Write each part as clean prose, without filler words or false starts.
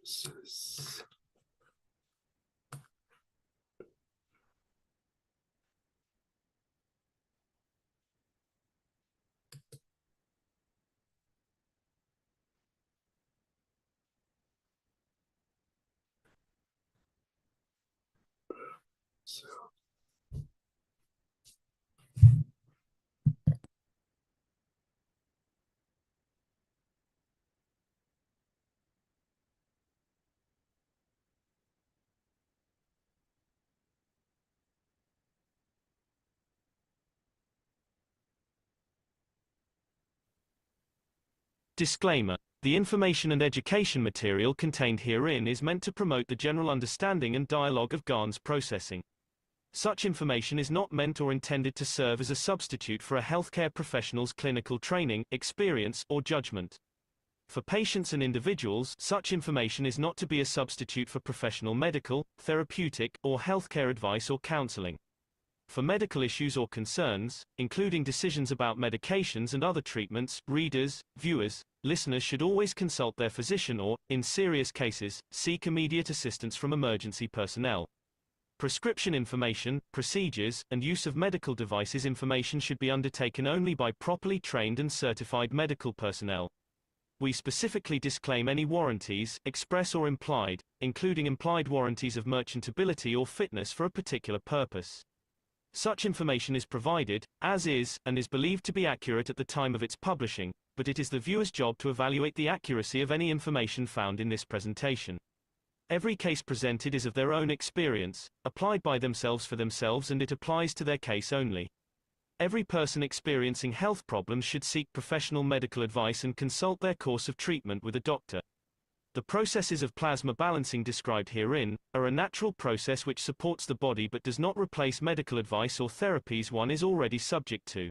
process. Disclaimer. The information and education material contained herein is meant to promote the general understanding and dialogue of GANs processing. Such information is not meant or intended to serve as a substitute for a healthcare professional's clinical training, experience, or judgment. For patients and individuals, such information is not to be a substitute for professional medical, therapeutic, or healthcare advice or counseling. For medical issues or concerns, including decisions about medications and other treatments, readers, viewers, listeners should always consult their physician or, in serious cases, seek immediate assistance from emergency personnel. Prescription information, procedures, and use of medical devices information should be undertaken only by properly trained and certified medical personnel. We specifically disclaim any warranties, express or implied, including implied warranties of merchantability or fitness for a particular purpose. Such information is provided, as is, and is believed to be accurate at the time of its publishing, but it is the viewer's job to evaluate the accuracy of any information found in this presentation. Every case presented is of their own experience, applied by themselves for themselves, and it applies to their case only. Every person experiencing health problems should seek professional medical advice and consult their course of treatment with a doctor. The processes of plasma balancing described herein are a natural process which supports the body but does not replace medical advice or therapies one is already subject to.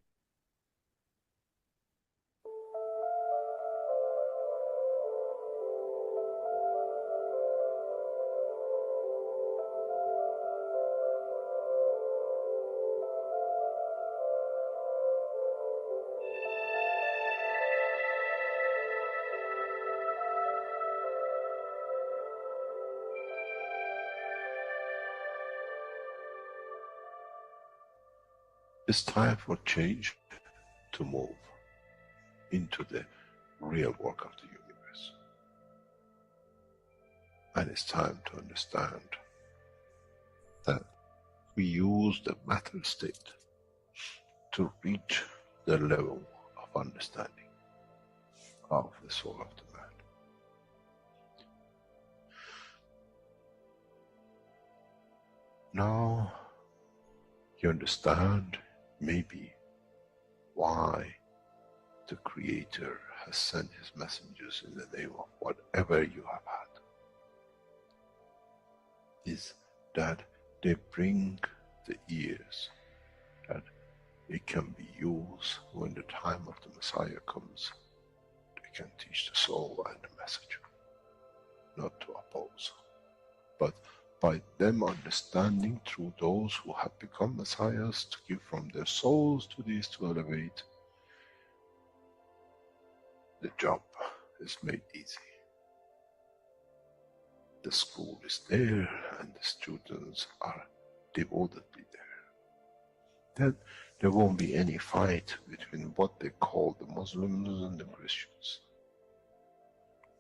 It's time for change to move into the real work of the universe. And it's time to understand that we use the matter state to reach the level of understanding of the soul of the man. Now you understand maybe why the Creator has sent his messengers in the name of whatever you have had. Is that they bring the ears, that it can be used when the time of the Messiah comes. They can teach the soul and the message, not to oppose, but by them understanding through those who have become messiahs, to give from their souls to these to elevate, the job is made easy. The school is there and the students are devotedly there. Then there won't be any fight between what they call the Muslims and the Christians.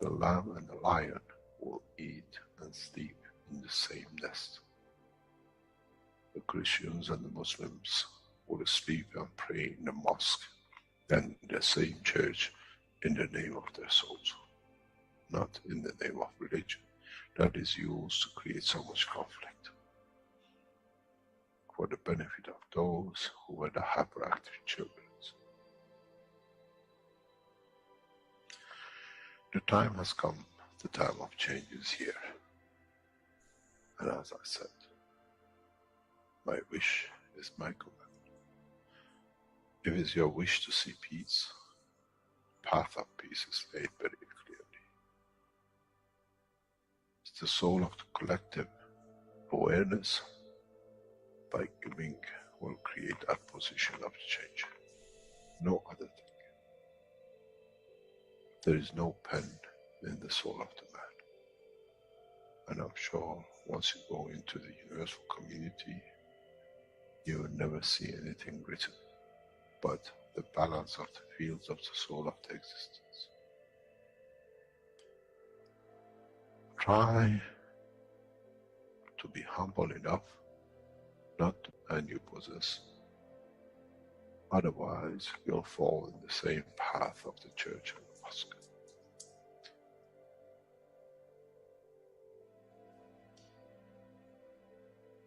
The lamb and the lion will eat and sleep in the same nest. The Christians and the Muslims will sleep and pray in the mosque and in the same church in the name of their souls, not in the name of religion. That is used to create so much conflict for the benefit of those who were the hyperactive children. The time has come, the time of change is here. And as I said, my wish is my command. If it's your wish to see peace, the path of peace is laid very clearly. It's the soul of the collective awareness. By giving will create that position of change. No other thing. There is no pen in the soul of the man. And I'm sure once you go into the universal community, you will never see anything written but the balance of the fields of the soul of the existence. Try to be humble enough not to and you possess. Otherwise, you'll fall in the same path of the church and the mosque.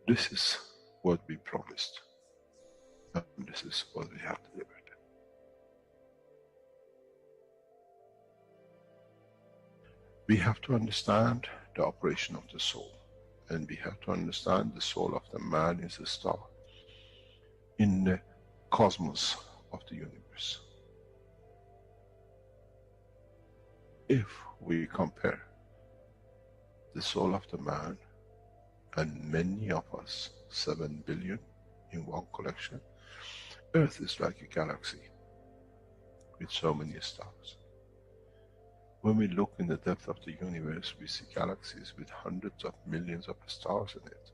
This is what we promised, and this is what we have delivered. We have to understand the operation of the soul, and we have to understand the soul of the man is a star in the cosmos of the universe. If we compare the soul of the man and many of us, 7 billion in one collection, Earth is like a galaxy with so many stars. When we look in the depth of the universe, we see galaxies with hundreds of millions of stars in it.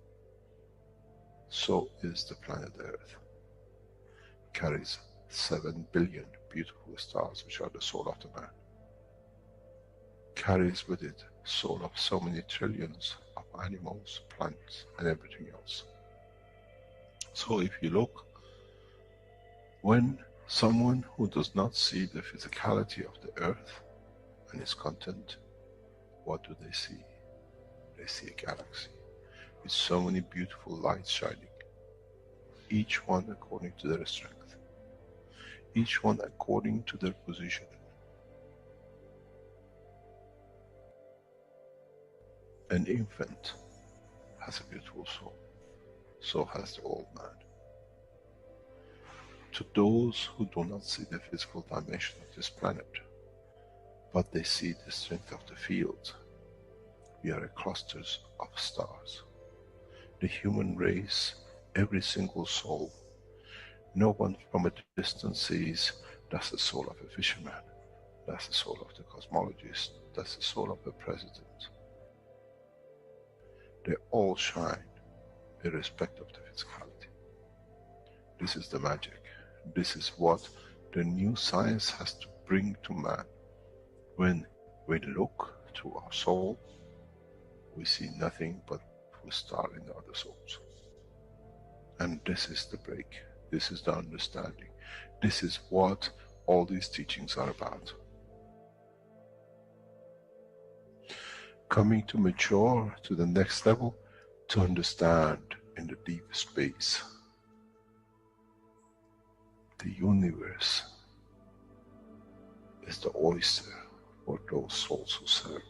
So is the planet Earth. It carries 7 billion beautiful stars, which are the soul of the man. Carries with it soul of so many trillions of animals, plants, and everything else. So if you look, when someone who does not see the physicality of the earth and its content, what do they see? They see a galaxy with so many beautiful lights shining, each one according to their strength, each one according to their position. An infant has a beautiful soul, so has the old man. To those who do not see the physical dimension of this planet, but they see the strength of the field, we are clusters of stars. The human race, every single soul, no one from a distance sees that's the soul of a fisherman, that's the soul of the cosmologist, that's the soul of the president. They all shine irrespective of the physicality. This is the magic. This is what the new science has to bring to man. When we look to our soul, we see nothing but a star in the other souls. And this is the break. This is the understanding. This is what all these teachings are about. Coming to mature to the next level, to understand in the deep space, the universe is the oyster for those souls who serve.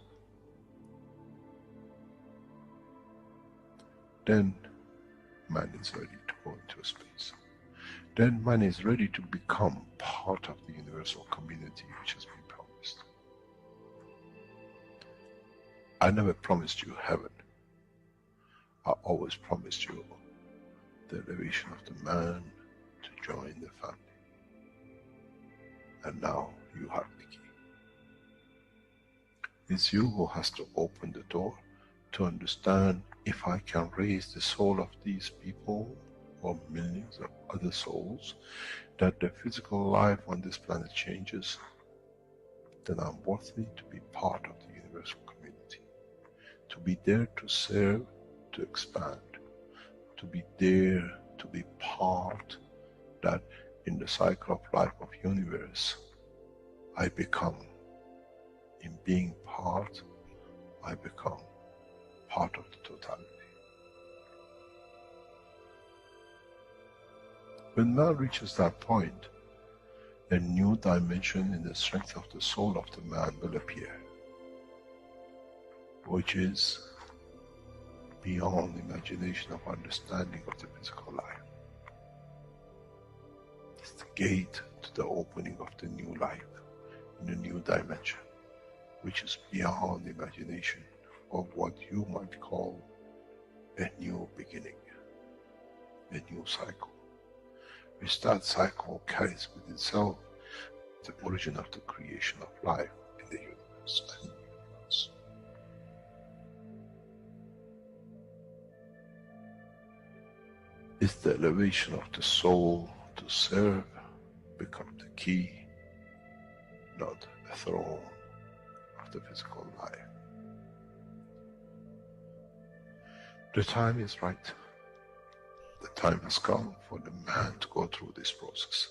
Then man is ready to go into space. Then man is ready to become part of the universal community which has been promised. I never promised you heaven. I always promised you the elevation of the man to join the family. And now you have the key. It's you who has to open the door to understand, if I can raise the soul of these people or millions of other souls, that the physical life on this planet changes, then I'm worthy to be part of the universal community. To be there to serve, to expand, to be there, to be part, that in the cycle of life of universe, I become, in being part, I become part of the totality. When man reaches that point, a new dimension in the strength of the soul of the man will appear, which is beyond imagination of understanding of the physical life. It's the gate to the opening of the new life, in a new dimension, which is beyond imagination of what you might call a new beginning, a new cycle, which that cycle carries with itself the origin of the creation of life in the universe. is the elevation of the soul to serve become the key, not the throne of the physical life. The time is right. The time has come for the man to go through this process.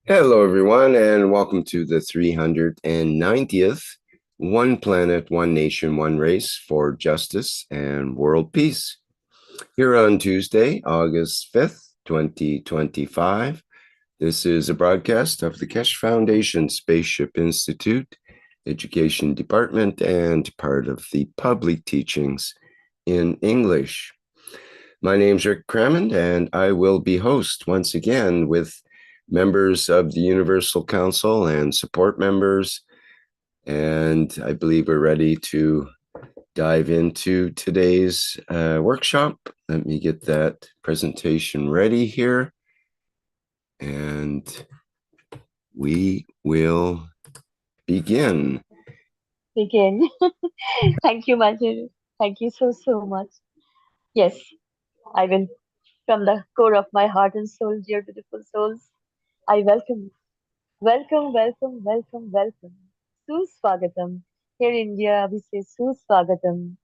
Hello, everyone, and welcome to the 390th One Planet, One Nation, One Race for Justice and World Peace. Here on Tuesday, August 5th, 2025, this is a broadcast of the Keshe Foundation Spaceship Institute Education Department and part of the public teachings in English. My name's Rick Crammond, and I will be host once again with members of the Universal Council and support members. And I believe we're ready to dive into today's workshop. Let me get that presentation ready here. And we will begin. Thank you, Majid. Thank you so much. Yes, I will, from the core of my heart and soul, dear beautiful souls, I welcome you. Welcome. Suswagatam. Here in India, we say Suswagatam.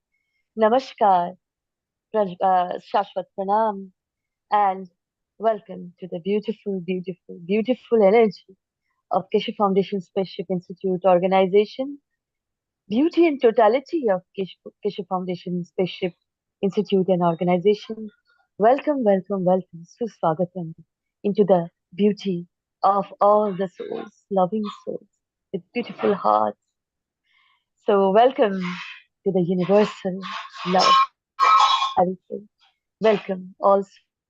Namaskar, Shashwat Pranam, and welcome to the beautiful energy of Keshe Foundation Spaceship Institute organization. Beauty and totality of Keshe Foundation Spaceship Institute and organization. Welcome, Suswagatam, into the beauty of all the souls, loving souls with beautiful hearts. So welcome to the universal love. I will say, welcome all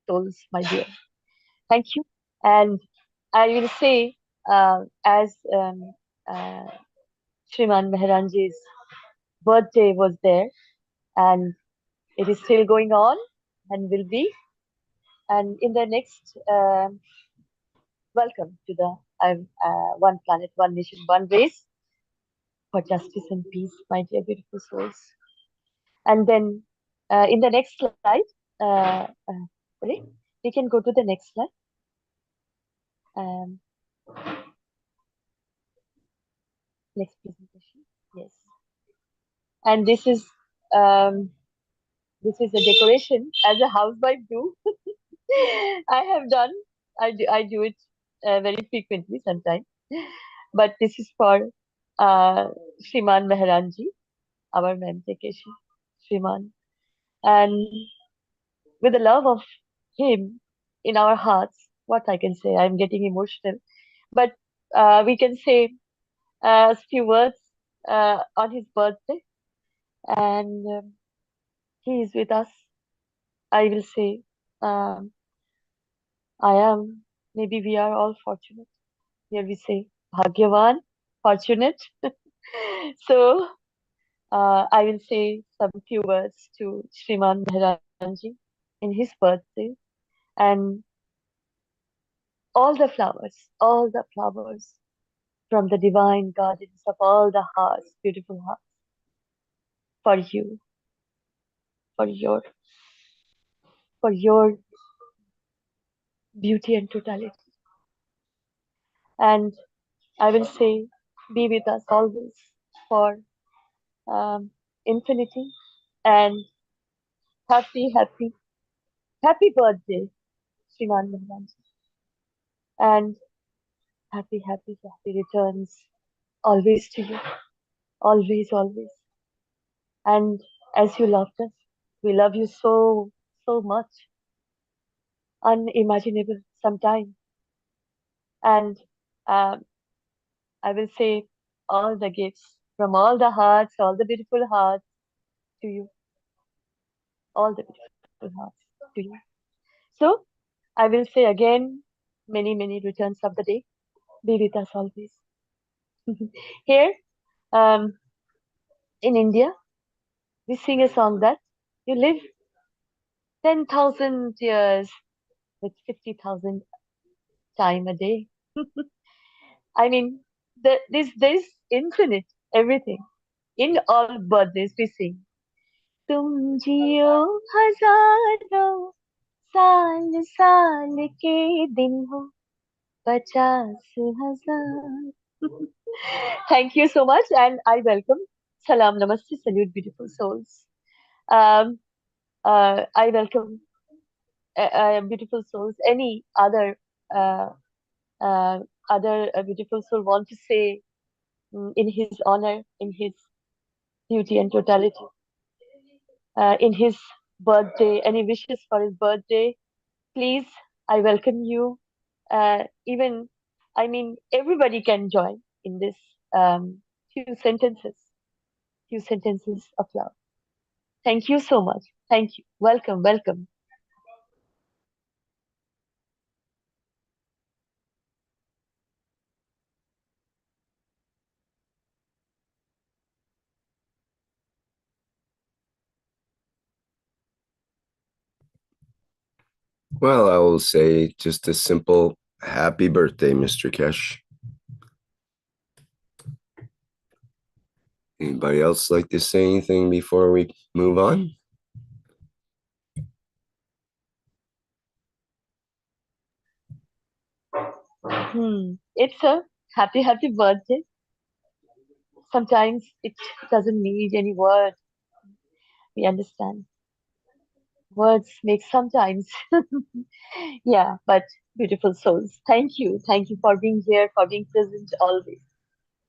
souls, my dear. Thank you. And I will say, as uh, Shriman Mehranji's birthday was there, and it is still going on and will be. And in the next, welcome to the One Planet, One Nation, One Race for Justice and Peace, my dear beautiful souls. And then in the next slide, sorry, we can go to the next slide. Next presentation, yes. And this is a decoration as a housewife do. I have done. I do it very frequently sometimes. But this is for Shriman Mehranji, our mentor Keshe, Shriman. And with the love of him in our hearts, what I can say, I'm getting emotional. But we can say a few words on his birthday. And he is with us. I will say, maybe we are all fortunate. Here we say, Bhagyavan, fortunate. So, I will say some few words to Shriman Mehranji in his birthday. And all the flowers from the divine gardens of all the hearts, beautiful hearts, for you, for your, for your beauty and totality. And I will say, be with us always for infinity. And happy, happy, happy birthday, Sriman Mehran. And happy, happy, happy returns always to you. Always, always. And as you loved us, we love you so, so much, unimaginable sometimes. And um, I will say all the gifts from all the hearts, all the beautiful hearts to you, all the beautiful hearts to you. So I will say again, many, many returns of the day. Be with us always. Here um, in India, we sing a song that you live 10,000 years with 50,000 time a day. I mean, there's infinite everything. In all birthdays we sing. तुम जियो हजारों साल साल के दिन हो 50,000. Thank you so much, and I welcome. Salam, namaste, salute, beautiful souls. Um, I welcome beautiful souls. Any other uh, beautiful soul want to say in his honor, in his beauty and totality, in his birthday, any wishes for his birthday? Please, I welcome you. Even, I mean, everybody can join in this few sentences, few sentences of love. Thank you so much. Thank you. Welcome, welcome. Well, I will say just a simple happy birthday, Mr. Keshe. Anybody else like to say anything before we move on? It's a happy, happy birthday. Sometimes it doesn't need any word. We understand. Words make sometimes. Yeah, but beautiful souls. Thank you. Thank you for being here, for being present always.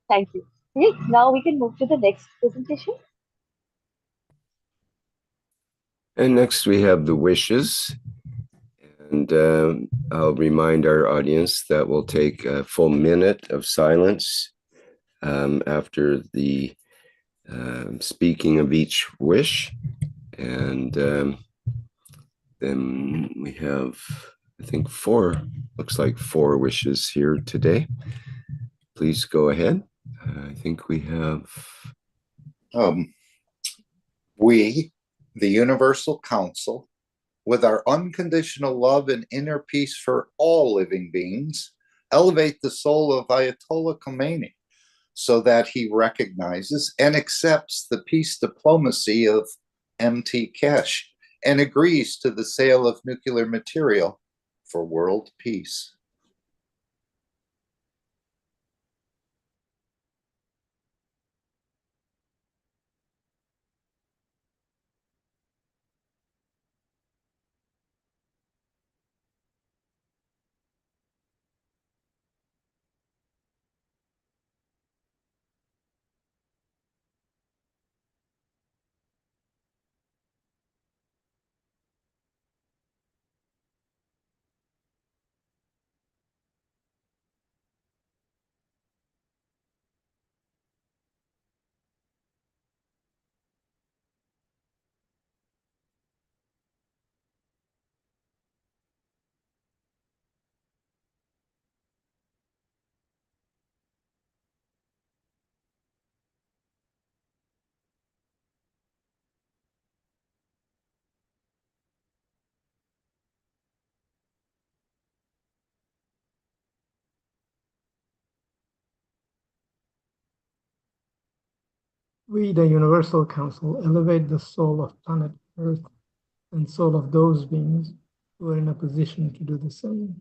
Thank you. Great. Now we can move to the next presentation. And next we have the wishes. And I'll remind our audience that we'll take a full minute of silence after the speaking of each wish. And then we have, I think, looks like four wishes here today. Please go ahead. I think we have... We, the Universal Council, with our unconditional love and inner peace for all living beings, elevate the soul of Ayatollah Khomeini so that he recognizes and accepts the peace diplomacy of MT Keshe and agrees to the sale of nuclear material for world peace. We, the Universal Council, elevate the soul of planet Earth and soul of those beings who are in a position to do the same.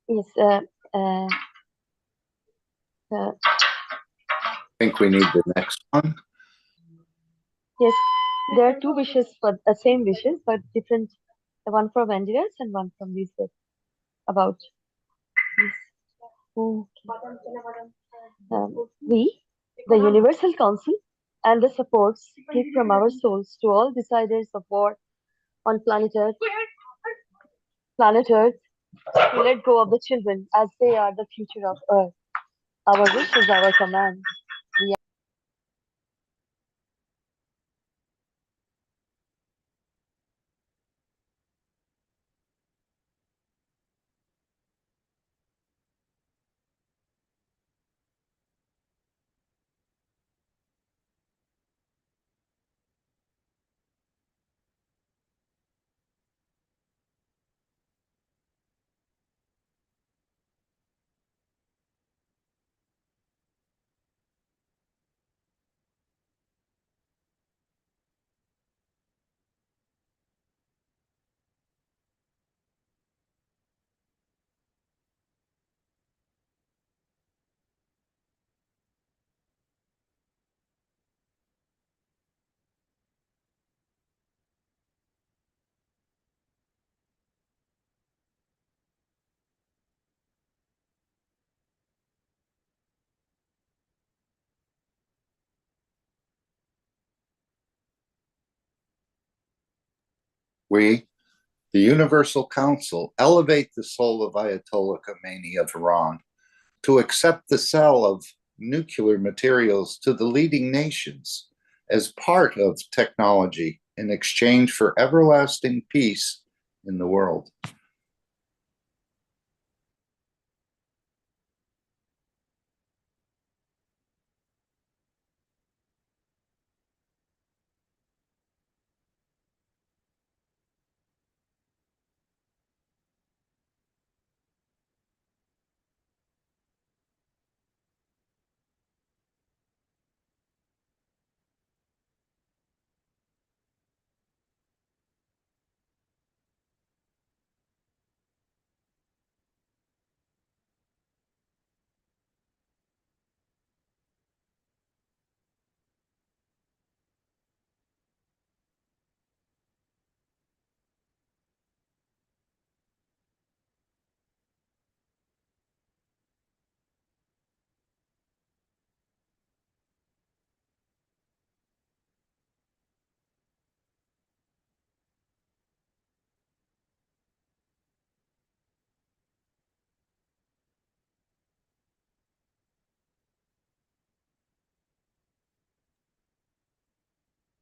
Yes, uh, I think we need the next one. yes, there are two wishes for the same wishes, but different. One from Andreas and one from Lisbeth about this. We, the Universal Council, and the supports give from our souls to all deciders of war on planet Earth, to let go of the children as they are the future of Earth. Our wish is our command. We, the Universal Council, elevate the soul of Ayatollah Khomeini of Iran to accept the sale of nuclear materials to the leading nations as part of technology in exchange for everlasting peace in the world.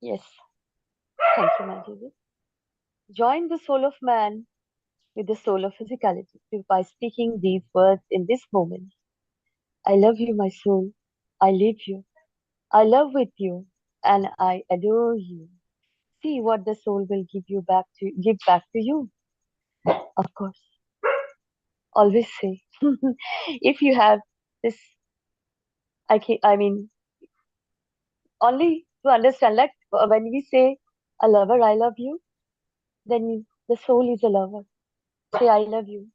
Yes, thank you, my dear. Join the soul of man with the soul of physicality by speaking these words in this moment. I love you, my soul. I live you. I love with you, and I adore you. See what the soul will give back to you. Of course, always say, if you have this, I mean, only to understand, like when we say a lover, I love you, then the soul is a lover. Say, I love you.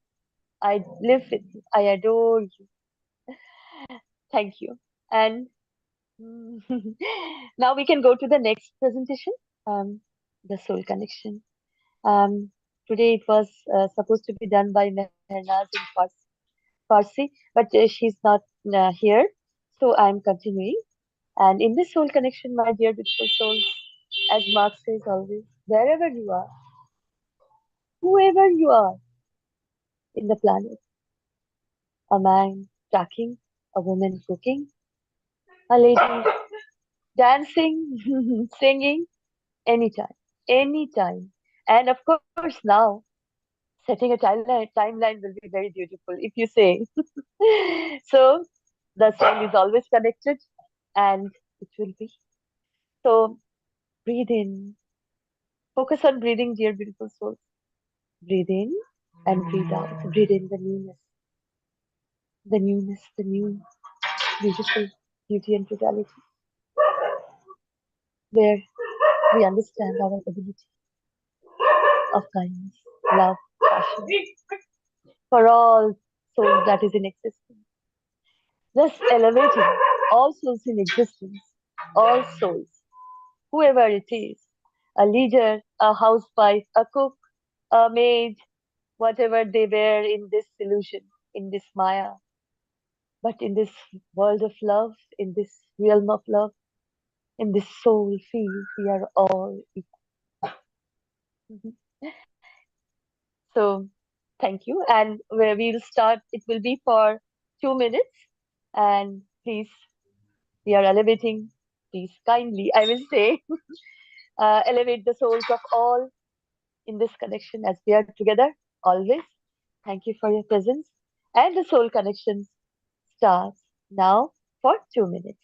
I live with you. I adore you. Thank you. And now we can go to the next presentation, the soul connection. Today it was supposed to be done by Mehrnaz in Farsi, but she's not here, so I'm continuing. And in this soul connection, my dear beautiful souls, as Mark says always, wherever you are, whoever you are in the planet, a man talking, a woman cooking, a lady dancing, singing, anytime, anytime. And of course, now setting a timeline will be very beautiful if you say. So the soul is always connected and it will be. So breathe in. Focus on breathing, dear beautiful souls. Breathe in and breathe out. Breathe in the newness, the new, beautiful beauty and totality, where we understand our ability of kindness, love, passion for all souls that is in existence. Thus elevating all souls in existence, all souls, whoever it is, a leader, a housewife, a cook, a maid, whatever they were in this illusion, in this Maya, but in this world of love, in this realm of love, in this soul field, we are all equal. So, thank you. And where we'll start, it will be for 2 minutes. And please, we are elevating, please kindly, I will say, elevate the souls of all in this connection as we are together always. Thank you for your presence. And the soul connection starts now for 2 minutes.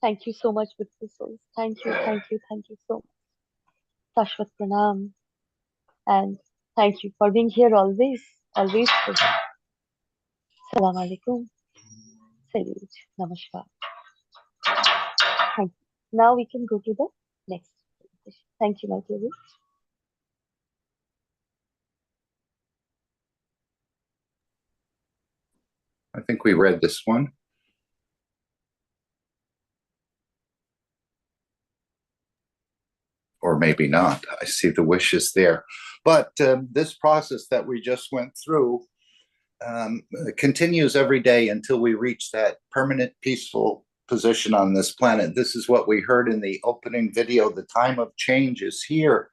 Thank you so much, beautiful souls. Thank you, thank you, thank you so much. Shashwat Pranam. And thank you for being here always, always present. Salam alaikum. Salute. Namaskar. Thank you. Now we can go to the next presentation. Thank you, my dear. I think we read this one. Or maybe not. I see the wishes there. But this process that we just went through continues every day until we reach that permanent, peaceful position on this planet. This is what we heard in the opening video. The time of change is here.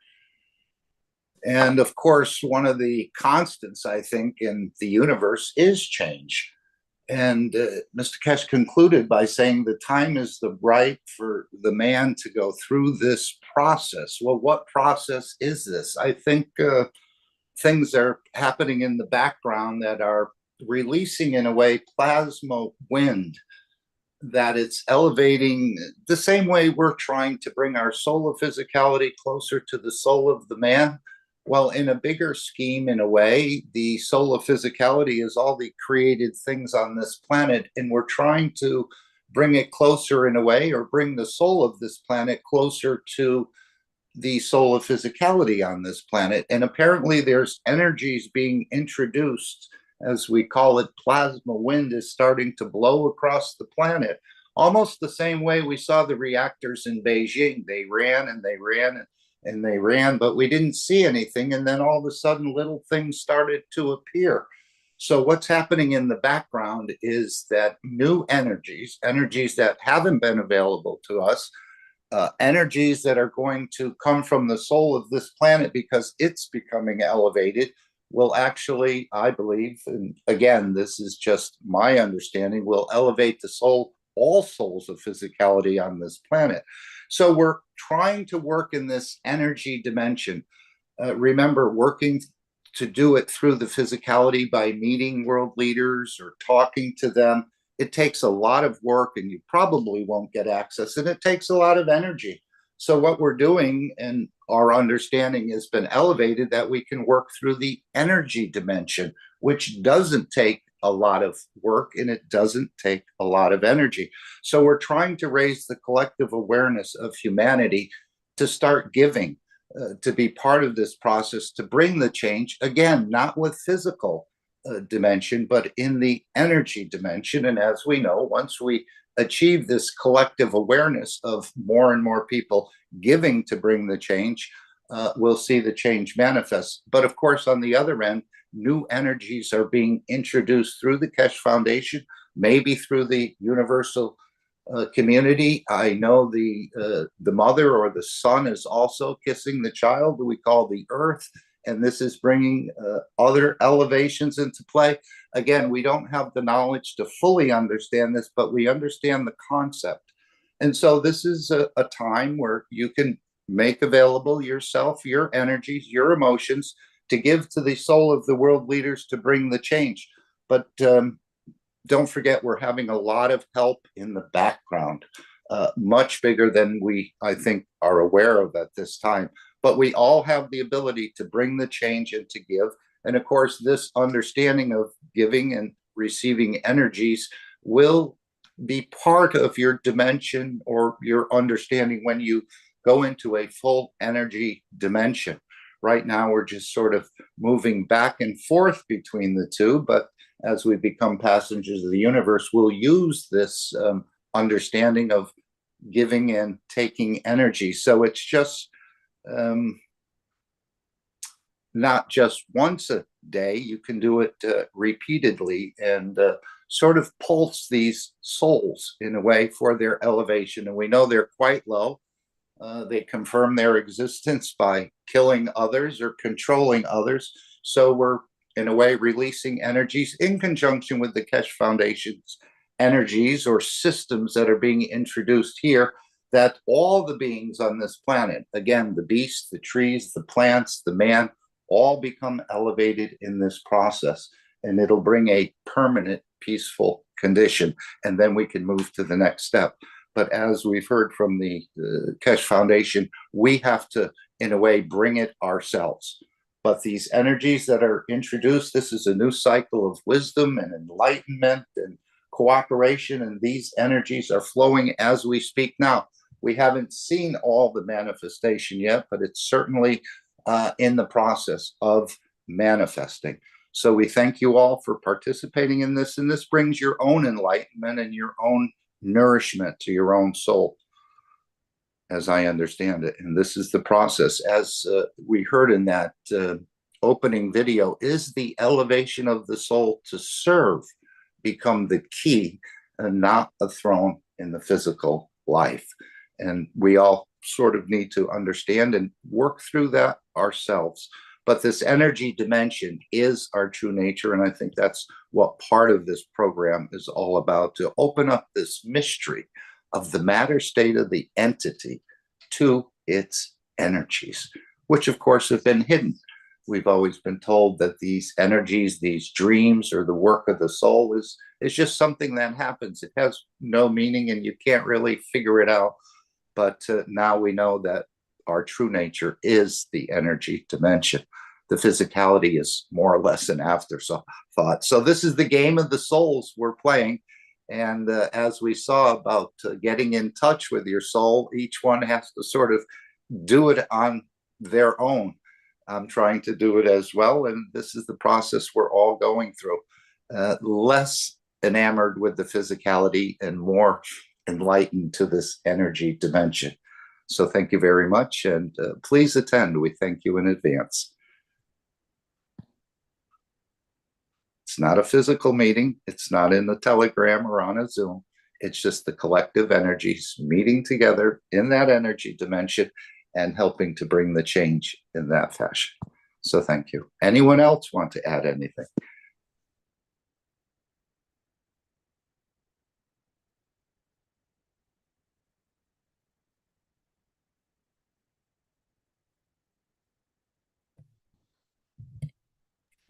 And of course, one of the constants, I think, in the universe is change. And Mr. Keshe concluded by saying the time is right for the man to go through this process. Well, what process is this? I think things are happening in the background that are releasing, in a way, plasma wind, that it's elevating the same way we're trying to bring our soul of physicality closer to the soul of the man. Well, in a bigger scheme, in a way, the soul of physicality is all the created things on this planet, and we're trying to bring it closer, in a way, or bring the soul of this planet closer to the soul of physicality on this planet. And apparently there's energies being introduced, as we call it. Plasma wind is starting to blow across the planet, almost the same way we saw the reactors in Beijing. They ran and they ran and they ran, but we didn't see anything. And then all of a sudden, little things started to appear. So what's happening in the background is that new energies that haven't been available to us, energies that are going to come from the soul of this planet because it's becoming elevated, will actually, I believe, and again, this is just my understanding, will elevate the soul, all souls of physicality on this planet. So we're trying to work in this energy dimension. Remember, working to do it through the physicality by meeting world leaders or talking to them, it takes a lot of work, and you probably won't get access, and it takes a lot of energy. So what we're doing, and our understanding has been elevated, that we can work through the energy dimension, which doesn't take a lot of work and it doesn't take a lot of energy. So we're trying to raise the collective awareness of humanity to start giving, to be part of this process, to bring the change, again, not with physical dimension, but in the energy dimension. And as we know, once we achieve this collective awareness of more and more people giving to bring the change, we'll see the change manifest. But of course, on the other end, new energies are being introduced through the Keshe Foundation, maybe through the universal community. I know the mother or the son is also kissing the child we call the earth, and this is bringing other elevations into play. Again, we don't have the knowledge to fully understand this, but we understand the concept. And so this is a time where you can make available yourself, your energies, your emotions, to give to the soul of the world leaders to bring the change. But don't forget, we're having a lot of help in the background, much bigger than we, I think, are aware of at this time. But we all have the ability to bring the change and to give. And of course, this understanding of giving and receiving energies will be part of your dimension or your understanding when you go into a full energy dimension. Right now, we're just sort of moving back and forth between the two, but as we become passengers of the universe, we'll use this understanding of giving and taking energy. So it's just not just once a day. You can do it repeatedly and sort of pulse these souls in a way for their elevation. And we know they're quite low. They confirm their existence by killing others or controlling others. So we're, in a way, releasing energies in conjunction with the Keshe Foundation's energies or systems that are being introduced here, that all the beings on this planet, again, the beasts, the trees, the plants, the man, all become elevated in this process. And it'll bring a permanent, peaceful condition. And then we can move to the next step. But as we've heard from the Keshe Foundation, we have to, in a way, bring it ourselves. But these energies that are introduced, this is a new cycle of wisdom and enlightenment and cooperation, and these energies are flowing as we speak now. We haven't seen all the manifestation yet, but it's certainly in the process of manifesting. So we thank you all for participating in this, and this brings your own enlightenment and your own nourishment to your own soul, as I understand it. And this is the process, as we heard in that opening video, is the elevation of the soul to serve become the key and not a throne in the physical life. And we all sort of need to understand and work through that ourselves. But this energy dimension is our true nature. And I think that's what part of this program is all about, to open up this mystery of the matter state of the entity to its energies, which of course have been hidden. We've always been told that these energies, these dreams, or the work of the soul is just something that happens. It has no meaning and you can't really figure it out. But now we know that our true nature is the energy dimension. The physicality is more or less an afterthought. So this is the game of the souls we're playing. And as we saw about getting in touch with your soul, each one has to sort of do it on their own. I'm trying to do it as well. And this is the process we're all going through. Less enamored with the physicality and more enlightened to this energy dimension. So thank you very much. And please attend. We thank you in advance. It's not a physical meeting. It's not in the Telegram or on a Zoom. It's just the collective energies meeting together in that energy dimension and helping to bring the change in that fashion. So thank you. Anyone else want to add anything?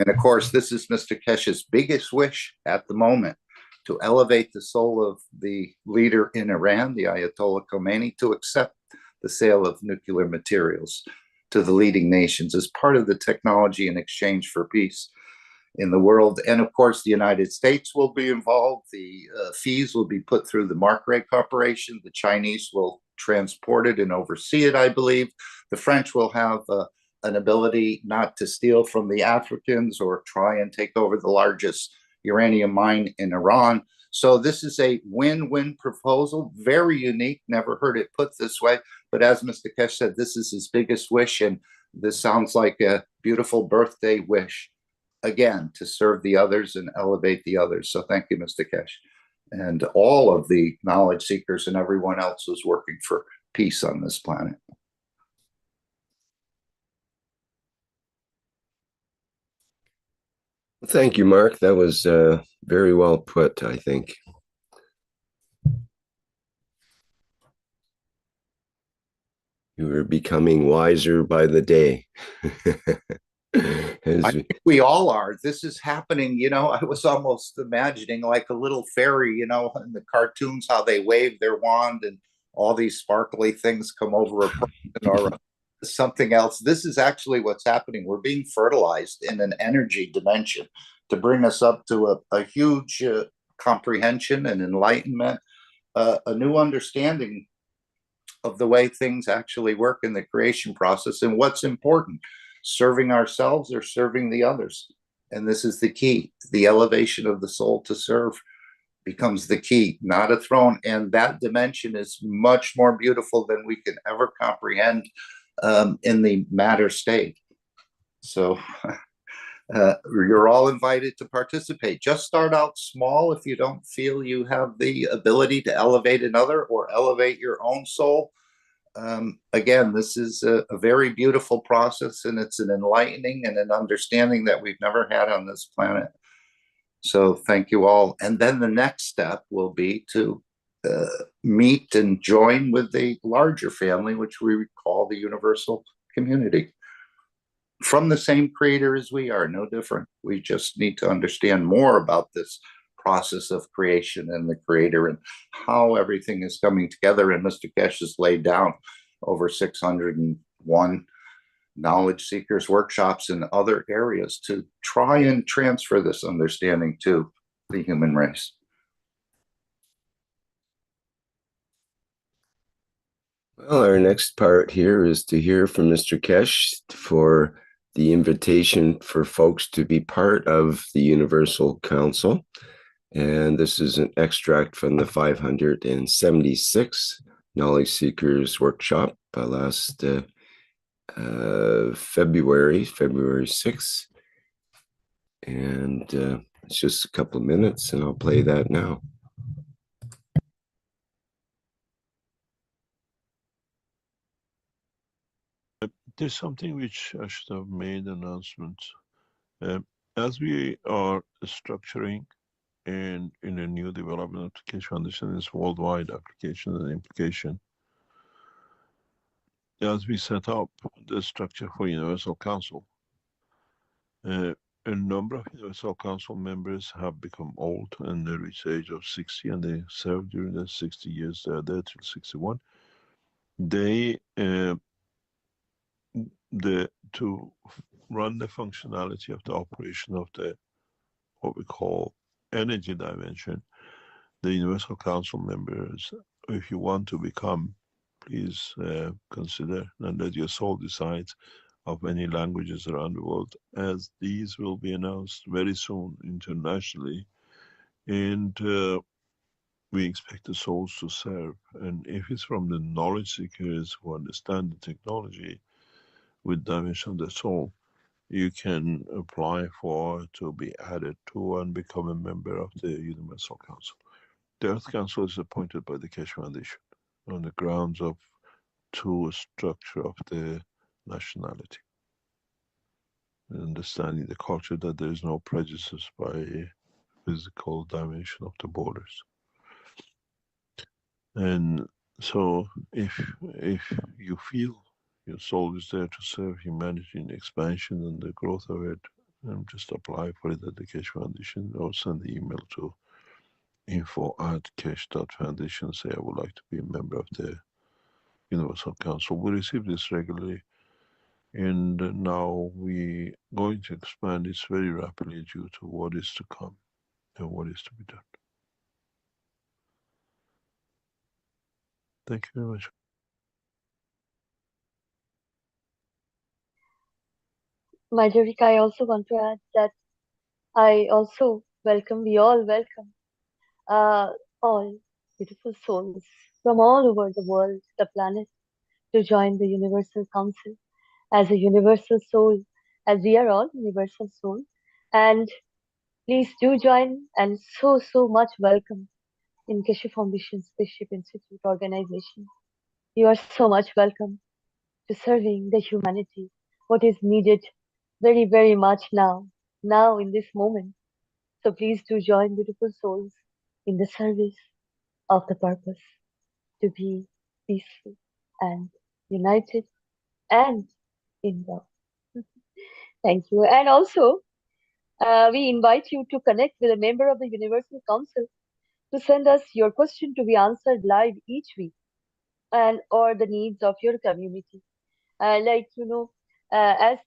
And of course, this is Mr. Keshe's biggest wish at the moment, to elevate the soul of the leader in Iran, the Ayatollah Khomeini, to accept the sale of nuclear materials to the leading nations as part of the technology in exchange for peace in the world. And of course, the United States will be involved. The fees will be put through the Mark-Ray Corporation. The Chinese will transport it and oversee it, I believe. The French will have an ability not to steal from the Africans or try and take over the largest uranium mine in Iran. So this is a win-win proposal, very unique, never heard it put this way. But as Mr. Keshe said, this is his biggest wish, and this sounds like a beautiful birthday wish, again, to serve the others and elevate the others. So thank you, Mr. Keshe. And all of the knowledge seekers and everyone else who's working for peace on this planet. Thank you, Mark. That was very well put, I think. You are becoming wiser by the day. I think we all are. This is happening. You know, I was almost imagining like a little fairy, you know, in the cartoons, how they wave their wand and all these sparkly things come over a person or something else. This is actually what's happening. We're being fertilized in an energy dimension to bring us up to a huge comprehension and enlightenment, a new understanding of the way things actually work in the creation process and what's important, serving ourselves or serving the others. And this is the key. The elevation of the soul to serve becomes the key, not a throne. And that dimension is much more beautiful than we can ever comprehend in the matter state. So you're all invited to participate. Just start out small if you don't feel you have the ability to elevate another or elevate your own soul. Again, this is a very beautiful process, and it's an enlightening and an understanding that we've never had on this planet. So thank you all. And then the next step will be to meet and join with the larger family, which we call the universal community. From the same creator as we are, no different. We just need to understand more about this process of creation and the creator and how everything is coming together. And Mr. Keshe has laid down over 601 knowledge seekers workshops in other areas to try and transfer this understanding to the human race. Well, our next part here is to hear from Mr. Keshe for the invitation for folks to be part of the Universal Council. And this is an extract from the 576 Knowledge Seekers Workshop last February 6th. And it's just a couple of minutes, and I'll play that now. There's something which I should have made announcement. As we are structuring and in a new development of the Keshe Foundation is worldwide application and implication, as we set up the structure for Universal Council, a number of Universal Council members have become old and they reach the age of 60 and they serve during the 60 years they are there till 61. They to run the functionality of the operation of the what we call energy dimension, the Universal Council members, if you want to become, please consider and let your soul decide of any languages around the world, as these will be announced very soon internationally, and we expect the souls to serve. And if it's from the knowledge seekers who understand the technology with dimension of the soul, you can apply for to be added to and become a member of the Universal Council. The Earth Council is appointed by the Keshe Foundation on the grounds of true structure of the nationality, understanding the culture that there is no prejudice by physical dimension of the borders. And so if you feel your soul is there to serve humanity in expansion and the growth of it, just apply for it at the Keshe Foundation or send the email to info@keshe.foundation, say I would like to be a member of the Universal Council. We receive this regularly, and now we're going to expand this very rapidly due to what is to come and what is to be done. Thank you very much. My dear Rika, I also want to add that I also welcome, we all welcome all beautiful souls from all over the world, the planet, to join the Universal Council as a universal soul, as we are all universal soul. And please do join, and so much welcome in Keshe Foundation Spaceship Institute organization. You are so much welcome to serving the humanity, what is needed very much now in this moment. So please do join beautiful souls in the service of the purpose to be peaceful and united and in love. Thank you. And also, we invite you to connect with a member of the Universal Council to send us your question to be answered live each week, and or the needs of your community. As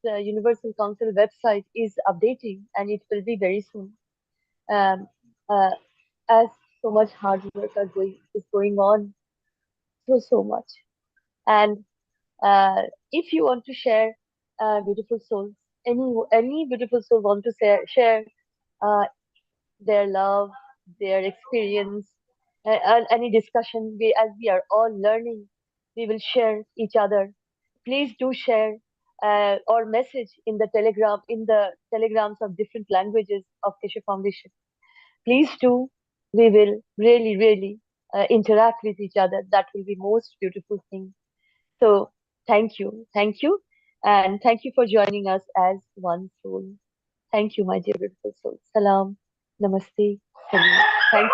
the Universal Council website is updating, and it will be very soon, um, uh, as so much hard work is going on, so much. And if you want to share beautiful souls, any beautiful soul want to share uh, their love, their experience, and any discussion, as we are all learning, we will share each other. Please do share or message in the telegrams of different languages of Keshe Foundation. Please do. We will really interact with each other. That will be most beautiful thing. So thank you, and thank you for joining us as one soul. Thank you, my dear beautiful soul. Salam, namaste, salam. Thank you.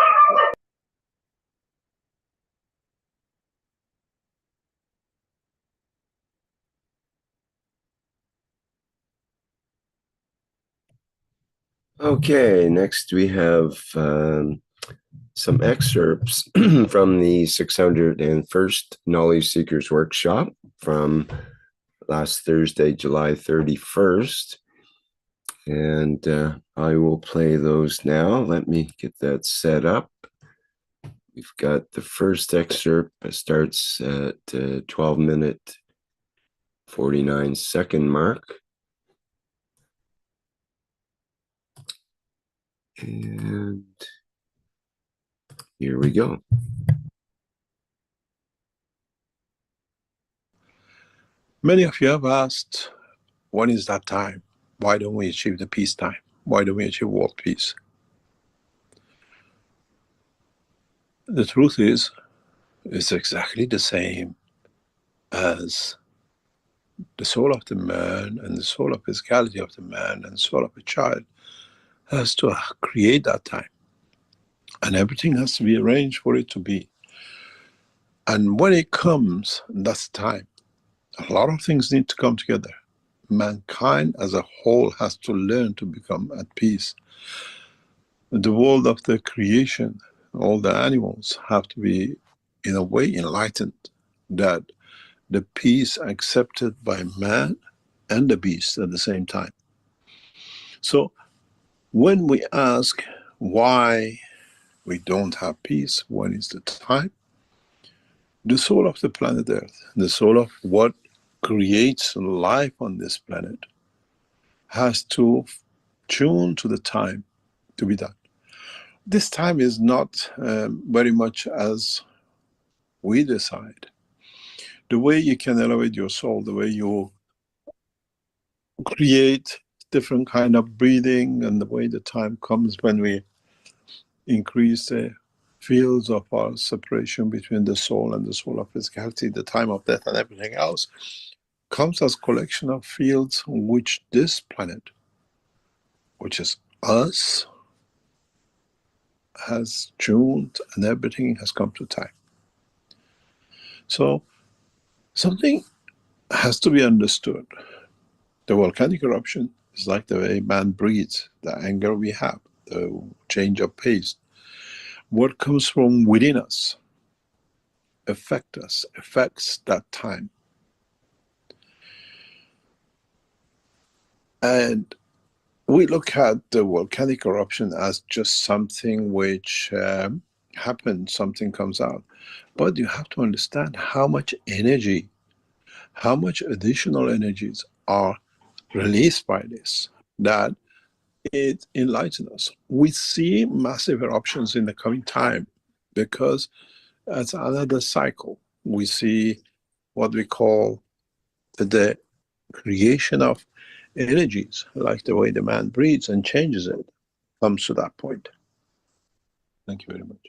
Okay, next we have some excerpts from the 601st Knowledge Seekers Workshop from last Thursday, July 31st. And I will play those now. Let me get that set up. We've got the first excerpt. It starts at 12-minute 49-second mark. And here we go. Many of you have asked, when is that time? Why don't we achieve the peace time? Why don't we achieve world peace? The truth is, it's exactly the same as the soul of the man and the soul of physicality of the man and the soul of a child has to create that time. And everything has to be arranged for it to be. And when it comes, that's time. A lot of things need to come together. Mankind as a whole has to learn to become at peace. The world of the creation, all the animals have to be, in a way, enlightened, that the peace accepted by man and the beast at the same time. So when we ask why we don't have peace, when is the time? The soul of the planet Earth, the soul of what creates life on this planet, has to tune to the time to be done. This time is not very much as we decide. The way you can elevate your soul, the way you create different kind of breathing, and the way the time comes when we increase the fields of our separation between the soul and the soul of physicality, the time of death and everything else, comes as collection of fields which this planet, which is us, has tuned, and everything has come to time. So something has to be understood. The volcanic eruption is like the way man breathes, the anger we have, the change of pace. What comes from within us affects that time. And we look at the volcanic eruption as just something which happens, something comes out. But you have to understand how much energy, how much additional energies are released by this, that it enlightens us. We see massive eruptions in the coming time because it's another cycle. We see what we call the creation of energies, like the way the man breathes and changes it, comes to that point. Thank you very much.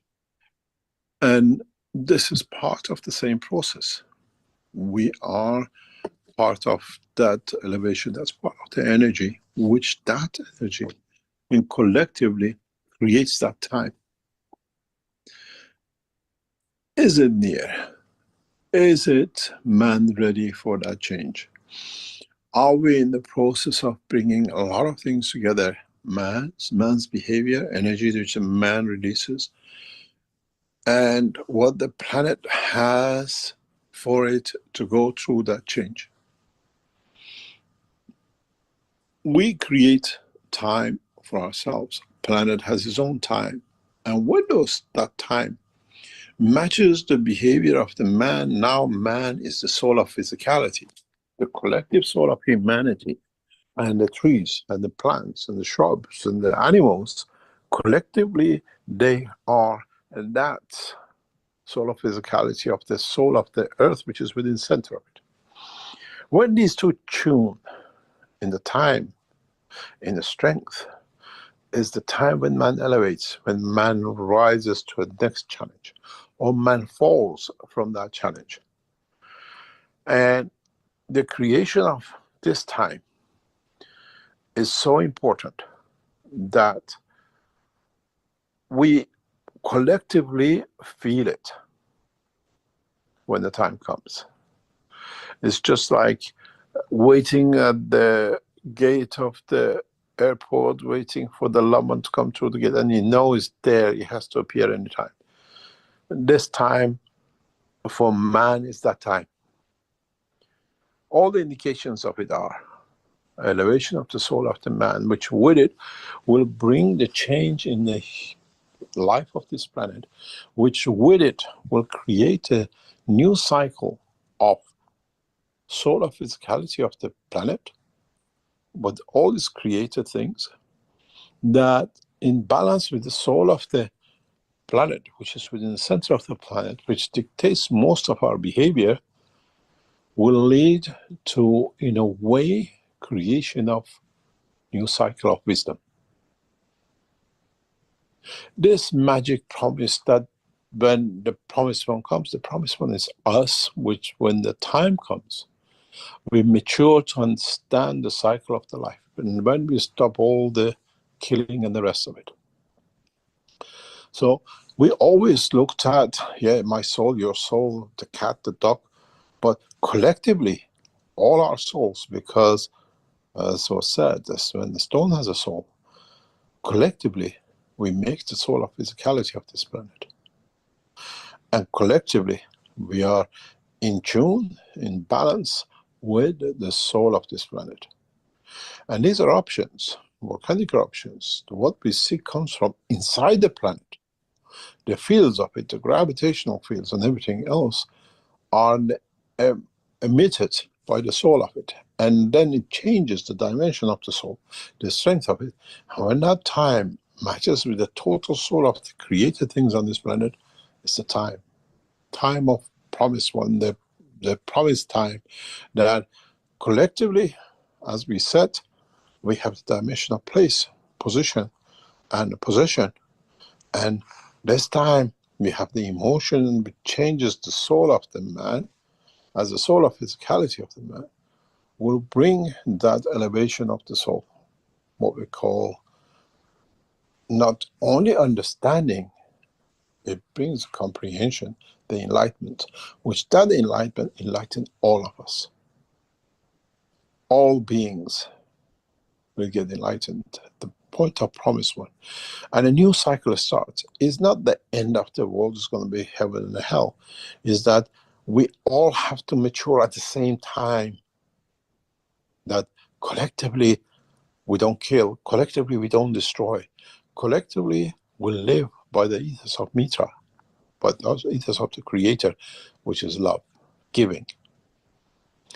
And this is part of the same process. We are part of that elevation, that's part of the energy, which that energy in collectively creates that time. Is it near? Is it man ready for that change? Are we in the process of bringing a lot of things together? Man's behavior, energy which a man releases, and what the planet has for it to go through that change. We create time for ourselves. Planet has its own time. And when that time matches the behavior of the man, now man is the soul of physicality, the collective soul of humanity, and the trees and the plants and the shrubs and the animals, collectively they are that soul of physicality of the soul of the earth, which is within the center of it. When these two tune in the time, in the strength, is the time when man elevates, when man rises to a next challenge, or man falls from that challenge. And the creation of this time is so important that we collectively feel it when the time comes. It's just like waiting at the gate of the airport, waiting for the lawman to come through the gate, and you know it's there, it has to appear anytime. This time for man is that time. All the indications of it are elevation of the soul of the man, which with it will bring the change in the life of this planet, which with it will create a new cycle of soul of physicality of the planet, but all these created things that in balance with the soul of the planet, which is within the center of the planet, which dictates most of our behavior, will lead to, in a way, creation of new cycle of wisdom. This magic promise that when the promised one comes, the promised one is us, which when the time comes, We mature to understand the cycle of the life. And when we stop all the killing and the rest of it. So we always looked at, yeah, my soul, your soul, the cat, the dog, but collectively, all our souls, because as was said, when the stone has a soul, collectively, we make the soul of physicality of this planet. And collectively, we are in tune, in balance with the soul of this planet. And these are options, volcanic options. What we see comes from inside the planet. The fields of it, the gravitational fields and everything else are emitted by the soul of it. And then it changes the dimension of the soul, the strength of it. And when that time matches with the total soul of the created things on this planet, it's the time of promised one, the promised time that collectively, as we said, we have the dimension of place, position, and possession. And this time we have the emotion which changes the soul of the man, as the soul of physicality of the man, will bring that elevation of the soul, what we call not only understanding, it brings comprehension, the enlightenment, which that enlightenment enlightens all of us. All beings will get enlightened at the point of promise one. And a new cycle starts. It's not the end of the world, it's going to be heaven and hell. Is that we all have to mature at the same time. That collectively we don't kill, collectively we don't destroy, collectively we live by the ethos of Mitra, but also ethos of the Creator, which is love, giving.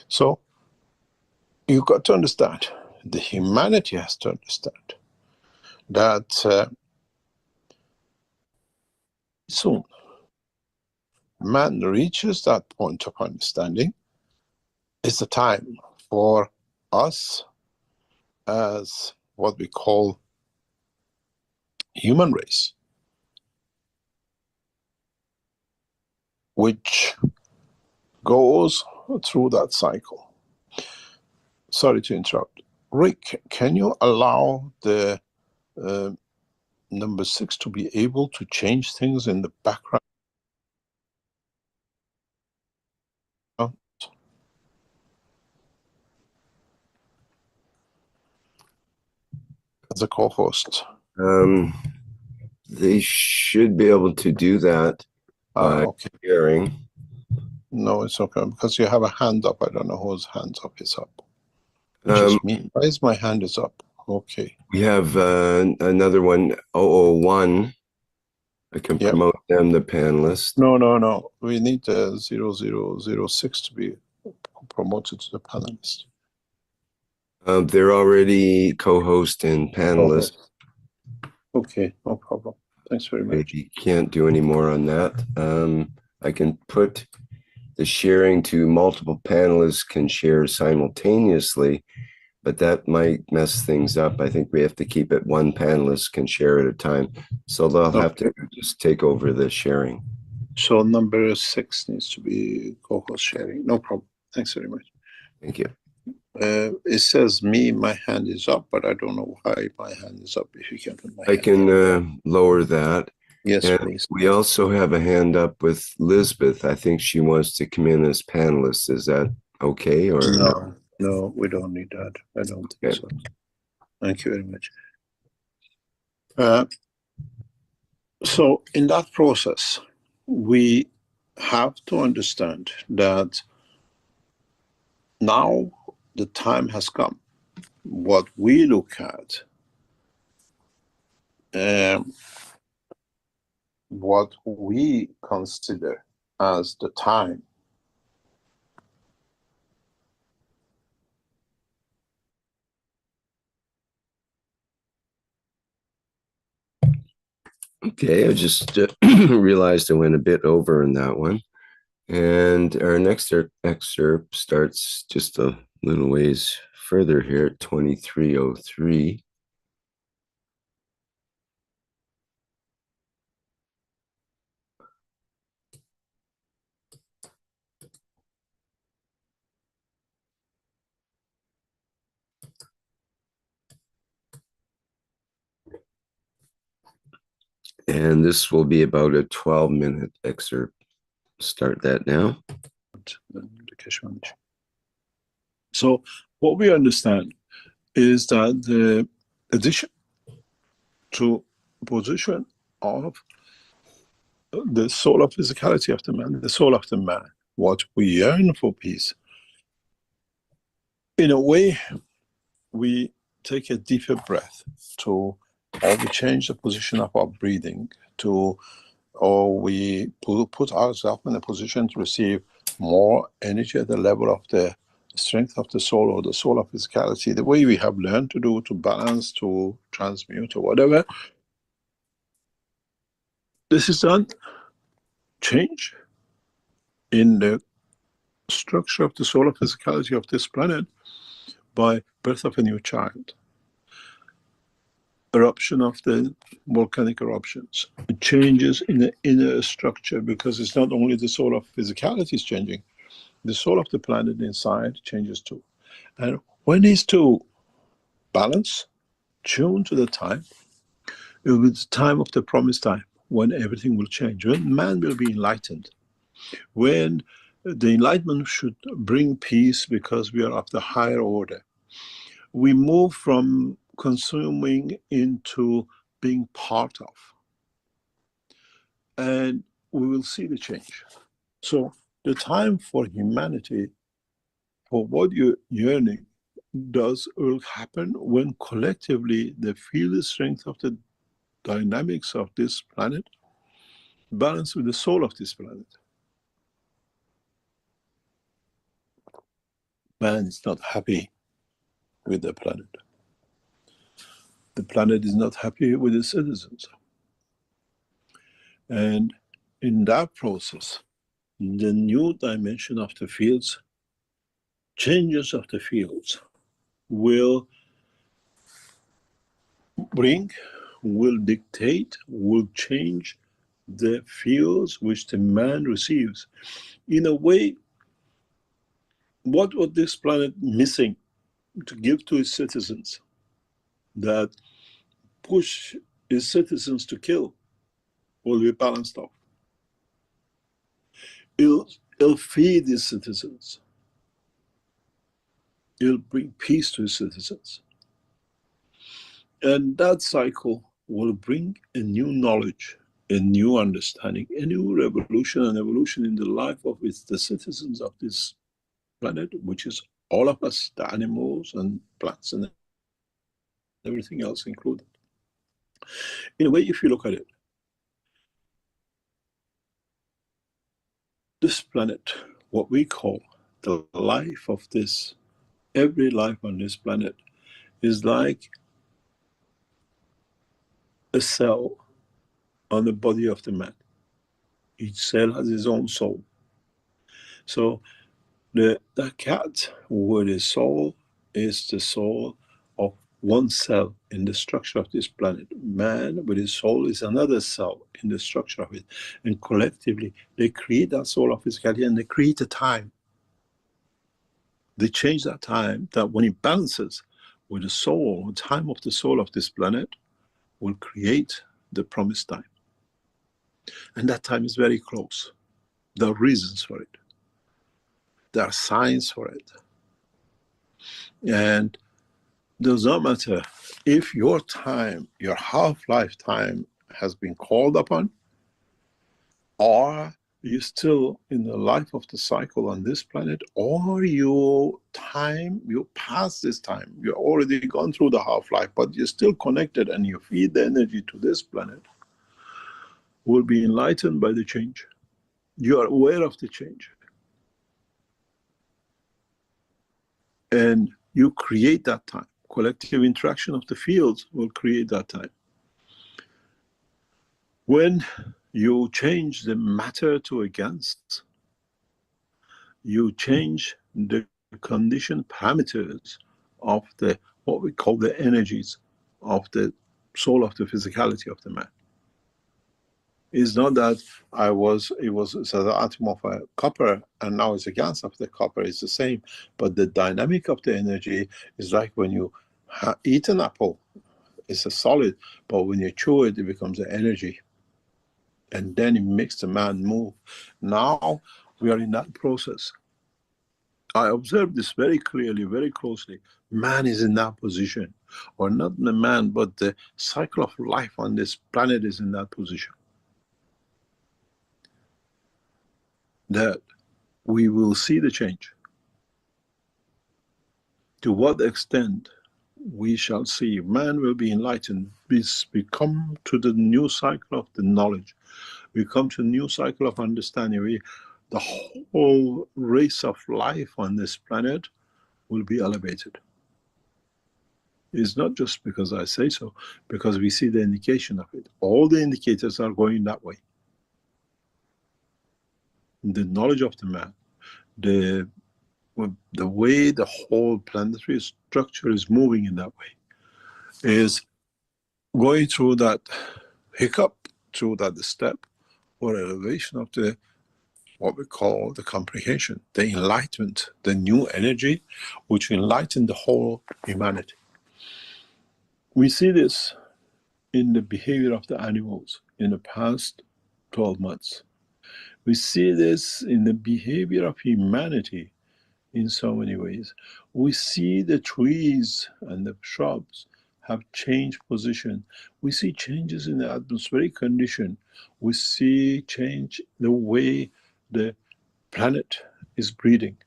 So you've got to understand, the humanity has to understand that soon man reaches that point of understanding. It's the time for us as what we call human race, which goes through that cycle. Sorry to interrupt. Rick, can you allow the number 6 to be able to change things in the background? As a co-host. They should be able to do that by Okay. sharing. No, it's okay, because you have a hand up. I don't know whose hands up is up. Just me. Why is my hand is up? Okay. We have another one, 001. I can promote them, the panelists. No. We need 0006 to be promoted to the panelist. They're already co-host and panelist. Okay, no problem. Thanks very much. You can't do any more on that. I can put the sharing to multiple panelists can share simultaneously, but that might mess things up. I think we have to keep it one panelist can share at a time. So they'll have to just take over the sharing. So number 6 needs to be co-host sharing. No problem. Thanks very much. Thank you. It says my hand is up, but I don't know why my hand is up. If you can put my I can lower that. Yes, and please. We also have a hand up with Lisbeth. I think she wants to come in as panelist. Is that okay or no? No, we don't need that. I don't think so. Thank you very much. So in that process, we have to understand that now the time has come. What we look at, what we consider as the time, Okay, I just realized I went a bit over in that one. And our next excerpt starts just a little ways further here at 2303. And this will be about a 12-minute excerpt. Start that now. The Keshe Foundation. So what we understand is that the addition to position of the soul of physicality of the man, the soul of the man, what we yearn for peace, in a way, we take a deeper breath to, or we change the position of our breathing to, or we put ourselves in a position to receive more energy at the level of the strength of the soul or the soul of physicality, the way we have learned to do, to balance, to transmute, or whatever. This is done, change in the structure of the soul of physicality of this planet by birth of a new child, eruption of the volcanic eruptions, changes in the inner structure, because it's not only the soul of physicality is changing, the soul of the planet inside changes too. And when these two balance, tune to the time, it will be the time of the promised time, when everything will change, when man will be enlightened, when the enlightenment should bring peace because we are of the higher order. We move from consuming into being part of, and we will see the change. So the time for humanity, for what you're yearning, will happen when collectively they feel the strength of the dynamics of this planet balance with the soul of this planet. Man is not happy with the planet. The planet is not happy with its citizens. And in that process, the new dimension of the fields, changes of the fields, will bring, will dictate, will change the fields which the man receives. In a way, what was this planet missing to give to its citizens that push its citizens to kill will be balanced off. It'll feed its citizens. It'll bring peace to its citizens. And that cycle will bring a new knowledge, a new understanding, a new revolution and evolution in the life of the citizens of this planet, which is all of us, the animals and plants and everything else included. In a way, if you look at it, this planet, what we call the life of this, every life on this planet, is like a cell on the body of the man. Each cell has its own soul. So the cat with his soul is the soul of one cell in the structure of this planet. Man with his soul is another cell in the structure of it. And collectively, they create that soul of physicality and they create a time. They change that time, that when it balances with the soul, the time of the soul of this planet will create the promised time. And that time is very close. There are reasons for it. There are signs for it. And it does not matter if your time, your half-life time has been called upon, or you're still in the life of the cycle on this planet, or your time, you pass this time, you're already gone through the half-life, but you're still connected and you feed the energy to this planet, will be enlightened by the change. You are aware of the change. And you create that time. Collective interaction of the fields will create that time. When you change the matter to a ganz, you change the condition parameters of the, what we call the energies of the soul of the physicality of the man. It's not that it was an atom of a copper and now it's a ganz of the copper, it's the same. But the dynamic of the energy is like when you eat an apple, it's a solid, but when you chew it, it becomes an energy. And then it makes the man move. Now we are in that process. I observe this very clearly, very closely. Man is in that position, or not the man, but the cycle of life on this planet is in that position. That we will see the change. To what extent we shall see. Man will be enlightened. We come to the new cycle of the knowledge. We come to a new cycle of understanding. The whole race of life on this planet will be elevated. It's not just because I say so, because we see the indication of it. All the indicators are going that way. The knowledge of the man, the way the whole planetary structure is moving in that way, is going through that hiccup, through that step or elevation of the what we call the comprehension, the enlightenment, the new energy which enlighten the whole humanity. We see this in the behavior of the animals in the past 12 months. We see this in the behavior of humanity in so many ways. We see the trees and the shrubs have changed position. We see changes in the atmospheric condition. We see change the way the planet is breathing.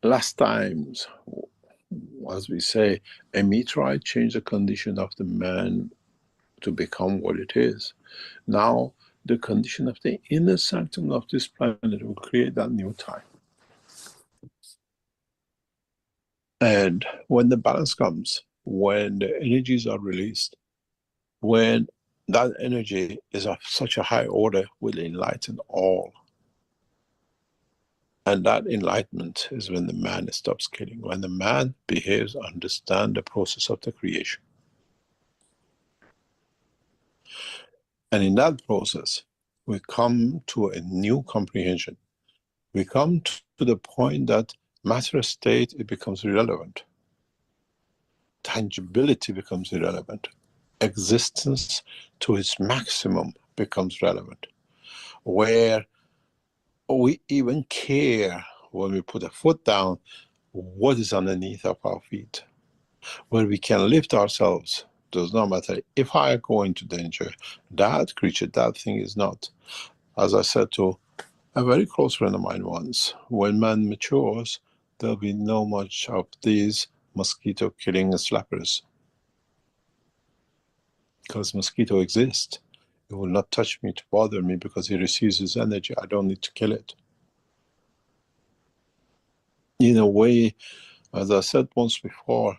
Last times, as we say, a meteorite changed the condition of the man to become what it is. Now, the condition of the inner sanctum of this planet will create that new time. And when the balance comes, when the energies are released, when that energy is of such a high order, will enlighten all. And that enlightenment is when the man stops killing, when the man behaves, understands the process of the creation. And in that process, we come to a new comprehension. We come to the point that matter state, it becomes irrelevant. Tangibility becomes irrelevant. Existence to its maximum becomes relevant. Where we even care when we put a foot down, what is underneath of our feet. Where we can lift ourselves, does not matter. If I go into danger, that creature, that thing is not. As I said to a very close friend of mine once, when man matures, there'll be no much of these mosquito killing slappers. Because mosquito exists. It will not touch me to bother me because it receives its energy. I don't need to kill it. In a way, as I said once before,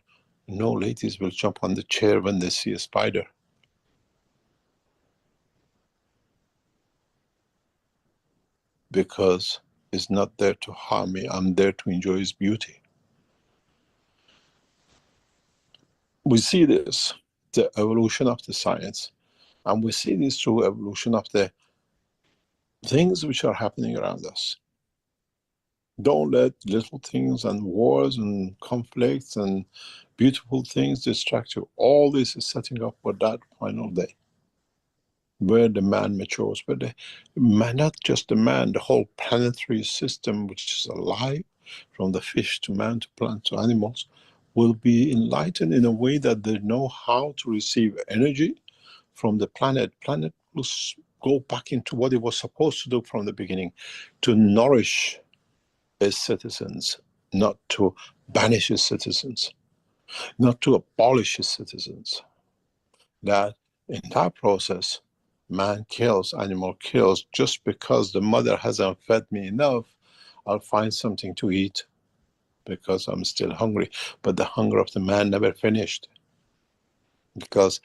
no ladies will jump on the chair when they see a spider. Because it's not there to harm me. I'm there to enjoy its beauty. We see this, the evolution of the science. And we see this through evolution of the things which are happening around us. Don't let little things and wars and conflicts and beautiful things distract you. All this is setting up for that final day, where the man matures, where the man, not just the man, the whole planetary system which is alive, from the fish to man to plant to animals, will be enlightened in a way that they know how to receive energy from the planet. Planet will go back into what it was supposed to do from the beginning, to nourish its citizens, not to banish its citizens, not to abolish its citizens. That in that process, man kills, animal kills, just because the mother hasn't fed me enough, I'll find something to eat because I'm still hungry. But the hunger of the man never finished. Because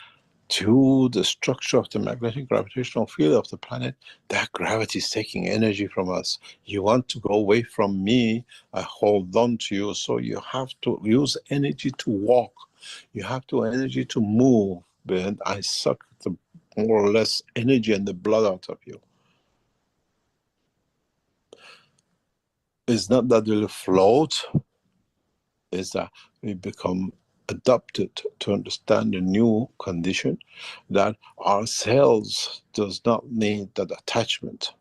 to the structure of the magnetic gravitational field of the planet, that gravity is taking energy from us. You want to go away from me, I hold on to you, so you have to use energy to walk. You have to energy to move, and I suck the more or less energy and the blood out of you. It's not that we'll float, it's that we become adapted to understand the new condition that our cells does not need that attachment.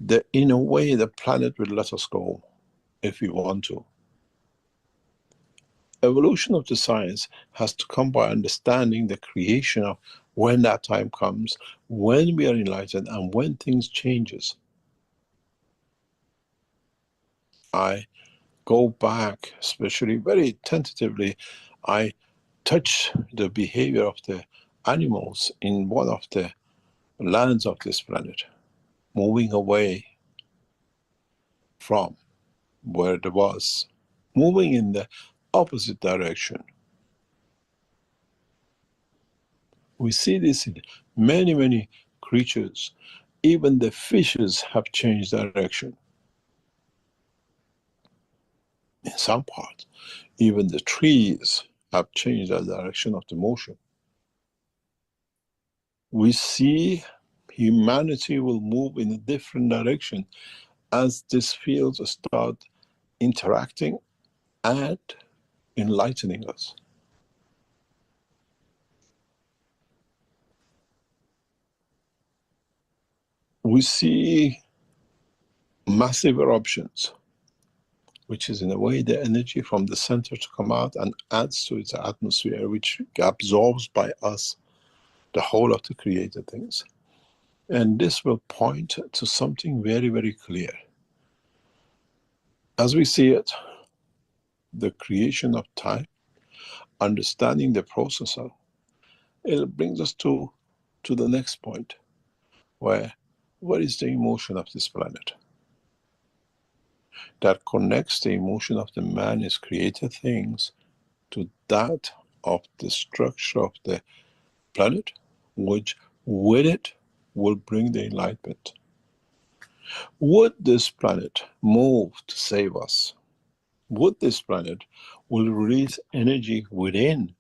That in a way the planet will let us go if we want to. Evolution of the science has to come by understanding the creation of when that time comes, when we are enlightened, and when things changes. I go back, especially very tentatively, I touch the behavior of the animals in one of the lands of this planet, moving away from where it was, moving in the opposite direction. We see this in many, many creatures. Even the fishes have changed direction. In some parts, even the trees have changed the direction of the motion. We see humanity will move in a different direction as these fields start interacting and enlightening us. We see massive eruptions, which is in a way the energy from the center to come out and adds to its atmosphere, which absorbs by us the whole of the created things. And this will point to something very, very clear. As we see it, the creation of time, understanding the process of it, brings us to the next point, where what is the emotion of this planet? That connects the emotion of the man is created things to that of the structure of the planet, which with it will bring the enlightenment. Would this planet move to save us? Would this planet will release energy within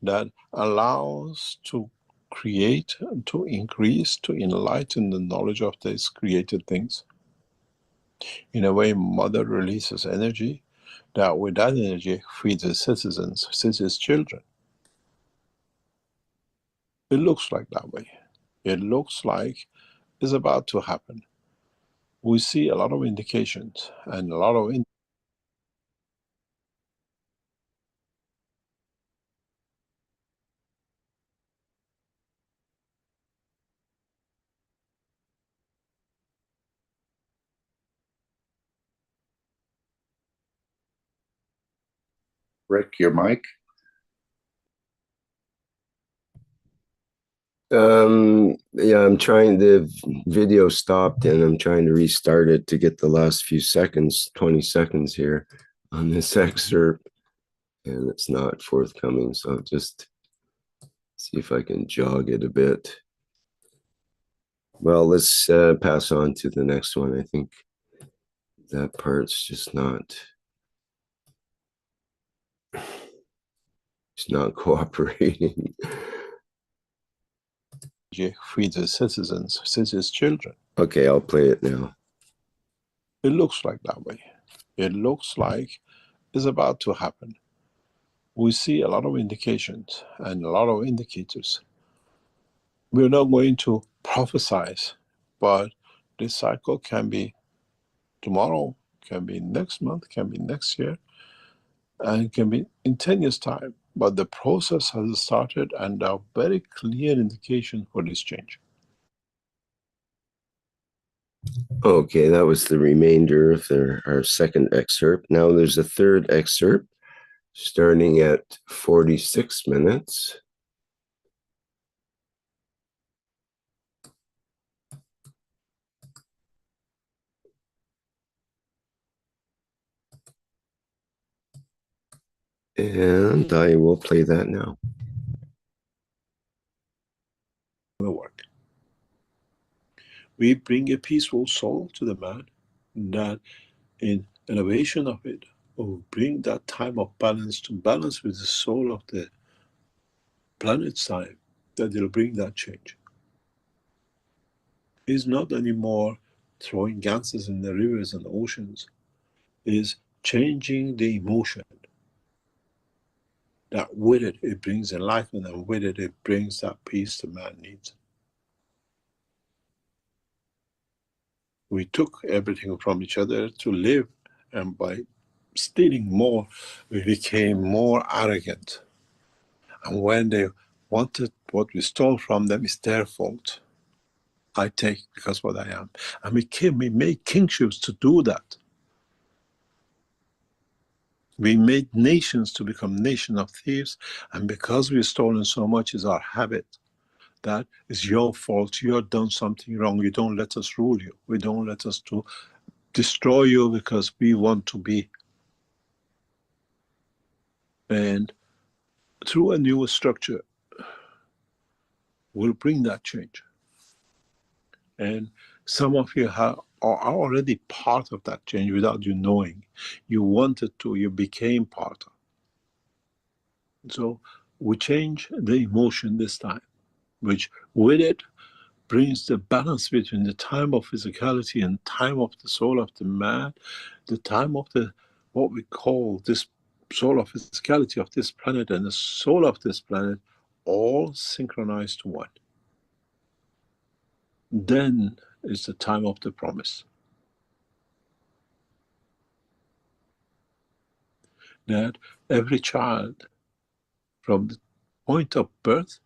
that allows to create, to increase, to enlighten the knowledge of these created things? In a way, Mother releases energy that with that energy feeds its citizens, feeds its children. It looks like that way. It looks like it's about to happen. We see a lot of indications and a lot of Rick, your mic. Yeah, I'm trying, the video stopped and I'm trying to restart it to get the last few seconds, 20 seconds here on this excerpt, and it's not forthcoming. So I'll just see if I can jog it a bit. Well, let's pass on to the next one. I think that part's just not, it's not cooperating. feeds its citizens, feeds its children. Okay, I'll play it now. It looks like that way. It looks like it's about to happen. We see a lot of indications and a lot of indicators. We're not going to prophesize, but this cycle can be tomorrow, can be next month, can be next year, and it can be in 10 years' time. But the process has started and there are very clear indications for this change. Okay, that was the remainder of our second excerpt. Now there's a third excerpt starting at 46 minutes. And I will play that now. Work. We bring a peaceful soul to the man, that in elevation of it will bring that time of balance to balance with the soul of the planet's time, that it'll bring that change. It's not anymore throwing ganses in the rivers and the oceans. Is changing the emotion. that with it, it brings enlightenment, and with it, it brings that peace the man needs. We took everything from each other to live, and by stealing more, we became more arrogant. And when they wanted what we stole from them, it's their fault. I take because what I am. And we made kingships to do that. We made nations to become nation of thieves, and because we've stolen so much is our habit. That is your fault. You have done something wrong. You don't let us rule you. We don't let us to destroy you because we want to be. And through a new structure, we'll bring that change. And some of you are already part of that change without you knowing. You wanted to, you became part of. So we change the emotion this time, which with it brings the balance between the time of physicality and time of the soul of the man, the time of the what we call this soul of physicality of this planet and the soul of this planet, all synchronized to one. Then is the time of the promise. That every child from the point of birth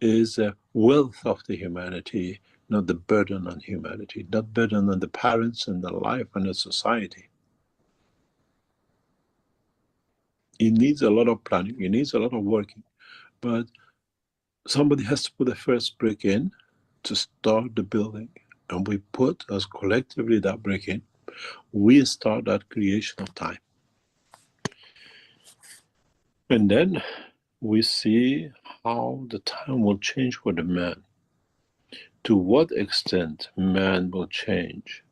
is a wealth of the humanity, not the burden on humanity, not burden on the parents and the life and the society. It needs a lot of planning, it needs a lot of working, but somebody has to put the first brick in to start the building. And we put as collectively that brick in, we start that creation of time. And then we see how the time will change for the man. To what extent man will change.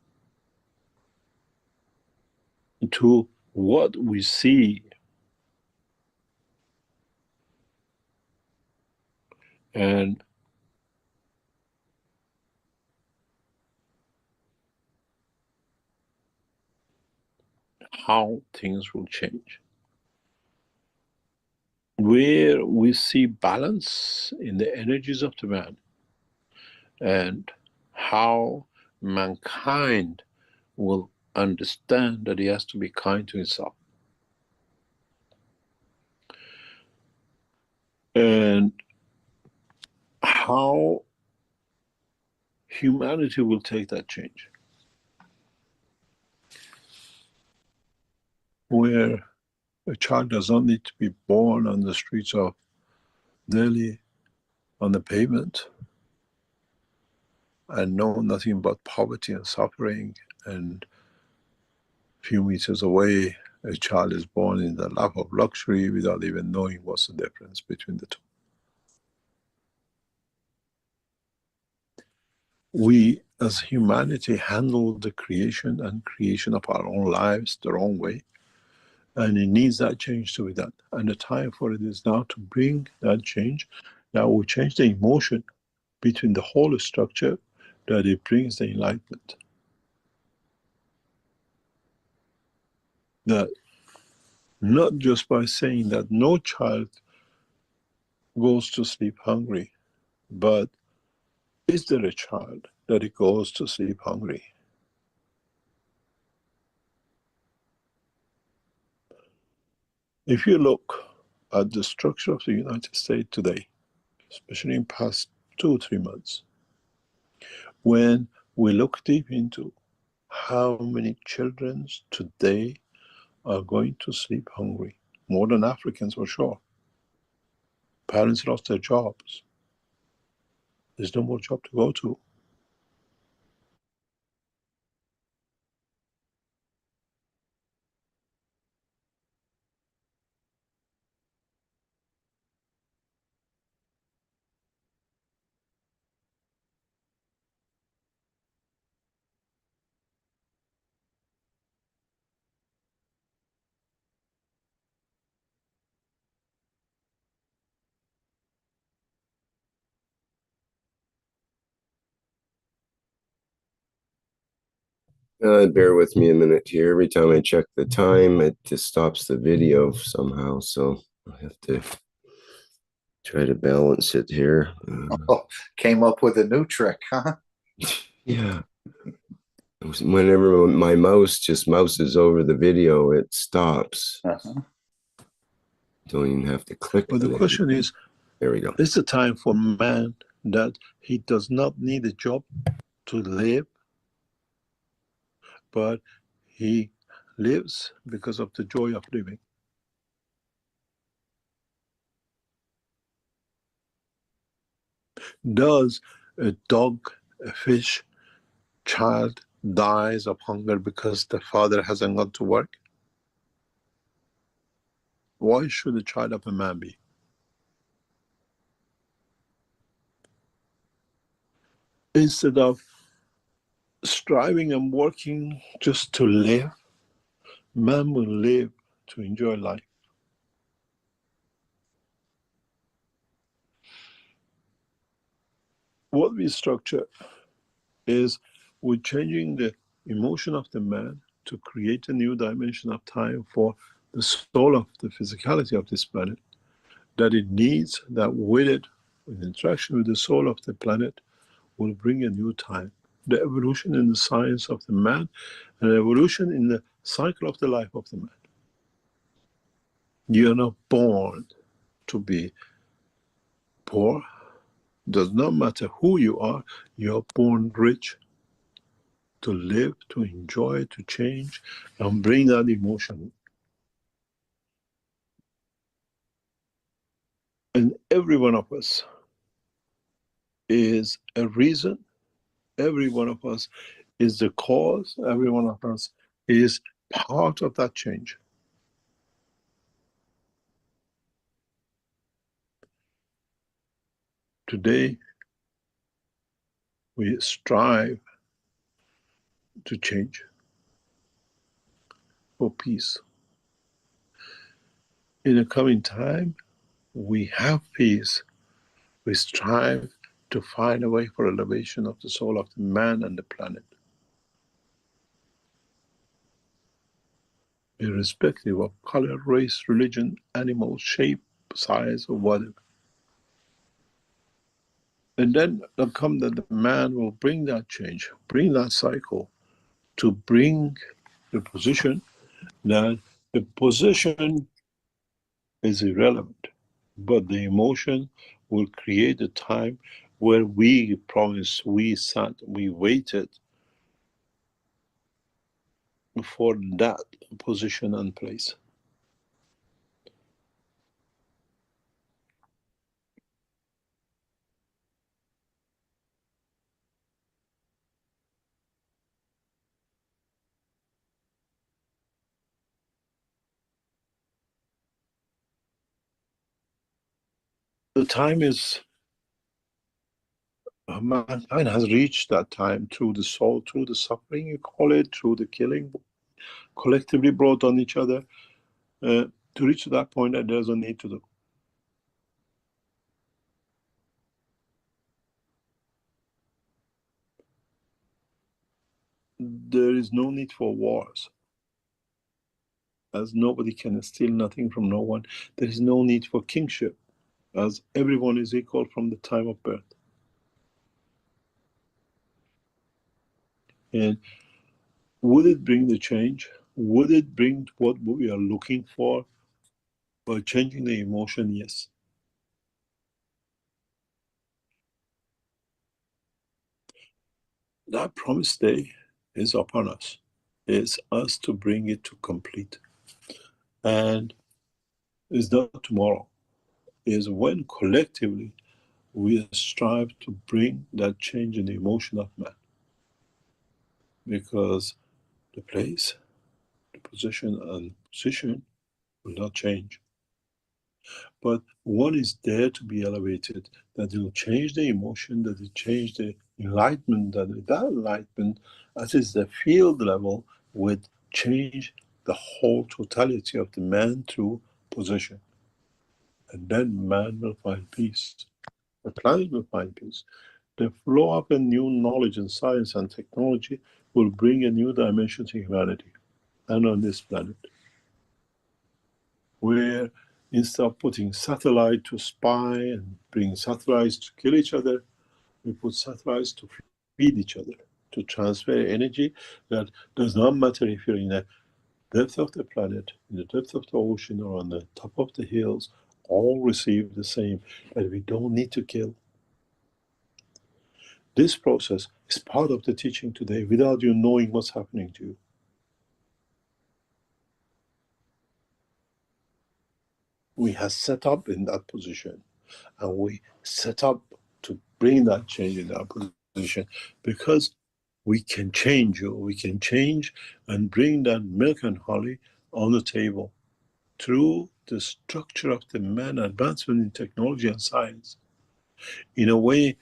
To what we see. And how things will change. Where we see balance in the energies of the man, and how mankind will understand that he has to be kind to himself. And how humanity will take that change. Where a child does not need to be born on the streets of Delhi on the pavement and know nothing but poverty and suffering, and a few meters away a child is born in the lap of luxury without even knowing what's the difference between the two. We as humanity handle the creation and creation of our own lives the wrong way, and it needs that change to be done. And the time for it is now to bring that change. Now we change the emotion between the whole structure, that it brings the enlightenment. That not just by saying that no child goes to sleep hungry, but is there a child that it goes to sleep hungry? If you look at the structure of the United States today, especially in past 2 or 3 months, when we look deep into how many children today are going to sleep hungry, more than Africans for sure. Parents lost their jobs. There's no more job to go to. Bear with me a minute here. Every time I check the time, it just stops the video somehow. So I have to try to balance it here. Oh, came up with a new trick, huh? Yeah. Whenever my mouse just mouses over the video, it stops. Don't even have to click. But the question is, there we go. It's a time for man that he does not need a job to live, but he lives because of the joy of living. Does a dog, a fish, child dies of hunger because the father hasn't gone to work? Why should a child of a man be? Instead of striving and working just to live, man will live to enjoy life. What we structure is we're changing the emotion of the man to create a new dimension of time for the soul of the physicality of this planet, that it needs, that with it, with interaction with the soul of the planet, will bring a new time. The evolution in the science of the man, and the evolution in the cycle of the life of the man. You are not born to be poor. Does not matter who you are born rich, to live, to enjoy, to change, and bring that emotion. And every one of us is a reason, every one of us is the cause, every one of us is part of that change. Today, we strive to change for peace. In the coming time, we have peace. We strive to find a way for elevation of the soul of the man and the planet, irrespective of color, race, religion, animal, shape, size, or whatever. And then it'll come that the man will bring that change, bring that cycle, to bring the position that the position is irrelevant, but the emotion will create a time where we promised, we sat, we waited for that position and place. The time is, mankind has reached that time through the soul, through the suffering, you call it, through the killing, collectively brought on each other, to reach that point that there's a need to do. There is no need for wars, as nobody can steal nothing from no one. There is no need for kingship, as everyone is equal from the time of birth. And would it bring the change? Would it bring what we are looking for by changing the emotion? Yes. That promised day is upon us. It's us to bring it to complete. And it's not tomorrow. It's when collectively we strive to bring that change in the emotion of man. Because the place, the position will not change. But one is there to be elevated, that will change the emotion, that will change the enlightenment, that enlightenment, as is the field level, would change the whole totality of the man through position. And then man will find peace. The planet will find peace. The flow of a new knowledge and science and technology will bring a new dimension to humanity and on this planet, where instead of putting satellite to spy and bring satellites to kill each other, we put satellites to feed each other, to transfer energy that does not matter if you're in the depth of the planet, in the depth of the ocean, or on the top of the hills, all receive the same, and we don't need to kill. This process is part of the teaching today without you knowing what's happening to you. We have set up in that position, and we set up to bring that change in our position because we can change you. We can change and bring that milk and honey on the table through the structure of the man, advancement in technology and science. In a way,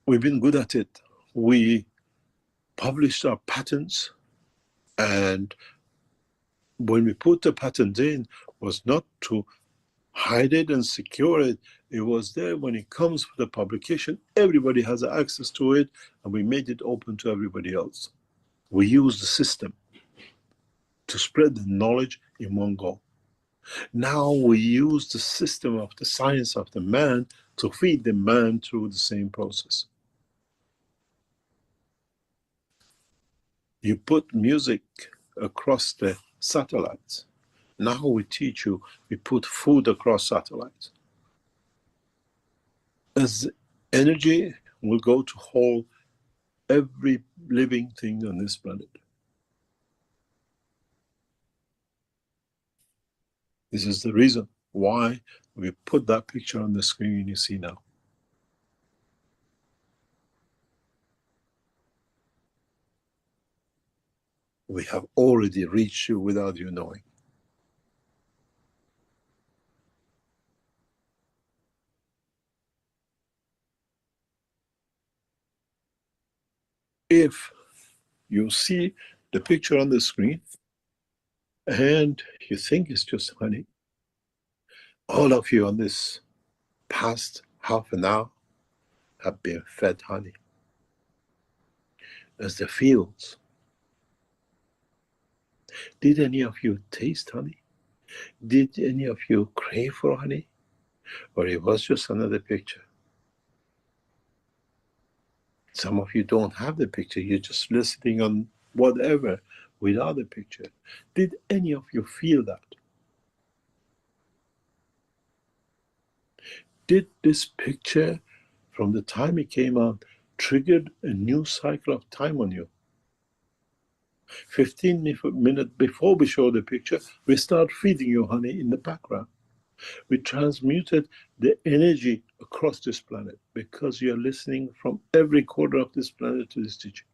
we've been good at it. We published our patents, and when we put the patent in, was not to hide it and secure it. It was there when it comes for the publication. Everybody has access to it, and we made it open to everybody else. We use the system to spread the knowledge in one go. Now we use the system of the science of the man to feed the man through the same process. You put music across the satellites. Now we teach you, we put food across satellites. As energy will go to hold every living thing on this planet. This is the reason why we put that picture on the screen you see now. We have already reached you without you knowing. If you see the picture on the screen and you think it's just honey, all of you on this past half an hour have been fed honey. As the fields. Did any of you taste honey? Did any of you crave for honey? Or it was just another picture? Some of you don't have the picture, you're just listening on whatever without the picture. Did any of you feel that? Did this picture, from the time it came out, triggered a new cycle of time on you? 15 minutes before we show the picture, we start feeding you honey in the background. We transmuted the energy across this planet because you're listening from every corner of this planet to this teaching.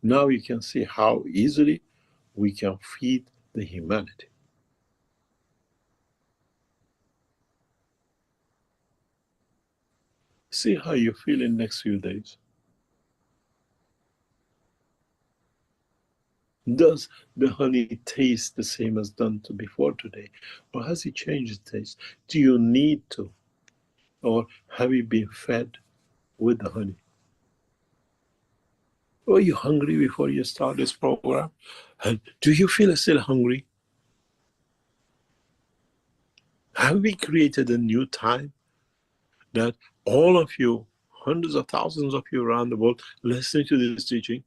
Now you can see how easily we can feed the humanity. See how you feel in the next few days. Does the honey taste the same as done to before today? Or has it changed its taste? Do you need to? Or have you been fed with the honey? Were you hungry before you start this program? And do you feel still hungry? Have we created a new time that all of you, hundreds of thousands of you around the world listening to this teaching,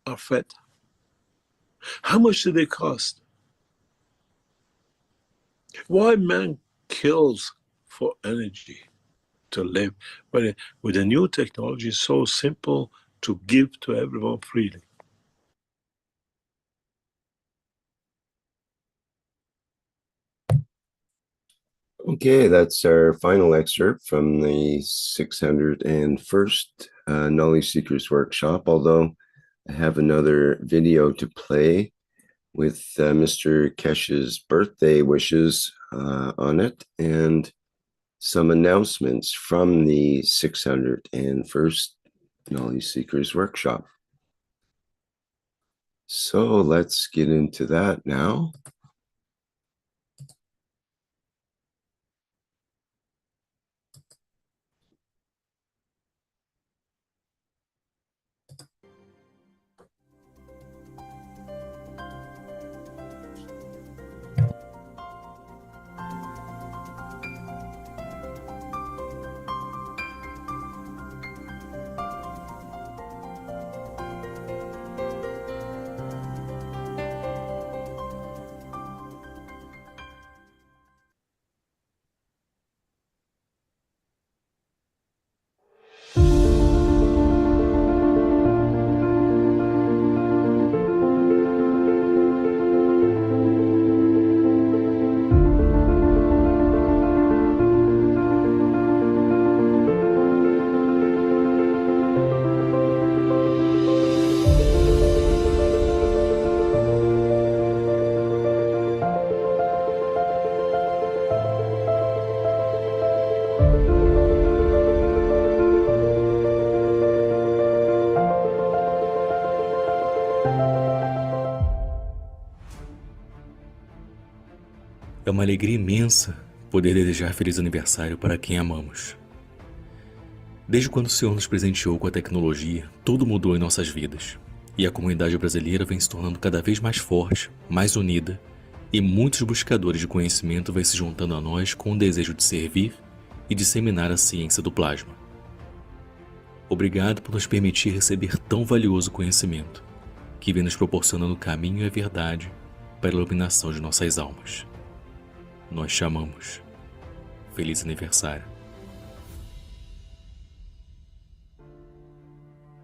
are fed? How much do they cost? Why man kills for energy to live, but with a new technology so simple to give to everyone freely? Okay, that's our final excerpt from the 601st Knowledge Seekers Workshop, although I have another video to play with Mr. Keshe's birthday wishes on it and some announcements from the 601st Knowledge Seekers Workshop. So let's get into that now. É uma alegria imensa poder desejar feliz aniversário para quem amamos. Desde quando o Senhor nos presenteou com a tecnologia, tudo mudou em nossas vidas. E a comunidade brasileira vem se tornando cada vez mais forte, mais unida, e muitos buscadores de conhecimento vêm se juntando a nós com o desejo de servir e disseminar a ciência do plasma. Obrigado por nos permitir receber tão valioso conhecimento, que vem nos proporcionando o caminho e a verdade para a iluminação de nossas almas. Nós chamamos. Feliz aniversário.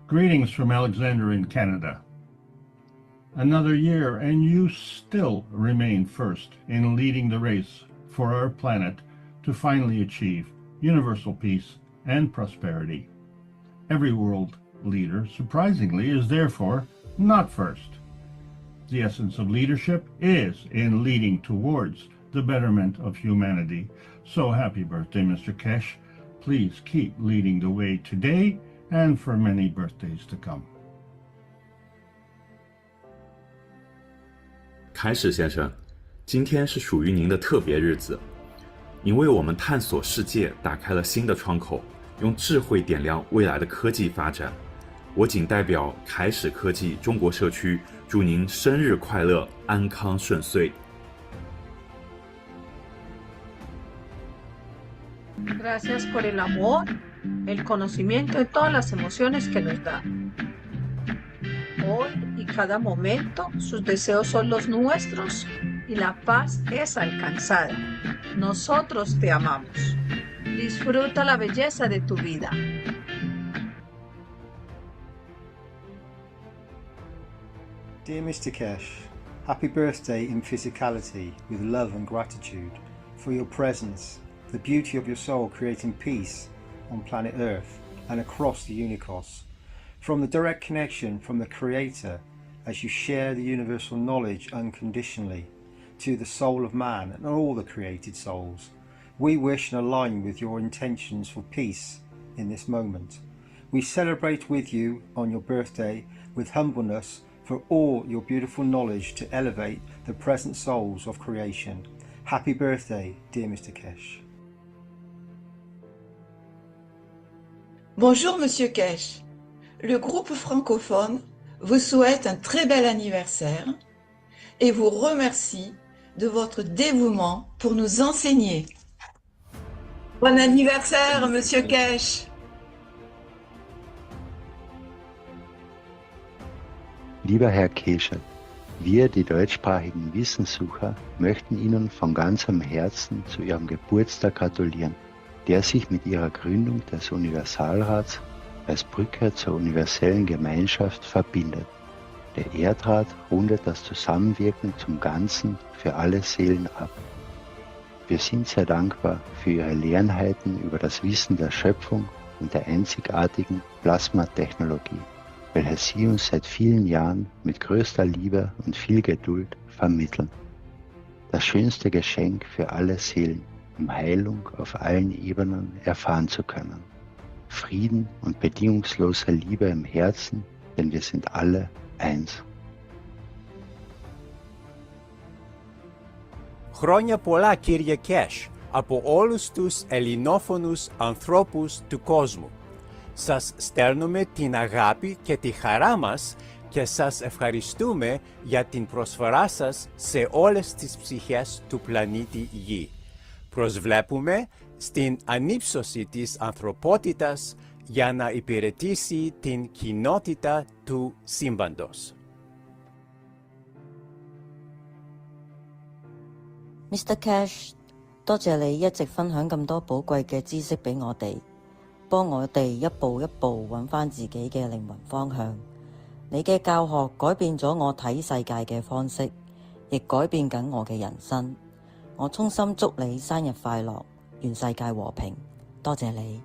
Greetings from Alexander in Canada. Another year and you still remain first in leading the race for our planet to finally achieve universal peace and prosperity. Every world leader, surprisingly, is therefore not first. The essence of leadership is in leading towards the betterment of humanity. So happy birthday, Mr. Keshe. Please keep leading the way today and for many birthdays to come. 凯史先生，今天是属于您的特别日子，您为我们探索世界打开了新的窗口，用智慧点亮未来的科技发展。我谨代表凯史科技中国社区，祝您生日快乐，安康顺遂。Gracias por el amor, el conocimiento y todas las emociones que nos da. Hoy y cada momento, sus deseos son los nuestros y la paz es alcanzada. Nosotros te amamos. Disfruta la belleza de tu vida. Dear Mr. Keshe, happy birthday in physicality with love and gratitude for your presence, the beauty of your soul creating peace on planet Earth and across the unicos. From the direct connection from the Creator as you share the universal knowledge unconditionally to the soul of man and all the created souls, we wish and align with your intentions for peace in this moment. We celebrate with you on your birthday with humbleness for all your beautiful knowledge to elevate the present souls of creation. Happy birthday, dear Mr. Keshe. Bonjour Monsieur Keshe. Le groupe francophone vous souhaite un très bel anniversaire et vous remercie de votre dévouement pour nous enseigner. Bon anniversaire, Monsieur Keshe. Lieber Herr Keshe, wir, die deutschsprachigen Wissenssucher, möchten Ihnen von ganzem Herzen zu Ihrem Geburtstag gratulieren, der sich mit Ihrer Gründung des Universalrats als Brücke zur universellen Gemeinschaft verbindet. Der Erdrat rundet das Zusammenwirken zum Ganzen für alle Seelen ab. Wir sind sehr dankbar für Ihre Lehrenheiten über das Wissen der Schöpfung und der einzigartigen Plasmatechnologie, welche Sie uns seit vielen Jahren mit größter Liebe und viel Geduld vermitteln. Das schönste Geschenk für alle Seelen, um Heilung auf allen Ebenen erfahren zu können. Frieden und bedingungslose Liebe im Herzen, denn wir sind alle eins. Χρόνια πολλά κύριε Keshe από όλους τους ελληνόφωνους ανθρώπους του κόσμου. Σας στέλνουμε την αγάπη και τη χαρά μας και σας ευχαριστούμε για την προσφορά σας σε όλες τις ψυχές του πλανήτη Γη. Προσβλέπουμε στην ανύψωση της ανθρωπότητας για να υπηρετήσει την κοινότητα του σύμπαντος. Mr. Keshe， 多謝你一直分享咁多寶貴嘅知識俾我哋，幫我哋一步一步揾返自己嘅靈魂方向。你嘅教學改變咗我睇世界嘅方式，亦改變緊我嘅人生。我衷心祝你生日快樂，願世界和平。多謝你。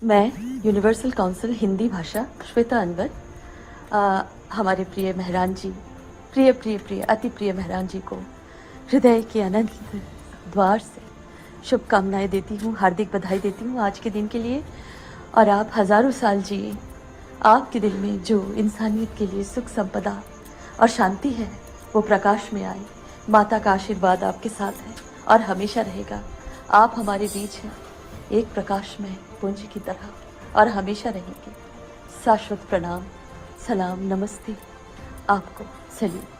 मैं universal council Hindi भाषा श्वेता अनवर हमारे प्रिय मेहरान जी, प्रिय प्रिय प्रिय अति प्रिय मेहरान जी को हृदय के अनंत द्वार से शुभकामनाएं देती हूँ, हार्दिक बधाई देती हूँ आज के दिन के लिए। और आप हज़ारों साल जिए, आपके दिल में जो इंसानियत के लिए सुख संपदा और शांति है वो प्रकाश में आए। माता का आशीर्वाद आपके साथ है और हमेशा रहेगा। आप हमारे बीच हैं, एक प्रकाश में पुंज की तरह और हमेशा रहेंगे। शाश्वत प्रणाम, सलाम, नमस्ते, आपको salute.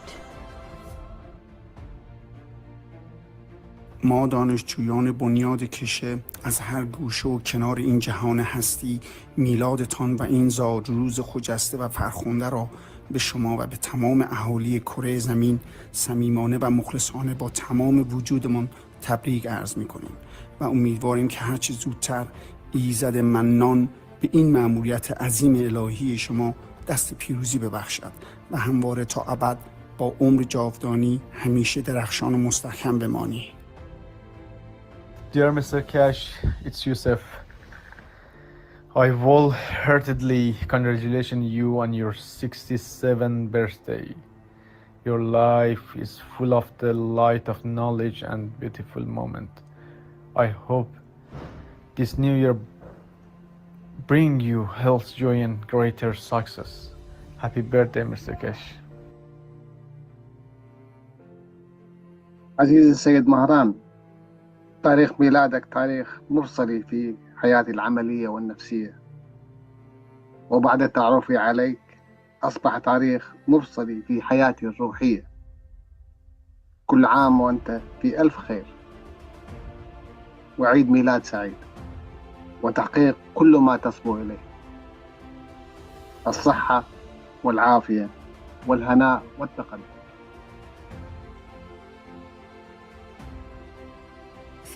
ما دانشجویان بنیاد کشه از هر گوشه و کنار این جهان هستی میلادتان و این زاد روز خجسته و فرخنده را به شما و به تمام اهالی کره زمین صمیمانه و مخلصانه با تمام وجودمان تبریک عرض می‌کنیم و امیدواریم که هرچه زودتر ایزد منان به این مأموریت عظیم الهی شما دست پیروزی ببخشد و همواره تا ابد با عمر جاودانی همیشه درخشان و مستحکم بمانی. Dear Mr. Keshe, it's Yusuf. I wholeheartedly congratulate you on your 67th birthday. Your life is full of the light of knowledge and beautiful moment. I hope this new year bring you health, joy and greater success. Happy birthday, Mr. Keshe. عزيزي السيد مهران، تاريخ ميلادك تاريخ مرسلي في حياتي العملية والنفسية، وبعد تعرفي عليك أصبح تاريخ مرسلي في حياتي الروحية. كل عام وأنت في ألف خير، وعيد ميلاد سعيد وتحقيق كل ما تصبو إليه، الصحة والعافية والهناء والتقدم.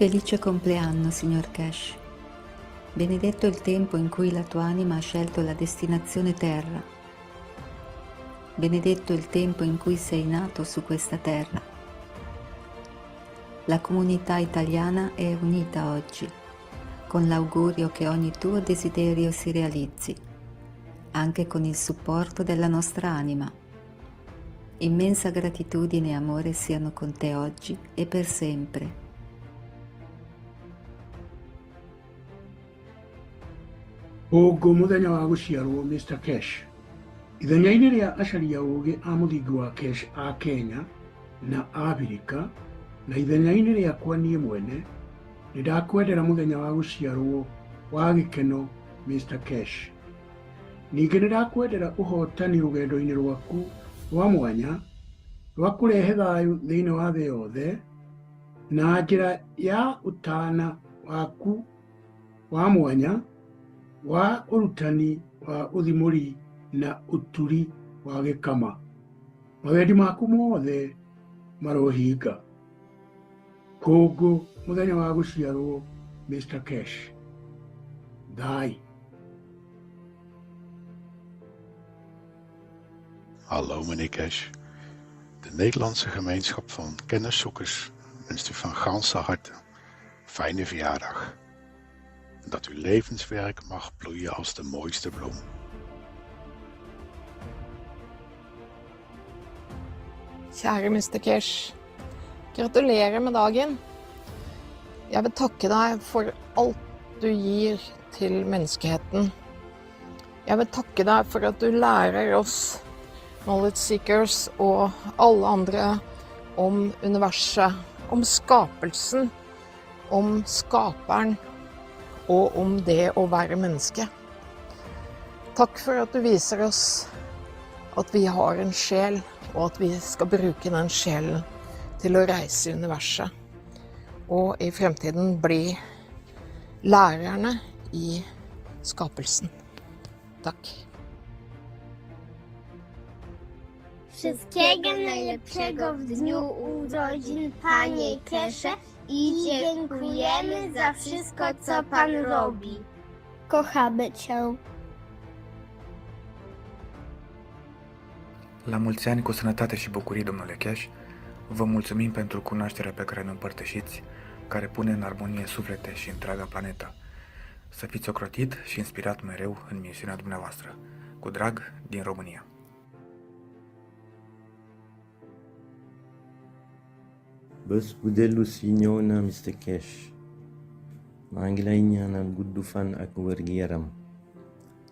Felice compleanno, signor Keshe. Benedetto il tempo in cui la tua anima ha scelto la destinazione terra. Benedetto il tempo in cui sei nato su questa terra. La comunità italiana è unita oggi, con l'augurio che ogni tuo desiderio si realizzi, anche con il supporto della nostra anima. Immensa gratitudine e amore siano con te oggi e per sempre. Ũguo mũthenya wa gũciarwo Mr. Keshe. Ithenya-inĩ rĩa acaria ũũgĩ a mũthingi wa Keshe a Kenya na Abirika na ithenya-inĩ rĩakwa niĩ mwene, nĩ ndakwendera mũthenya wa gũciarwo wa gĩkeno Mr. Keshe. Ningĩ nĩ ndakwendera ũhotani rũgendo-inĩ rwaku rwa mwanya rwa kũrehe thayũ thĩinĩ wa thĩ yothe na njĩra ya ũtana waku wa mwanya wa urutani wa uthimuri na uturi wa gĩkama. Mawendi maku mothe marohinga. Kũngũ mũthenya wa gũciarwo Mr. Keshe. Thai. Hallo meneer Keshe. De Nederlandse gemeenschap van kenniszoekers wenst u van ganse harte fijne verjaardag. En dat uw levenswerk mag bloeien als de mooiste bloem. Kjære Mr. Keshe, gratulerer med dagen. Jeg vil takke deg for alt du gir til menneskeheten. Jeg vil takke deg for at du lærer oss knowledge seekers og alle andre om universet, om skapelsen, om skaperen og om det å være menneske. Takk for at du viser oss at vi har en sjel, og at vi skal bruke den sjelen til å reise i universet. Og i fremtiden bli lærerne i skapelsen. Takk. Wszystkiego najlepszego w dniu urodzin, Panie Keshe, i dziękujemy za wszystko, co Pan robi. Kochamy Cię. La mulți ani cu sănătate și bucurii, domnule Keshe. Vă mulțumim pentru cunoașterea pe care ne împărtășiți, care pune în armonie suflete și întreaga planetă. Să fiți ocrotit și inspirat mereu în misiunea dumneavoastră. Cu drag, din România. Bus budelu signona Mr. Keshe. Manglainya nan guddufan ak wergiyaram.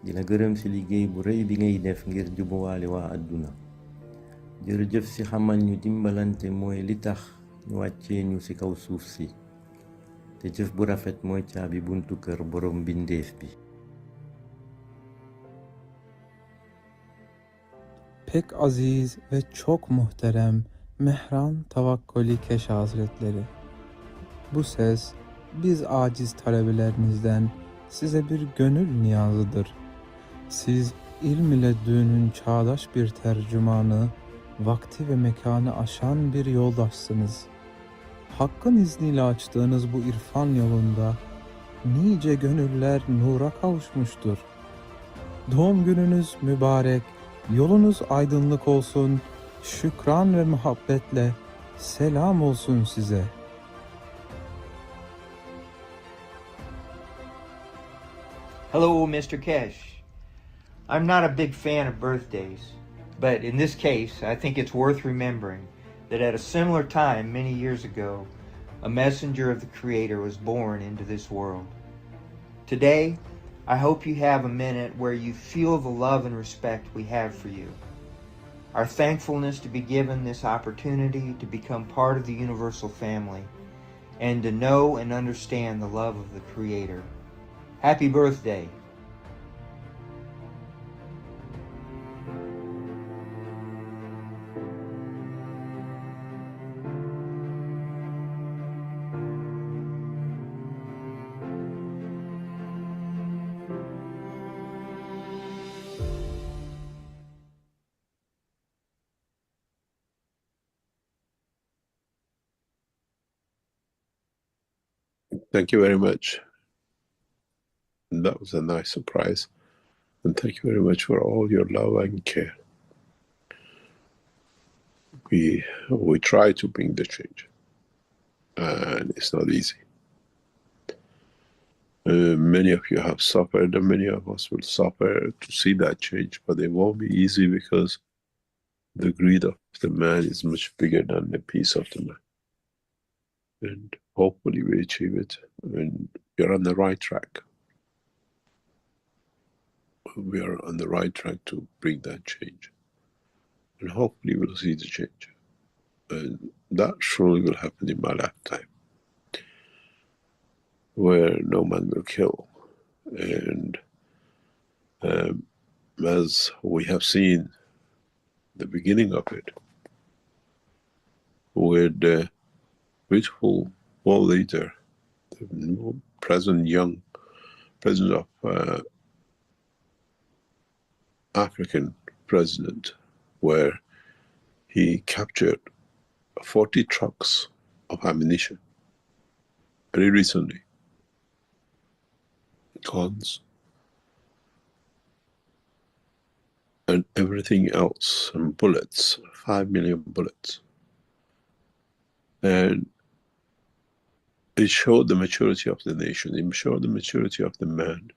di la gërëm ci liggéey bu rëy bi ngay def ngir jubuwaale waa àdduna jërëjëf ci xamal ñu dimbalante mooy li tax ñu wàccee ñu ci kaw suuf si te jëf bu rafet mooy caabi buntu kër borom bindeef bi. Pek aziz ve çok muhterem Mehran Tavakoli Keshe Hazretleri. Bu ses biz aciz talebelerinizden size bir gönül niyazıdır. Siz ilm ile dünün çağdaş bir tercümanı, vakti ve mekanı aşan bir yoldaşsınız. Hakkın izniyle açtığınız bu irfan yolunda nice gönüller nura kavuşmuştur. Doğum gününüz mübarek, yolunuz aydınlık olsun, şükran ve muhabbetle selam olsun size. Hello, Mr. Keshe. I'm not a big fan of birthdays, but in this case, I think it's worth remembering that at a similar time many years ago, a messenger of the Creator was born into this world. Today, I hope you have a minute where you feel the love and respect we have for you. Our thankfulness to be given this opportunity to become part of the universal family and to know and understand the love of the Creator. Happy birthday. Thank you very much. That was a nice surprise. And thank you very much for all your love and care. We try to bring the change. And it's not easy. Many of you have suffered, and many of us will suffer to see that change, but it won't be easy because the greed of the man is much bigger than the peace of the man. And hopefully we achieve it, and we're on the right track. We are on the right track to bring that change. And hopefully we'll see the change. And that surely will happen in my lifetime, where no man will kill. And as we have seen the beginning of it, with the beautiful world leader, the new young president of African president, where he captured 40 trucks of ammunition very recently, guns and everything else, and bullets, 5 million bullets. And it showed the maturity of the nation, it showed the maturity of the man.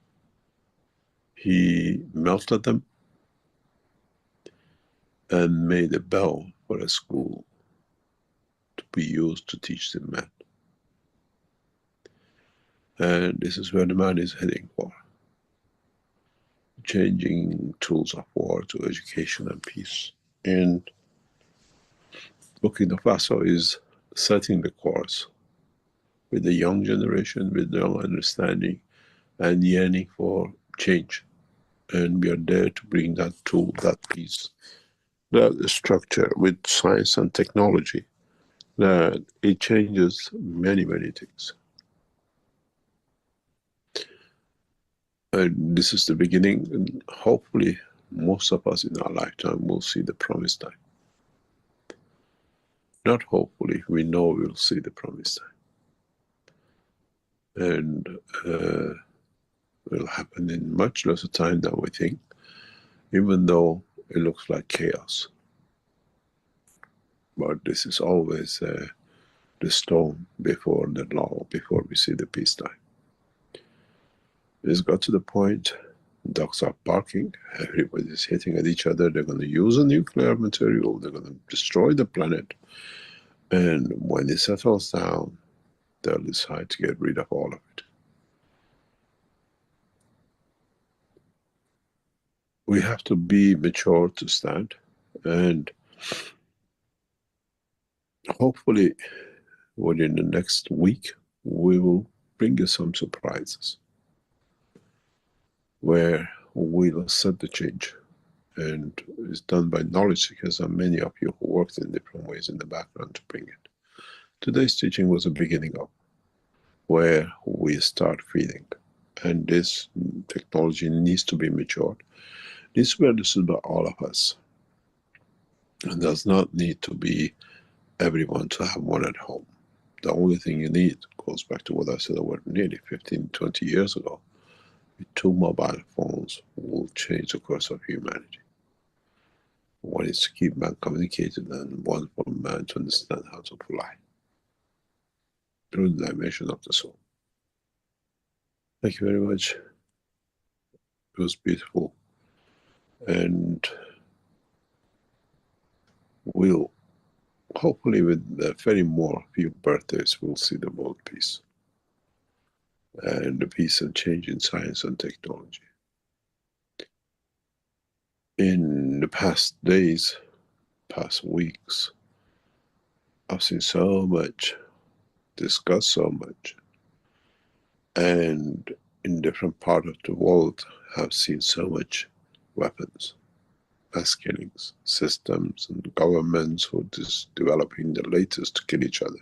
He melted them and made a bell for a school to be used to teach the man. And this is where the man is heading for. Changing tools of war to education and peace. And Burkina Faso is setting the course with the young generation, with their understanding and yearning for change. And we are there to bring that tool, that peace, that structure with science and technology, that it changes many, many things. And this is the beginning, and hopefully most of us in our lifetime will see the promised time. Not hopefully, we know we'll see the promised time. And it will happen in much lesser time than we think, even though it looks like chaos. But this is always the storm before the law, before we see the peacetime. It's got to the point, dogs are barking, everybody's hitting at each other, they're going to use a nuclear material, they're going to destroy the planet. And when it settles down, they'll decide to get rid of all of it. we have to be mature to stand, and hopefully within the next week we will bring you some surprises where we'll set the change, and it's done by knowledge seekers and many of you who worked in different ways in the background to bring it. Today's teaching was a beginning of where we start feeling, and this technology needs to be matured, needs to be understood by all of us, and does not need to be everyone to have one at home. The only thing you need goes back to what I said over nearly 15, 20 years ago. With 2 mobile phones will change the course of humanity. One is to keep man communicated, and one for man to understand how to fly through the dimension of the soul. Thank you very much. It was beautiful, and we'll hopefully with very more few birthdays we'll see the world peace and the peace and change in science and technology. In the past days, past weeks, I've seen so much, discussed so much, and in different parts of the world have seen so much weapons, mass killings, systems and governments who are just developing the latest to kill each other.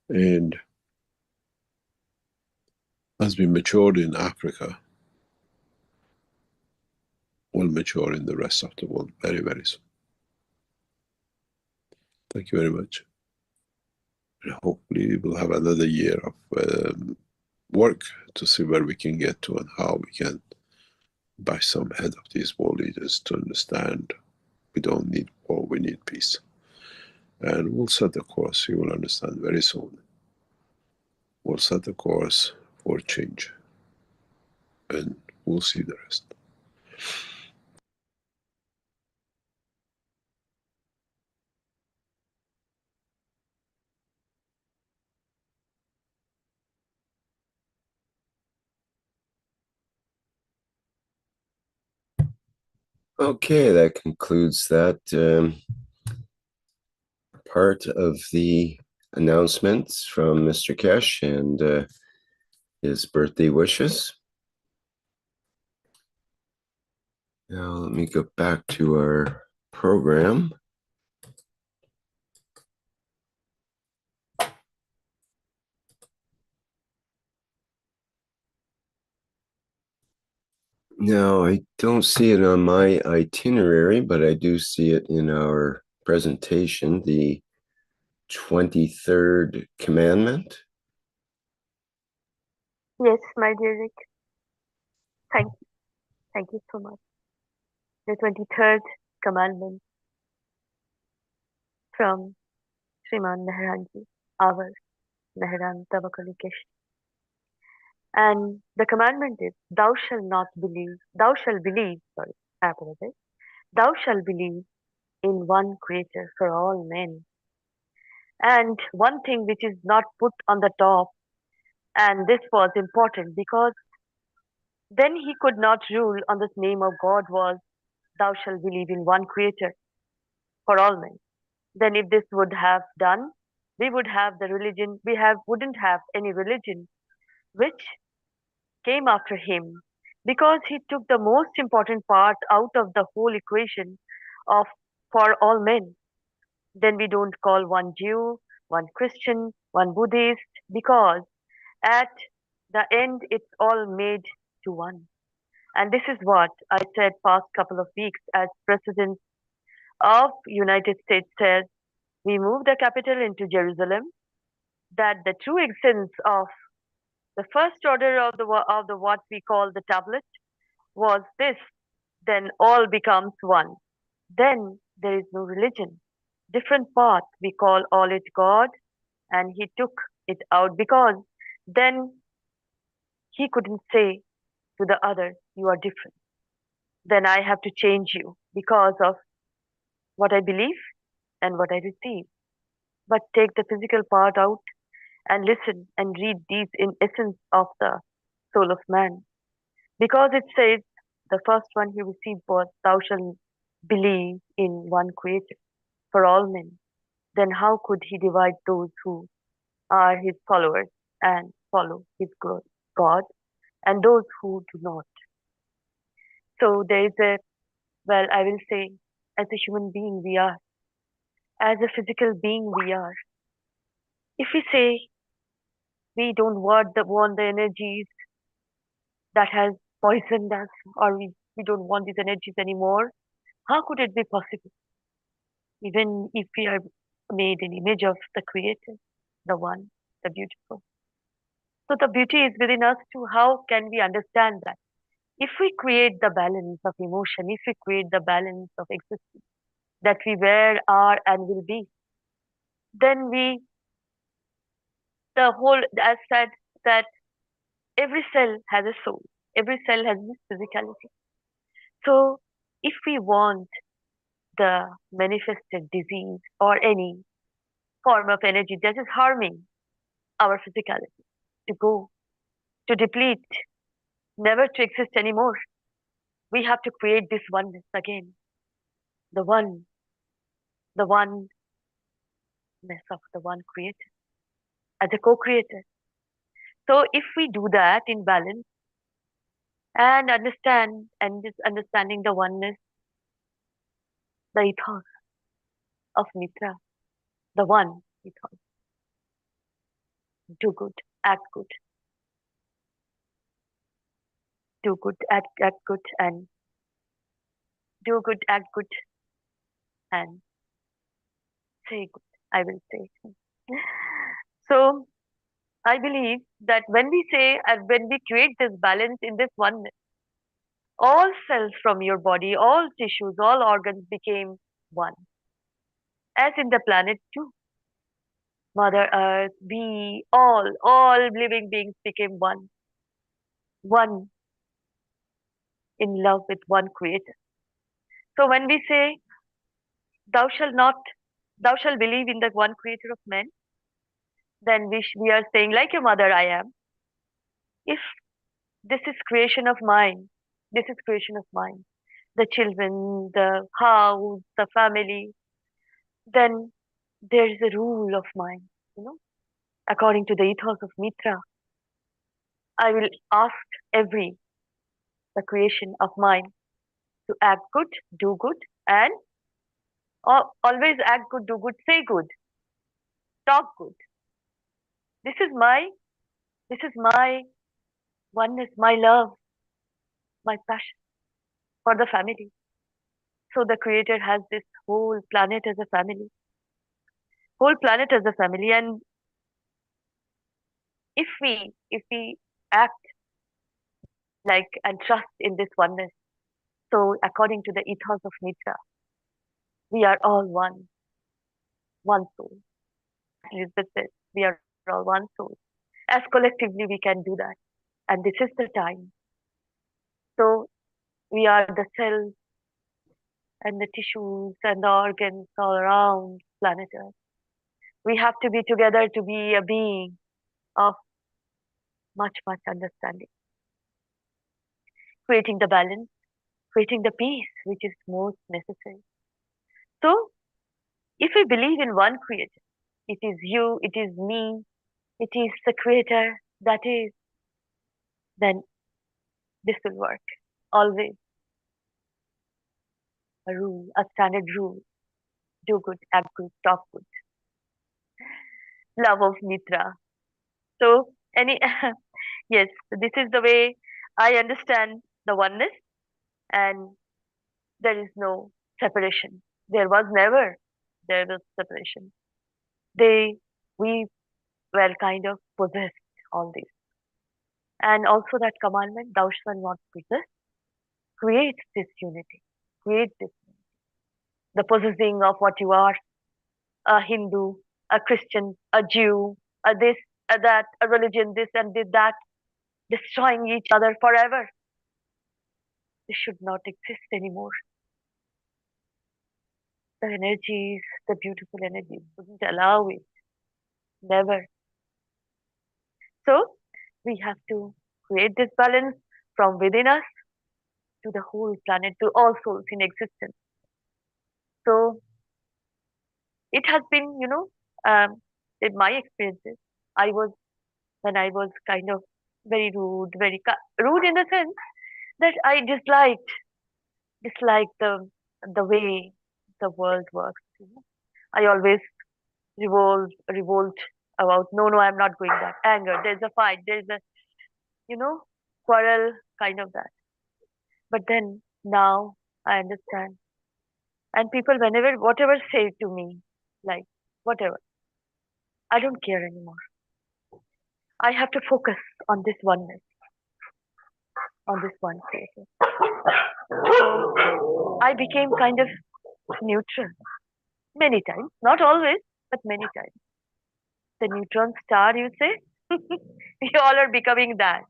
And as we matured in Africa, will mature in the rest of the world very, very soon. Thank you very much. And hopefully we'll have another year of work to see where we can get to and how we can buy some head of these world leaders to understand we don't need war, we need peace. And we'll set the course, you will understand very soon. We'll set the course for change, and we'll see the rest. Okay, that concludes that part of the announcements from Mr. Keshe and his birthday wishes. Now let me go back to our program. Now, I don't see it on my itinerary, but I do see it in our presentation, the 23rd commandment. Yes, my dear Rick. Thank you. Thank you so much. The 23rd commandment from Sriman Mehranji, our Mehran Tavakoli Keshe. And the commandment is, thou shalt believe, thou shalt believe in one creator for all men. And one thing which is not put on the top, and this was important because then he could not rule on this name of God, was thou shalt believe in one creator for all men. Then if this would have done, we would have the religion, wouldn't have any religion which came after him, because he took the most important part out of the whole equation of for all men. Then we don't call one Jew, one Christian, one Buddhist, because at the end it's all made to one. And this is what I said past couple of weeks as President of United States says, we move the capital into Jerusalem, that the true essence of the first order of the what we call the tablet was this, then all becomes one. Then there is no religion. Different path, we call all it God, and he took it out because then he couldn't say to the other, you are different. Then I have to change you because of what I believe and what I receive. But take the physical part out and listen and read these in essence of the soul of man. Because it says, The first one he received was, "Thou shalt believe in one Creator for all men." Then how could he divide those who are his followers and follow his God and those who do not? So there is a, well, I will say, as a human being we are, as a physical being we are. If we say we don't want the energies that has poisoned us, or we don't want these energies anymore, how could it be possible? Even if we are made in image of the Creator, the One, the Beautiful. So the beauty is within us too. How can we understand that? If we create the balance of emotion, if we create the balance of existence that we were, are, and will be, then the whole, as said, that every cell has a soul, every cell has this physicality. So if we want the manifested disease or any form of energy that is harming our physicality to go, to deplete, never to exist anymore, we have to create this oneness again. The oneness of the one Creator as a co-creator. So if we do that in balance and understand, and just understanding the oneness, the ethos of Mitra, the one ethos, do good, act good, do good, act good, and do good, act good, and say good, I will say. So I believe that when we say and when we create this balance in this oneness, all cells from your body, all tissues, all organs became one. As in the planet too. Mother Earth, we, all living beings became one. One in love with one Creator. So when we say, thou shalt believe in the one Creator of men, then we are saying, like your mother I am, if this is creation of mine, this is creation of mine, the children, the house, the family, then there is a rule of mine, according to the ethos of Mitra. I will ask the creation of mine to act good, do good, and always act good, do good, say good, talk good. This is my oneness, my love, my passion for the family. So the Creator has this whole planet as a family, and if we act like and trust in this oneness, so according to the ethos of Mitra, we are all one soul. Elizabeth says, we are all one soul. As collectively we can do that. And this is the time. So we are the cells and the tissues and the organs all around planet Earth. We have to be together to be a being of much, much understanding. Creating the balance, creating the peace, which is most necessary. So if we believe in one Creator, it is you, it is me, it is the Creator that is, then this will work. Always. A rule, a standard rule. Do good, act good, talk good. Love of Mitra. So, yes, this is the way I understand the oneness, and there is no separation. There was separation. We were kind of possessed all this. And also that commandment, thou shalt not possess, creates this unity, the possessing of what you are, a Hindu, a Christian, a Jew, a this, a that, a religion, this and that, destroying each other forever. This should not exist anymore. The energies, the beautiful energies wouldn't allow it. Never. So we have to create this balance from within us to the whole planet, to all souls in existence. So it has been, in my experiences, I was, when I was kind of very rude, rude in the sense that I disliked the way the world works. I always revolt about, no, I'm not going that. Anger, there's a fight, there's a, quarrel, kind of that. But then now I understand. And people, whatever say to me, like, whatever, I don't care anymore. I have to focus on this oneness, on this one creator. So I became kind of neutral many times, not always, but many times. The neutron star, you say? You all are becoming that.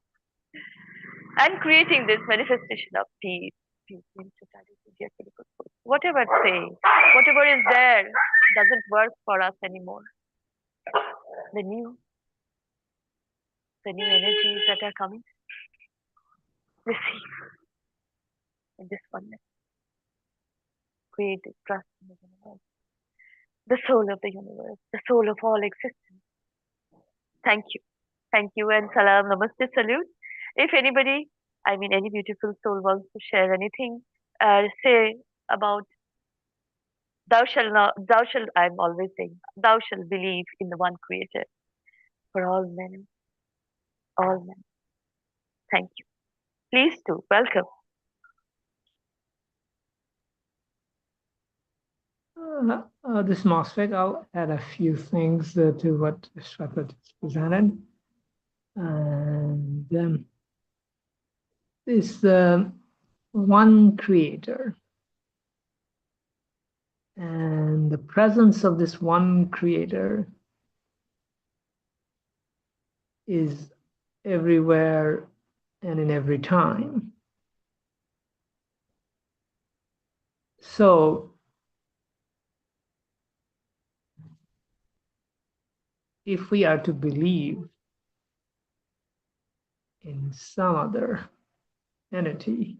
And creating this manifestation of peace, whatever say, whatever is there doesn't work for us anymore. The new energies that are coming, receive in this oneness. Create this trust in the universe. The soul of the universe, the soul of all existence. Thank you. Thank you and salam, namaste, salute. If anybody, any beautiful soul wants to share anything, say about I'm always saying, thou shalt believe in the one creator for all men. All men. Thank you. Please do. Welcome. This MOSFET, I'll add a few things to what Shweta just presented. And this one creator. And the presence of this one creator is everywhere and in every time. So if we are to believe in some other entity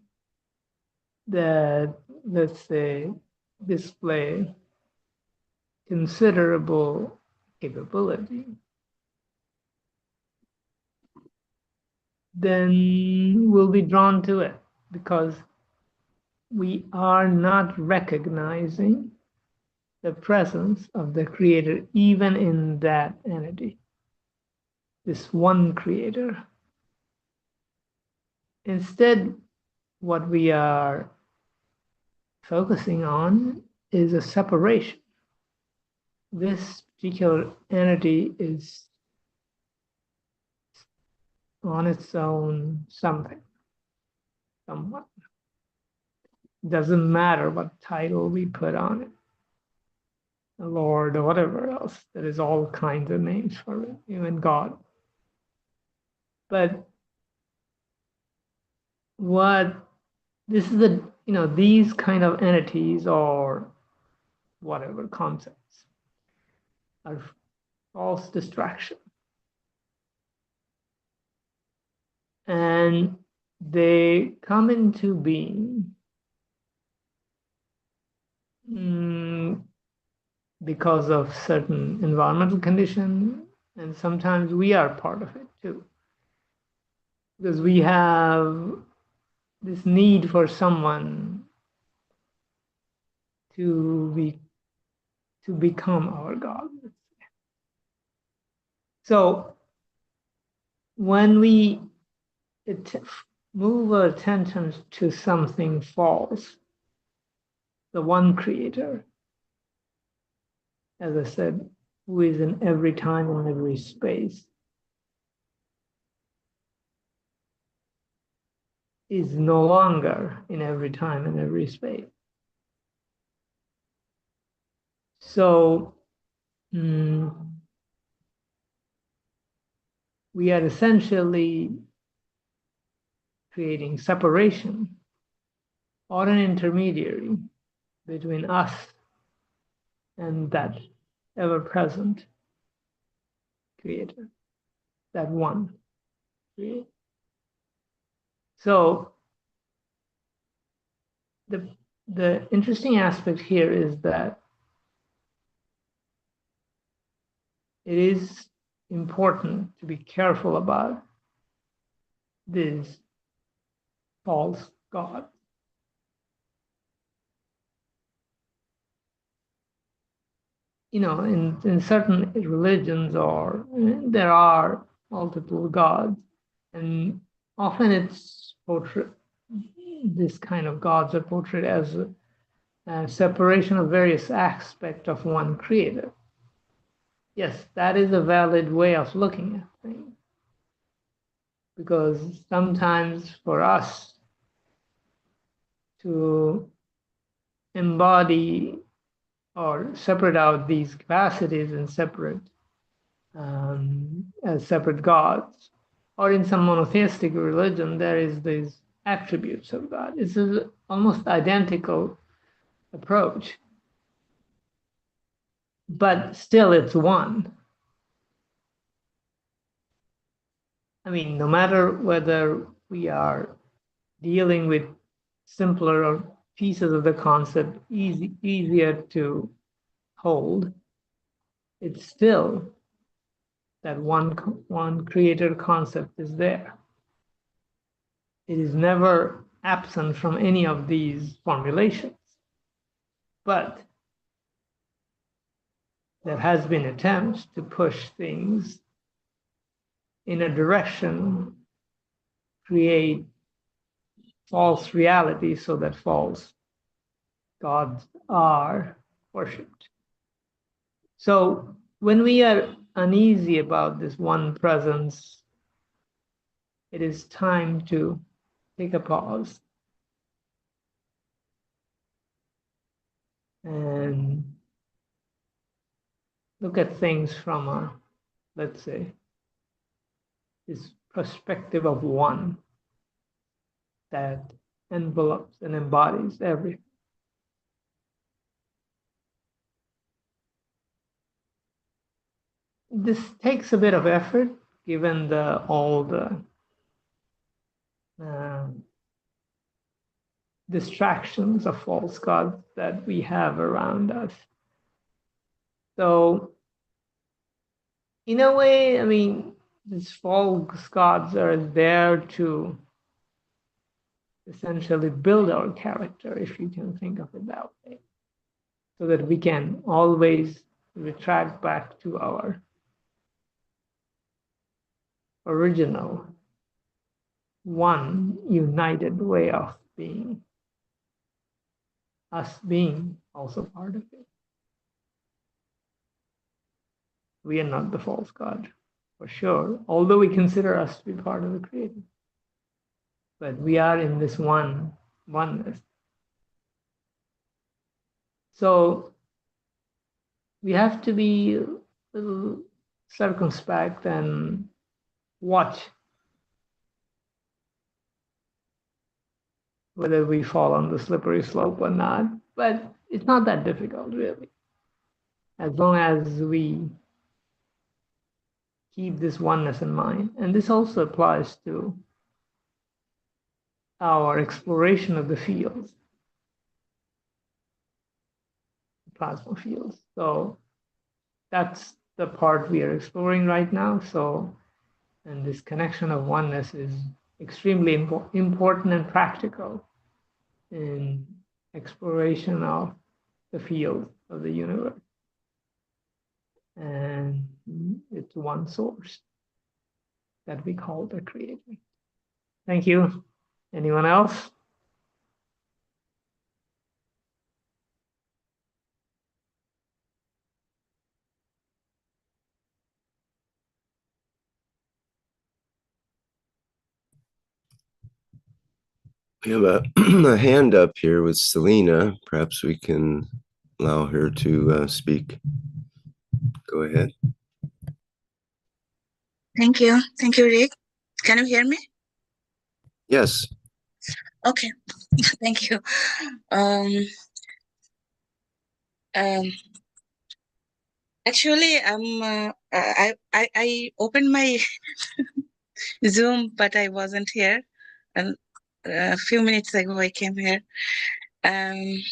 that, let's say, display considerable capability, then we'll be drawn to it because we are not recognizing the presence of the creator even in that entity, this one creator. Instead, what we are focusing on is a separation. This particular entity is on its own something, somewhat. Doesn't matter what title we put on it, the Lord or whatever else. There is all kinds of names for it, even God. But this is these kind of entities or whatever concepts are false distraction. And they come into being because of certain environmental conditions, and sometimes we are part of it too. Because we have this need for someone to become our God. So when we move our attention to something false, the one creator, as I said, who is in every time and every space, is no longer in every time and every space. So we are essentially creating separation or an intermediary between us and that ever-present creator, that one creator. So the interesting aspect here is that it is important to be careful about these false gods. You know, in certain religions, or there are multiple gods, and often it's portrayed, this kind of gods are portrayed as a separation of various aspects of one creator. Yes, that is a valid way of looking at things, because sometimes for us to embody or separate out these capacities in separate as separate gods, or in some monotheistic religion, there is these attributes of God. It's an almost identical approach, but still it's one. I mean, no matter whether we are dealing with simpler pieces of the concept, easier to hold, it's still that one creator concept is there. It is never absent from any of these formulations. But there has been attempts to push things in a direction, create false reality so that false gods are worshipped. So when we are uneasy about this one presence, it is time to take a pause and look at things from a, let's say, this perspective of one that envelopes and embodies everything. This takes a bit of effort, given all the distractions of false gods that we have around us. So, in a way, I mean, these false gods are there to essentially build our character, if you can think of it that way, so that we can always retract back to our original, one united way of being, us being also part of it. We are not the false god, for sure, although we consider us to be part of the Creator. But we are in this oneness. So we have to be a little circumspect and watch whether we fall on the slippery slope or not. But it's not that difficult, really, as long as we keep this oneness in mind. And this also applies to our exploration of the fields, plasma fields. So that's the part we are exploring right now. So, and this connection of oneness is extremely important and practical in exploration of the field of the universe. And it's one source that we call the Creator. Thank you. Anyone else? We have a hand up here with Selena. Perhaps we can allow her to speak. Go ahead. Thank you. Thank you, Rick. Can you hear me? Yes. Okay. Thank you. Actually, I opened my Zoom, but I wasn't here. And a few minutes ago, I came here. I'm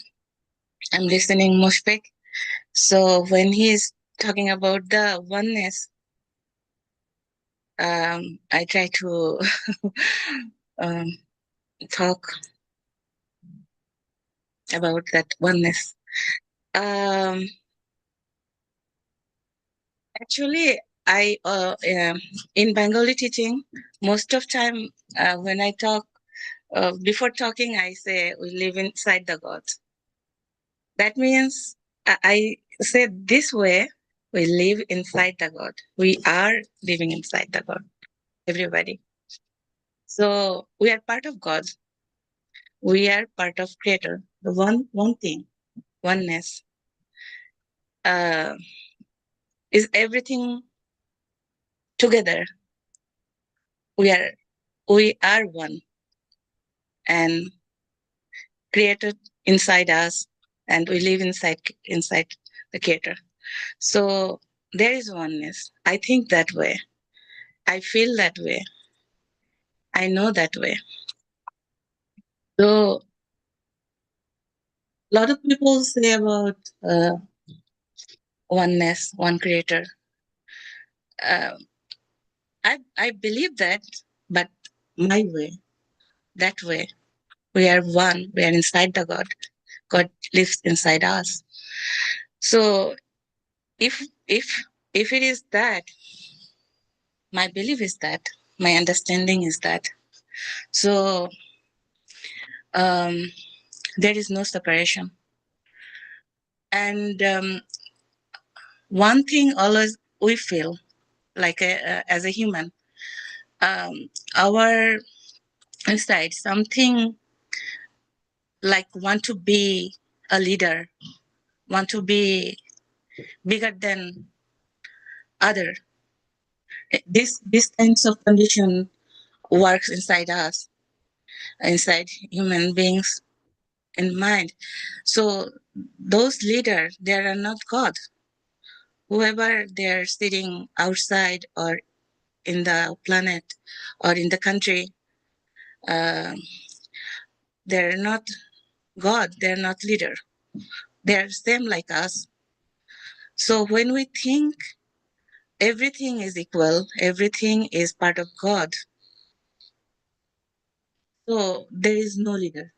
listening Mushfiq. So when he's talking about the oneness, I try to um, talk about that oneness. Actually, I in Bengali teaching, most of time when I talk, before talking, I say we live inside the God. That means I say this way, we live inside the God. We are living inside the God, everybody. So we are part of God. We are part of Creator. The one thing, oneness, is everything together. We are one and created inside us, and we live inside the Creator. So there is oneness. I think that way. I feel that way. I know that way. So a lot of people say about oneness, one Creator. I believe that, but my way, that way. We are one. We are inside the God. God lives inside us. So if it is that, my belief is that, my understanding is that. So there is no separation. And one thing always we feel like as a human, our inside something like want to be a leader, want to be bigger than other. This kinds of condition works inside us, inside human beings in mind. So those leaders, they are not God. Whoever they're sitting outside or in the planet or in the country, they're not God, they're not leader. They're same like us. So when we think everything is equal, everything is part of God, so there is no leader.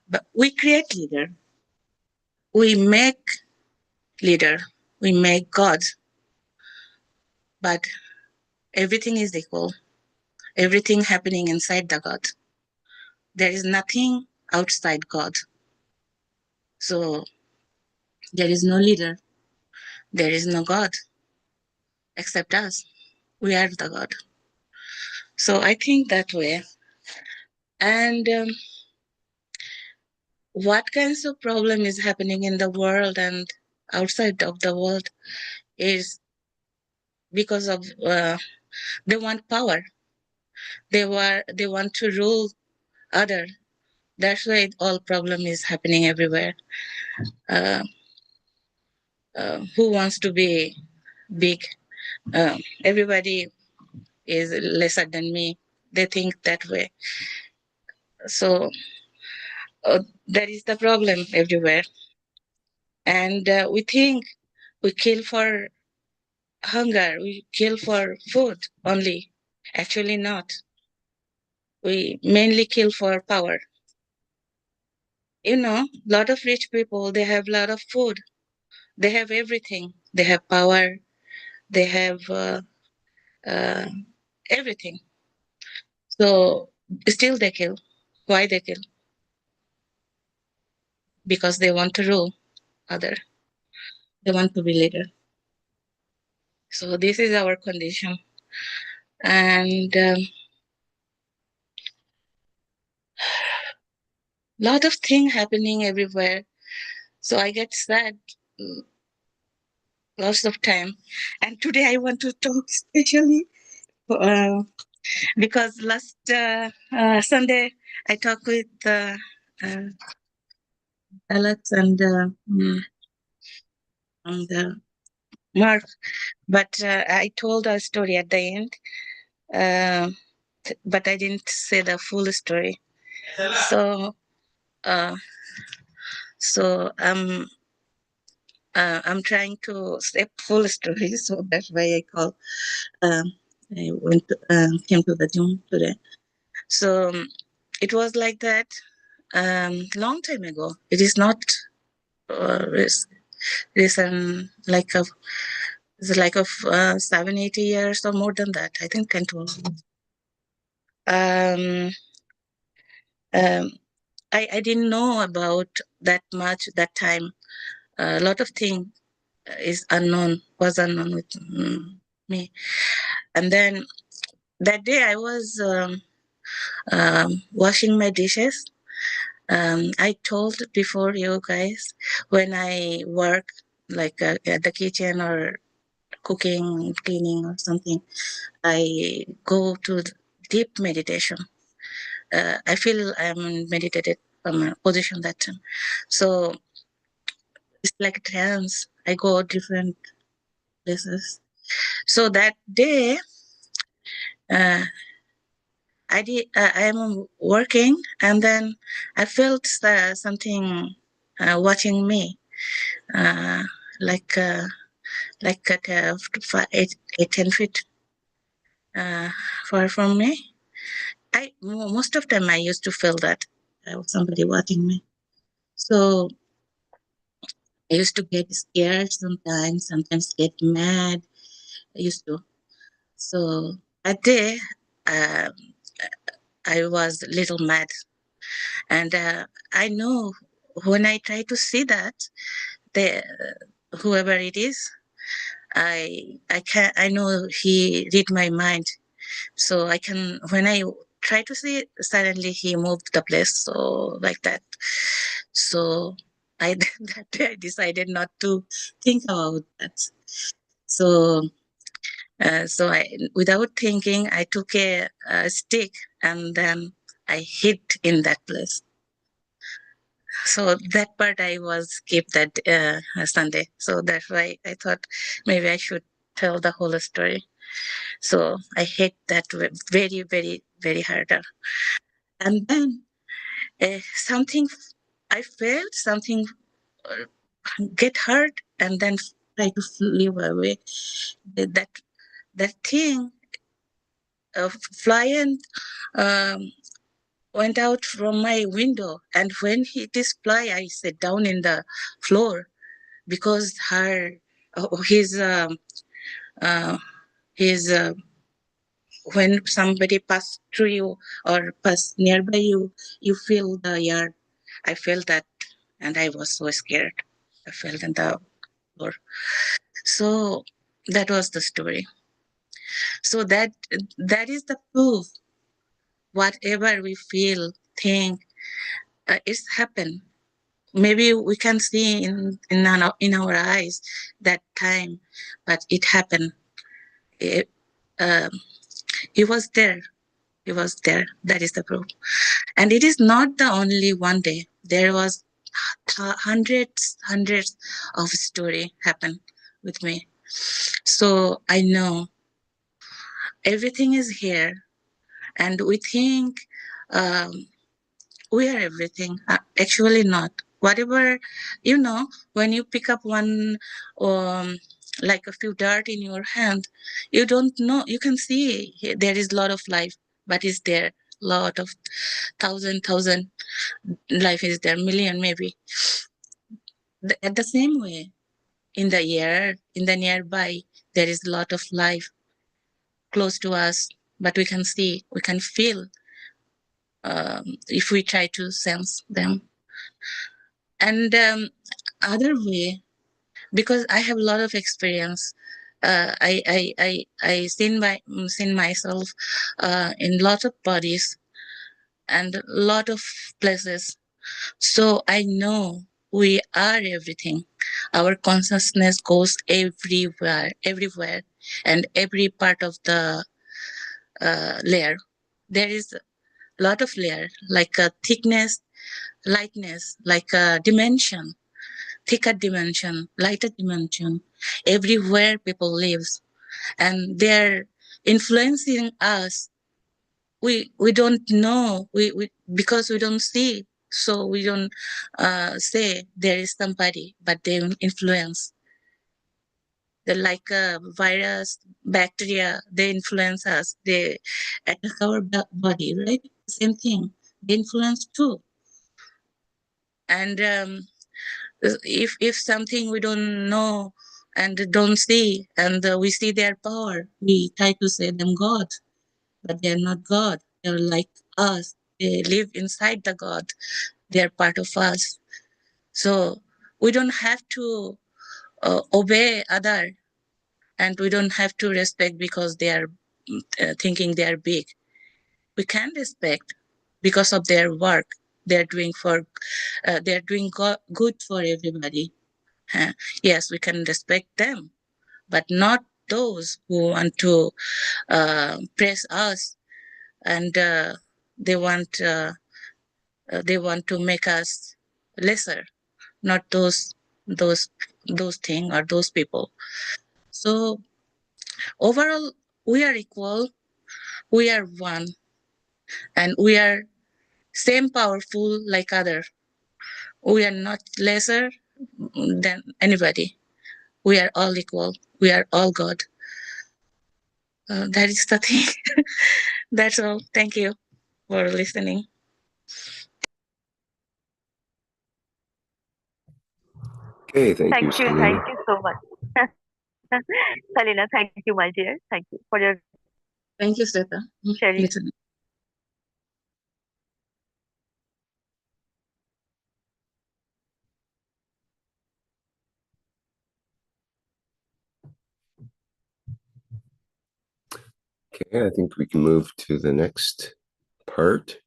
But we create leader. We make leader. We make God. But everything is equal. Everything happening inside the God. There is nothing outside God. So there is no leader. There is no God except us. We are the God. So I think that way. And what kinds of problem is happening in the world and outside of the world is because of they want power. They want to rule other. That's why all problem is happening everywhere. Who wants to be big? Everybody is lesser than me. They think that way. So that is the problem everywhere. And we think we kill for hunger, we kill for food only. Actually not. We mainly kill for power. You know, a lot of rich people, they have a lot of food. They have everything. They have power. They have everything. So still they kill. Why they kill? Because they want to rule other. They want to be leader. So this is our condition. And lot of things happening everywhere. So I get sad lots of time. And today I want to talk especially because last Sunday I talked with Alex and Mark, but I told a story at the end, but I didn't say the full story. So So I'm trying to say full story, so that's why I call. I went came to the Zoom today. So it was like that long time ago. It is not recent, like of it's like of 7-8 years or more than that. I think 10 12. I didn't know about that much that time. A lot of things was unknown with me. And then that day I was washing my dishes. I told before you guys, when I work like at the kitchen or cooking, cleaning or something, I go to deep meditation. I feel I'm meditated from a position that time. So it's like a trance. I go different places. So that day, I am working, and then I felt something watching me, like at 10 feet far from me. Most of the time I used to feel that somebody watching me. So I used to get scared sometimes get mad. I used to. So that day, I was a little mad. And I know when I try to see that, whoever it is, I know he read my mind. So I can, when I try to see it, suddenly he moved the place. So like that. So that day I decided not to think about that. So without thinking, I took a stick and then I hit in that place. So that part I was keep that Sunday. So that's why I thought maybe I should tell the whole story. So I hit that very, very, very harder. And then something, I felt something get hurt and then try to flew away. That thing flying went out from my window, and when it is fly, I sat down in the floor because when somebody pass through you or pass nearby you, you feel the air. I felt that, and I was so scared. I fell in the floor. So that was the story. So that is the proof. Whatever we feel, think, it's happened. Maybe we can see in our eyes that time, but it happened. He was there. He was there. That is the proof. And it is not the only one day. There was hundreds of story happen with me. So I know everything is here, and we think we are everything. Actually, not. Whatever, when you pick up one, like a few dirt in your hand, you don't know. You can see there is a lot of life, but is there lot of thousand life is there, million maybe. At the same way, in the air, in the nearby, there is a lot of life close to us, but we can see, we can feel if we try to sense them. And other way, because I have a lot of experience, I seen myself in lot of bodies and a lot of places. So I know we are everything. Our consciousness goes everywhere, and every part of the layer. There is a lot of layer, like a thickness, lightness, like a dimension, thicker dimension, lighter dimension. Everywhere people lives, and they're influencing us. We don't know, we because we don't see. so we don't say there is somebody, but they influence. They're like a virus, bacteria, they influence us. They attack our body, right? Same thing. They influence too. And if something we don't know and don't see, and we see their power, we try to say them God, but they're not God. They're like us. They live inside the God. They're part of us. So we don't have to obey other, and we don't have to respect because they are thinking they are big. We can respect because of their work. They're doing good for everybody. Yes, we can respect them, but not those who want to press us, and they want to make us lesser. Not those things or those people. So overall, we are equal. We are one, and we are same powerful like other. We are not lesser than anybody. We are all equal. We are all God. That is the thing. That's all. Thank you for listening. Okay, thank you, Thank you Selena. so much. Salina, thank you, my dear. Thank you for your Thank you, Sweta. sharing. Listening. Okay, I think we can move to the next part.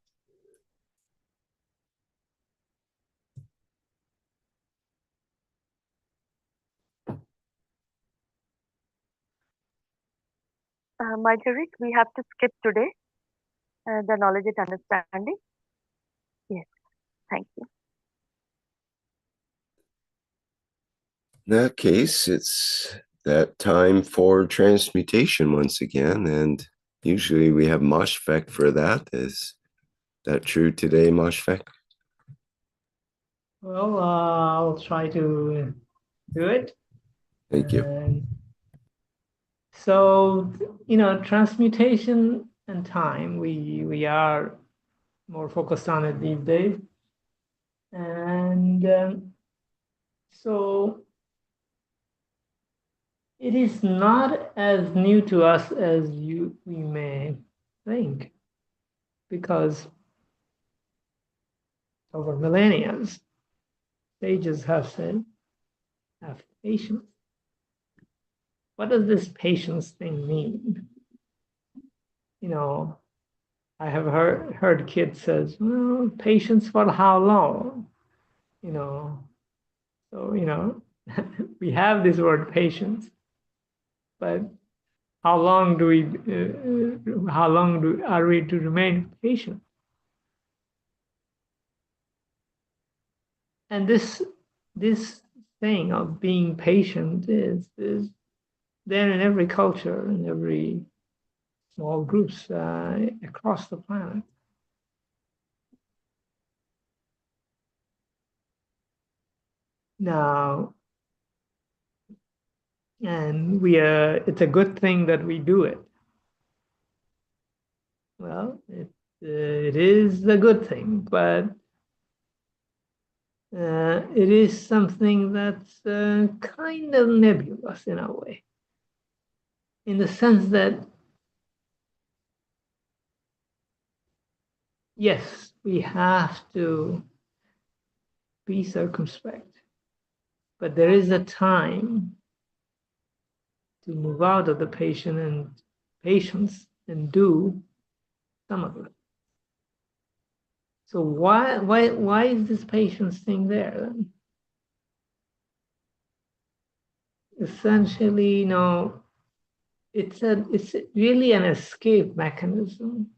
Marjorie, we have to skip today the knowledge and understanding. Yes, thank you. In that case, it's that time for transmutation once again, and usually we have Moshfek for that. Is that true today, Moshfek? Well, I'll try to do it. Thank you. So, transmutation and time, we are more focused on it these days. And so it is not as new to us as we may think, because over millennia, sages have said, have patience. What does this patience thing mean? I have heard kids says, well, patience for how long? So, we have this word patience, but how long are we to remain patient? And this thing of being patient is there in every culture, in every small groups across the planet. Now, and it's a good thing that we do it. Well, it is a good thing, but it is something that's kind of nebulous in a way, in the sense that, yes, we have to be circumspect, but there is a time to move out of the patience and do some of it. So why is this patience thing there then? Essentially, it's really an escape mechanism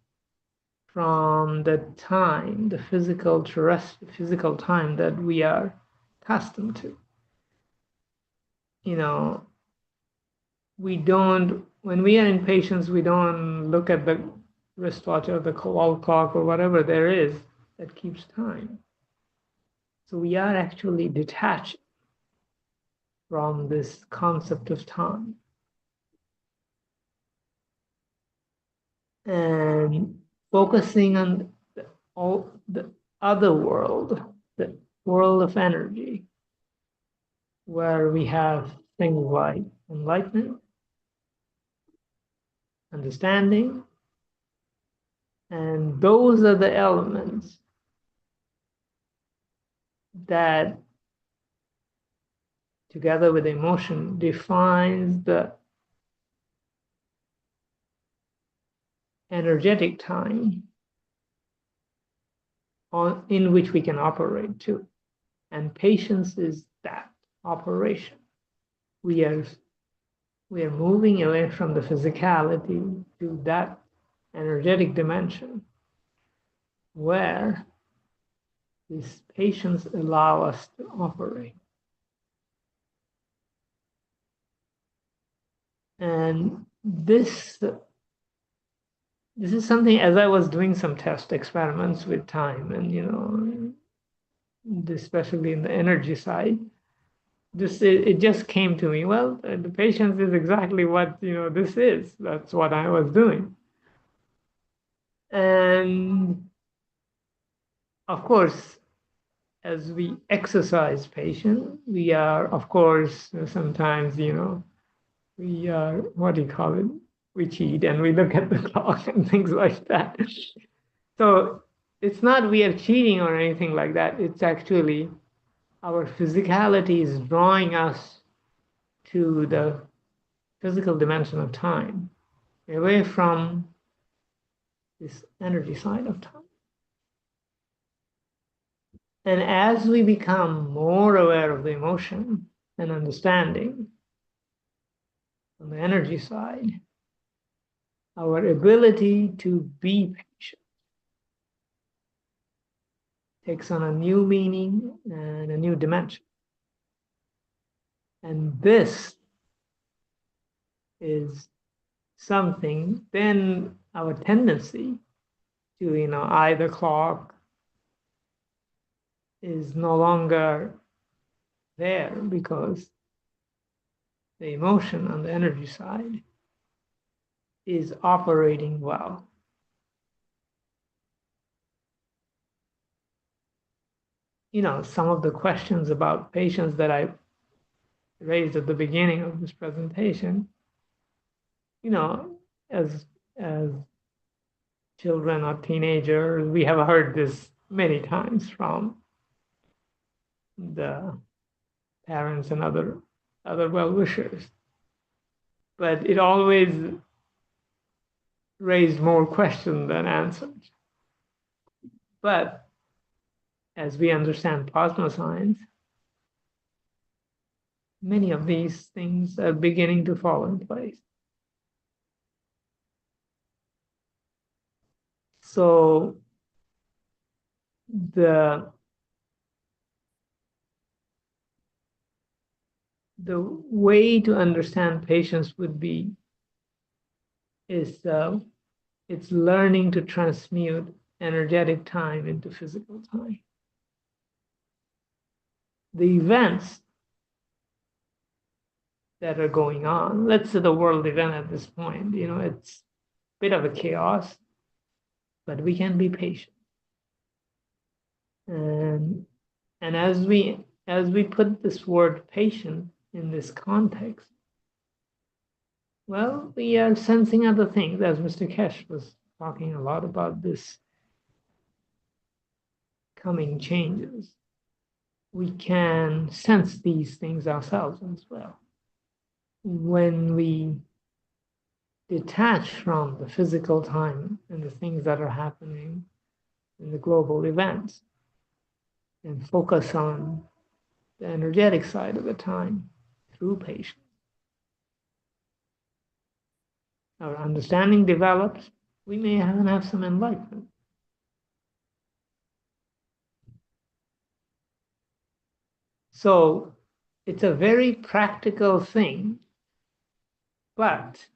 from the time, the physical time that we are accustomed to. When we are in patience, we don't look at the wristwatch or the wall clock or whatever there is that keeps time. So we are actually detached from this concept of time. And focusing on all the other world, the world of energy, where we have things like enlightenment, understanding, and those are the elements that, together with emotion, defines the energetic time in which we can operate too. And patience is that operation. We are moving away from the physicality to that energetic dimension where this patience allow us to operate. And this is something, as I was doing some test experiments with time, and especially in the energy side, it just came to me. Well, the patience is exactly what this is. That's what I was doing, and of course, as we exercise patience, we are, of course, sometimes we are, what do you call it? We cheat and we look at the clock and things like that. So it's not we are cheating or anything like that. It's actually our physicality is drawing us to the physical dimension of time, away from this energy side of time. And as we become more aware of the emotion and understanding on the energy side, our ability to be patient takes on a new meaning and a new dimension. And this is something, then our tendency to, eye the clock is no longer there, because the emotion on the energy side is operating well. Some of the questions about patience that I raised at the beginning of this presentation, as children or teenagers, we have heard this many times from the parents and other well-wishers. But it always raised more questions than answers. But as we understand plasma science, many of these things are beginning to fall in place. So the way to understand patience would be it's learning to transmute energetic time into physical time. The events that are going on, let's say the world event at this point, it's a bit of a chaos, but we can be patient. And as we put this word patient in this context, well, we are sensing other things, as Mr. Keshe was talking a lot about this coming changes. We can sense these things ourselves as well. When we detach from the physical time and the things that are happening in the global events and focus on the energetic side of the time through patience, our understanding develops. We may even have some enlightenment. So it's a very practical thing, but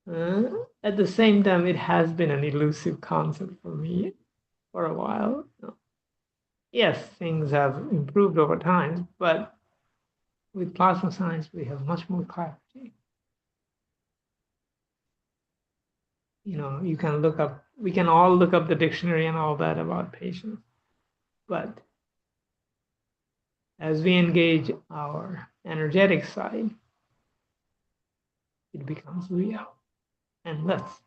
at the same time, it has been an elusive concept for me for a while. yes, things have improved over time, but with plasma science, we have much more clarity. You know, you can look up, we can all look up the dictionary and all that about patients, but as we engage our energetic side, it becomes real. And let's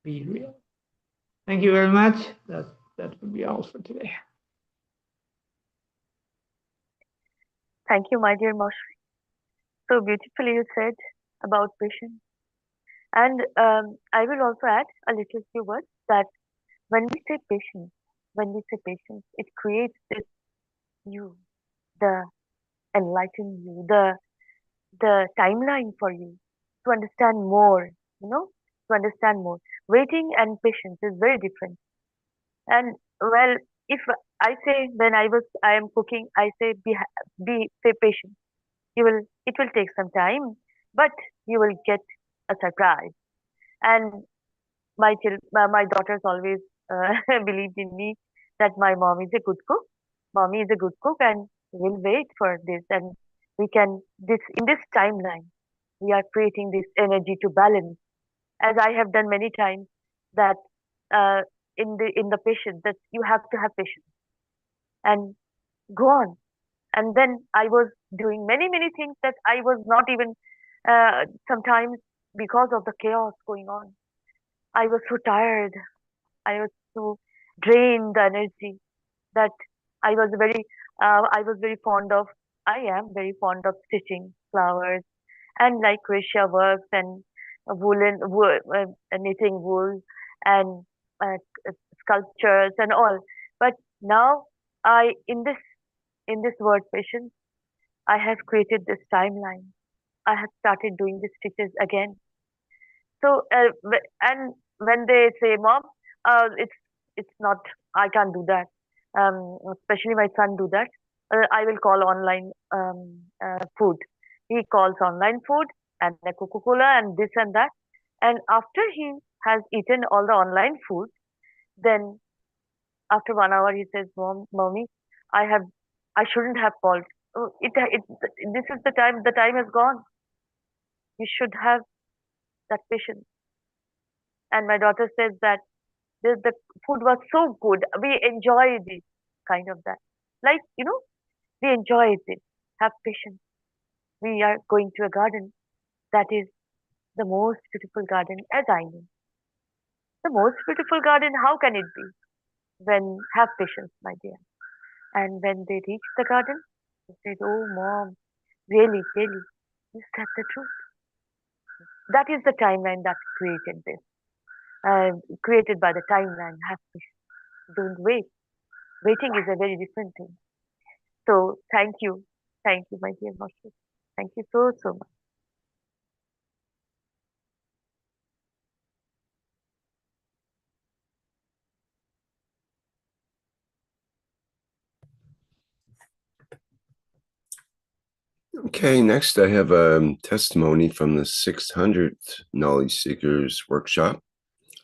be real. Thank you very much. That would be all for today. Thank you, my dear Moshri. So beautifully you said about patience. And I will also add a little few words that when we say patience, it creates this you, the enlightened you, the timeline for you to understand more, to understand more. Waiting and patience is very different. And well, if I say when I am cooking, I say be patient. It will take some time, but you will get a surprise. And my daughters always believed in me that my mom is a good cook. Mommy is a good cook, and we'll wait for this. And we can in this timeline, we are creating this energy to balance, as I have done many times. That in the patience, that you have to have patience and go on. And then I was doing many things that I was not even sometimes, because of the chaos going on, I was so tired. I was so drained the energy that I was very fond of. I am very fond of stitching flowers and like crochet works and knitting wool and sculptures and all. But now in this word patience, I have created this timeline. I have started doing the stitches again. So and when they say, "Mom, it's not. I can't do that." Especially my son do that. I will call online food. He calls online food and a Coca-Cola and this and that. And after he has eaten all the online food, then after 1 hour he says, "Mommy, I shouldn't have called. Oh, this is the time. The time has gone. You should have that patience." And my daughter says that the food was so good. We enjoyed it, kind of that. Like, we enjoyed it. Have patience. We are going to a garden that is the most beautiful garden as I know. The most beautiful garden, how can it be? When have patience, my dear. And when they reach the garden, they said, "Oh, Mom, really, is that the truth?" That is the timeline that created this. Created by the timeline. Have patience. Don't wait. Waiting is a very different thing. So thank you, my dear Moshe. Thank you so much. Okay, next I have a testimony from the 600th Knowledge Seekers Workshop.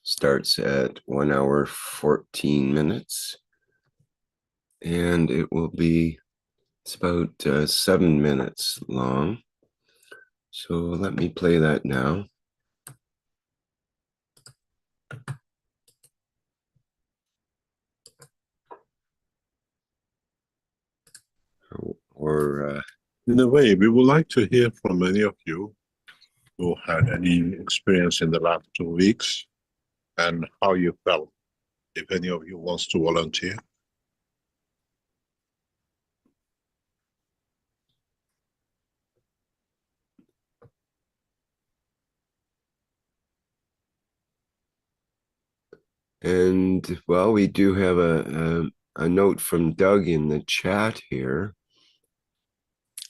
Starts at 1 hour 14 minutes. And it will be, it's about 7 minutes long. So let me play that now. In a way, we would like to hear from many of you who had any experience in the last 2 weeks and how you felt. If any of you wants to volunteer. And well, we do have a note from Doug in the chat here,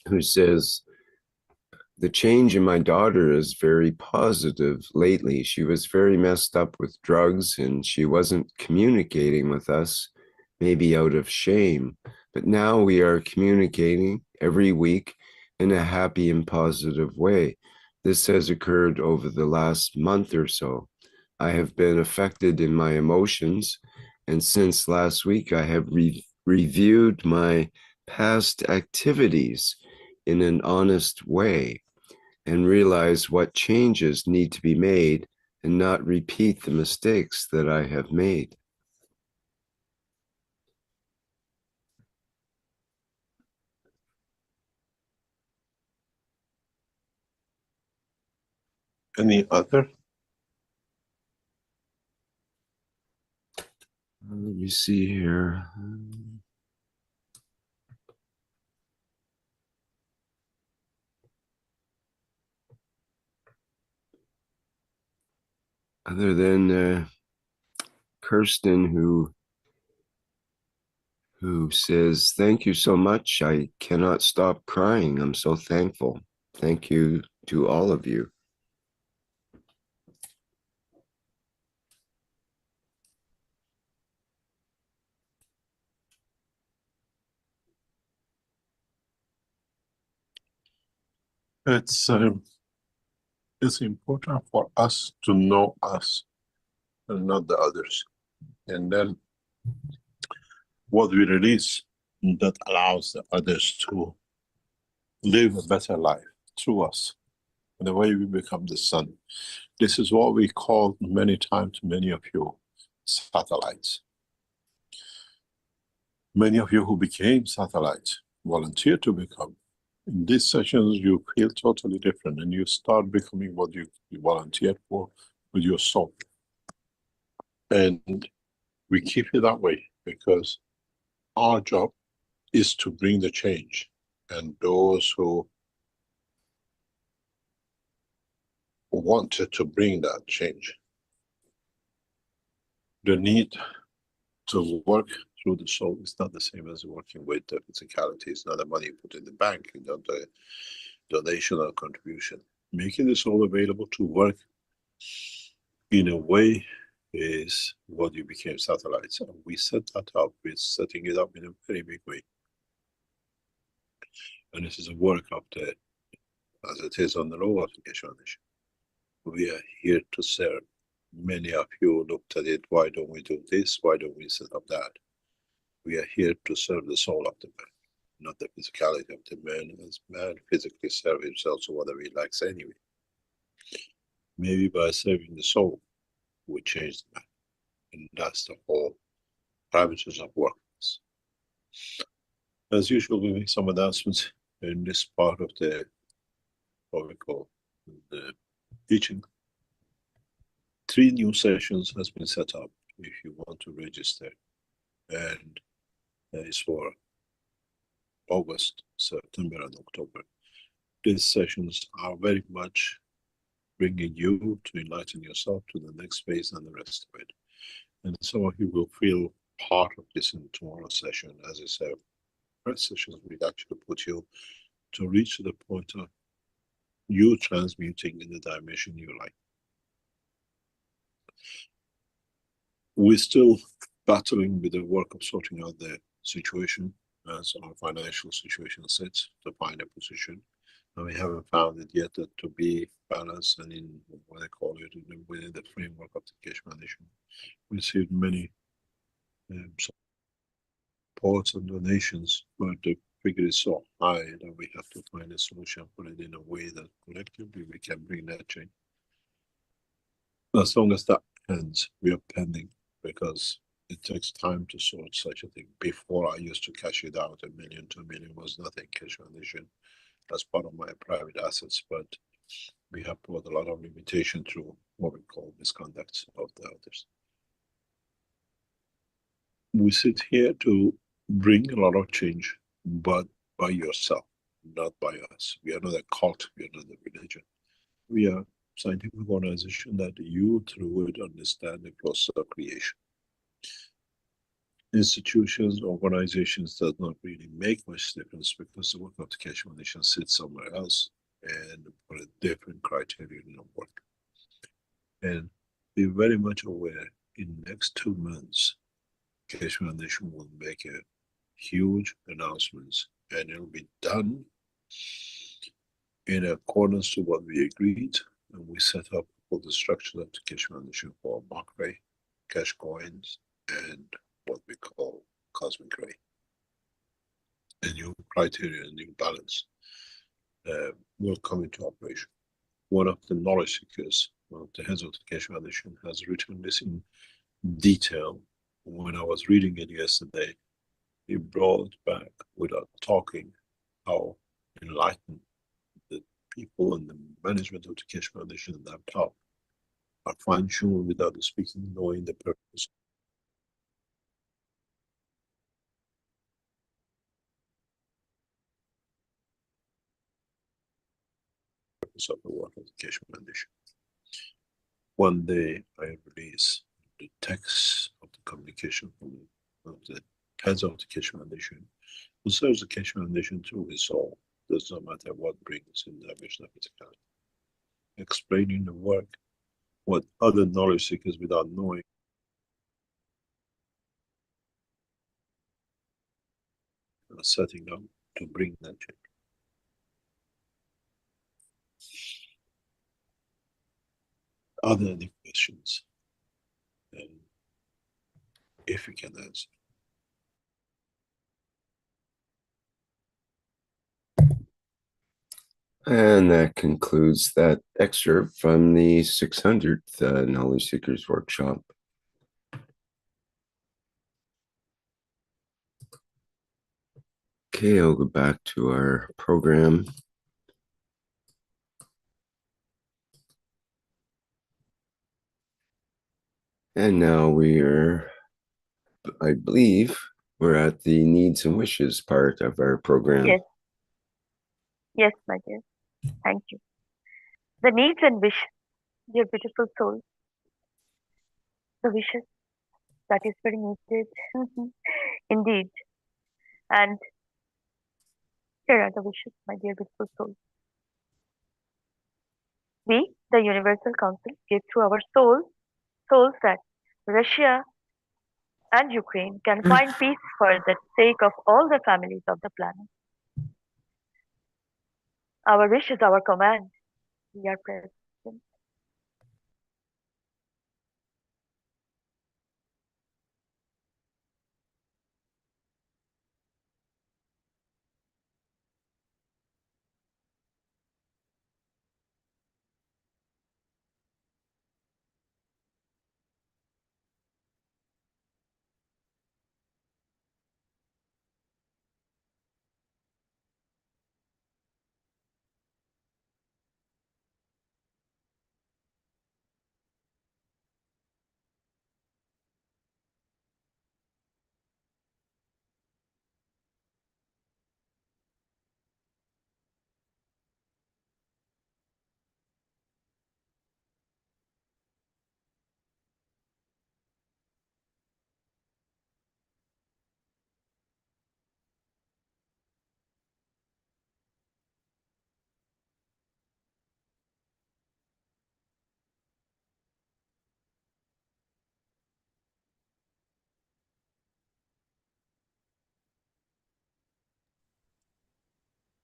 who says, "The change in my daughter is very positive lately. She was very messed up with drugs and she wasn't communicating with us, maybe out of shame. But now we are communicating every week in a happy and positive way. This has occurred over the last month or so. I have been affected in my emotions, and since last week I have reviewed my past activities in an honest way and realized what changes need to be made and not repeat the mistakes that I have made. Any other? Let me see here. Other than Kirsten, who says, "Thank you so much. I cannot stop crying. I'm so thankful. Thank you to all of you." It's important for us to know us and not the others. And then what we release that allows the others to live a better life through us. The way we become the sun. This is what we call many times, many of you, satellites. Many of you who became satellites volunteer to become. In these sessions, you feel totally different and you start becoming what you volunteered for with your soul. And we keep it that way because our job is to bring the change. And those who wanted to bring that change, the need to work through the soul is not the same as working with the physicality. It's not the money you put in the bank, it's not the donation or contribution. Making the soul available to work in a way is what you became satellites. And we set that up, we're setting it up in a very big way. And this is a work of the, as it is on the law of the Keshe Foundation. We are here to serve. Many of you looked at it, why don't we do this? Why don't we set up that? We are here to serve the soul of the man, not the physicality of the man, as man physically serve himself to whatever he likes anyway. Maybe by serving the soul, we change the man. And that's the whole parameters of work. As usual, we make some announcements in this part of the, what we call the teaching. 3 new sessions has been set up if you want to register. And that is for August, September, and October. These sessions are very much bringing you to enlighten yourself to the next phase and the rest of it. And some of you will feel part of this in tomorrow's session. As I said, first sessions will actually put you to reach the point of you transmuting in the dimension you like. We're still battling with the work of sorting out the situation as our financial situation sits to find a position. And we haven't found it yet to be balanced and in what I call it within the framework of the Keshe Foundation. We received many supports and donations, but the figure is so high that we have to find a solution for it in a way that collectively we can bring that change. As long as that ends, we are pending because it takes time to sort such a thing. Before I used to cash it out, $1 million, $2 million was nothing. Keshe Foundation as part of my private assets, but we have brought a lot of limitation through what we call misconduct of the others. We sit here to bring a lot of change, but by yourself, not by us. We are not a cult, we are not a religion. We are a scientific organization that you through it understand the process of creation. Institutions, organizations does not really make much difference because the work of the Keshe Foundation sits somewhere else and for a different criterion of work. And be very much aware in the next 2 months, Keshe Foundation will make a huge announcements and it will be done in accordance to what we agreed, and we set up all the structure of the Keshe Foundation for mark ray, cash coins, and what we call cosmic ray. a new criteria, a new balance will come into operation. One of the knowledge seekers, one of the heads of the Keshe Foundation, has written this in detail. When I was reading it yesterday, he brought back, without talking, how enlightened the people and the management of the Keshe Foundation and that top are fine-tuned without speaking, knowing the purpose of the work of the Keshe Foundation. One day I release the text of the communication from the heads of the Keshe Foundation, who serves the Keshe Foundation through his soul, does not matter what brings in the mission of physicality. Explaining the work, what other knowledge seekers without knowing are setting up to bring that change. Are there any questions? And if you can answer. And that concludes that excerpt from the 600th Knowledge Seekers Workshop. Okay, I'll go back to our program. And now we are, I believe, we're at the needs and wishes part of our program. Yes. Yes, my dear. Thank you. The needs and wish, dear beautiful soul. The wishes, that is very needed. Indeed. And here are the wishes, my dear beautiful soul. We, the Universal Council, give to our souls that Russia and Ukraine can find peace for the sake of all the families of the planet. Our wish is our command. We are present.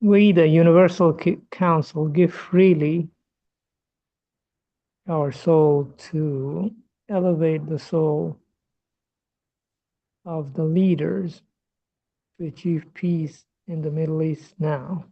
We, the Universal Council, give freely our soul to elevate the soul of the leaders to achieve peace in the Middle East now.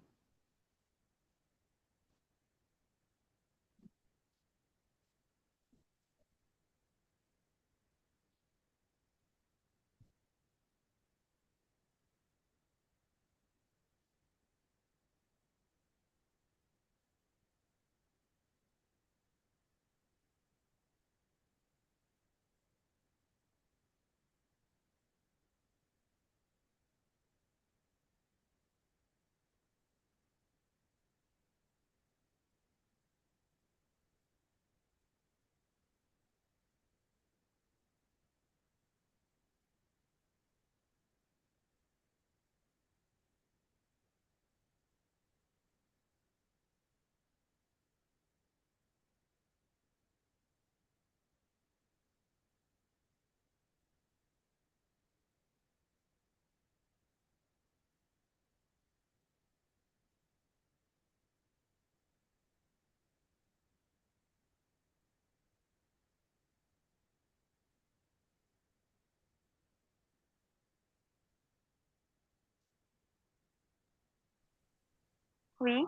We,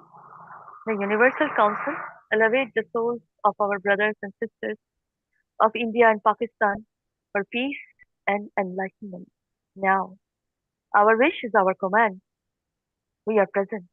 the Universal Council, elevate the souls of our brothers and sisters of India and Pakistan for peace and enlightenment. Now, our wish is our command. We are present.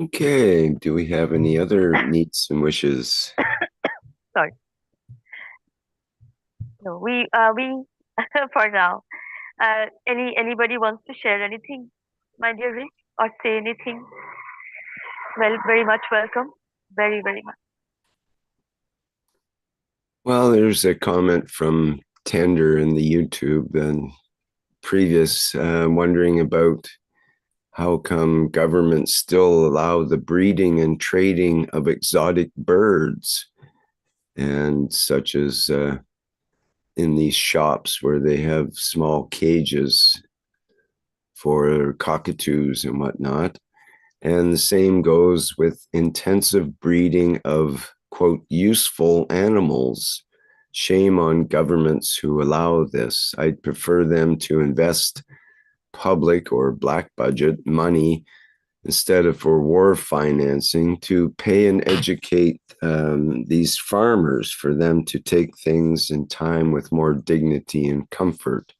Okay, do we have any other needs and wishes? Sorry. No, we for now. Anybody wants to share anything, my dear Rick, or say anything? Well, very much welcome. Very, very much. Well, there's a comment from Tender in the YouTube and previous wondering about how come governments still allow the breeding and trading of exotic birds, and such as in these shops where they have small cages for cockatoos and whatnot. And the same goes with intensive breeding of, quote, useful animals. Shame on governments who allow this. I'd prefer them to invest public or black budget money instead of for war financing to pay and educate these farmers for them to take things in time with more dignity and comfort.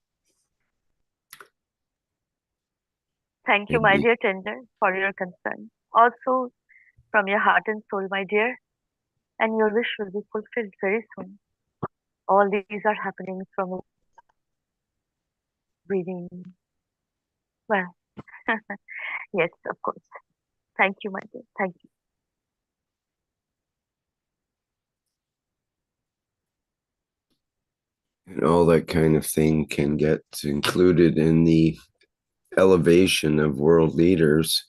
Thank you, my dear Tender, for your concern. Also, from your heart and soul, my dear, and your wish will be fulfilled very soon. All these are happening from breathing. Well, yes, of course. Thank you, my dear. Thank you. And all that kind of thing can get included in the elevation of world leaders.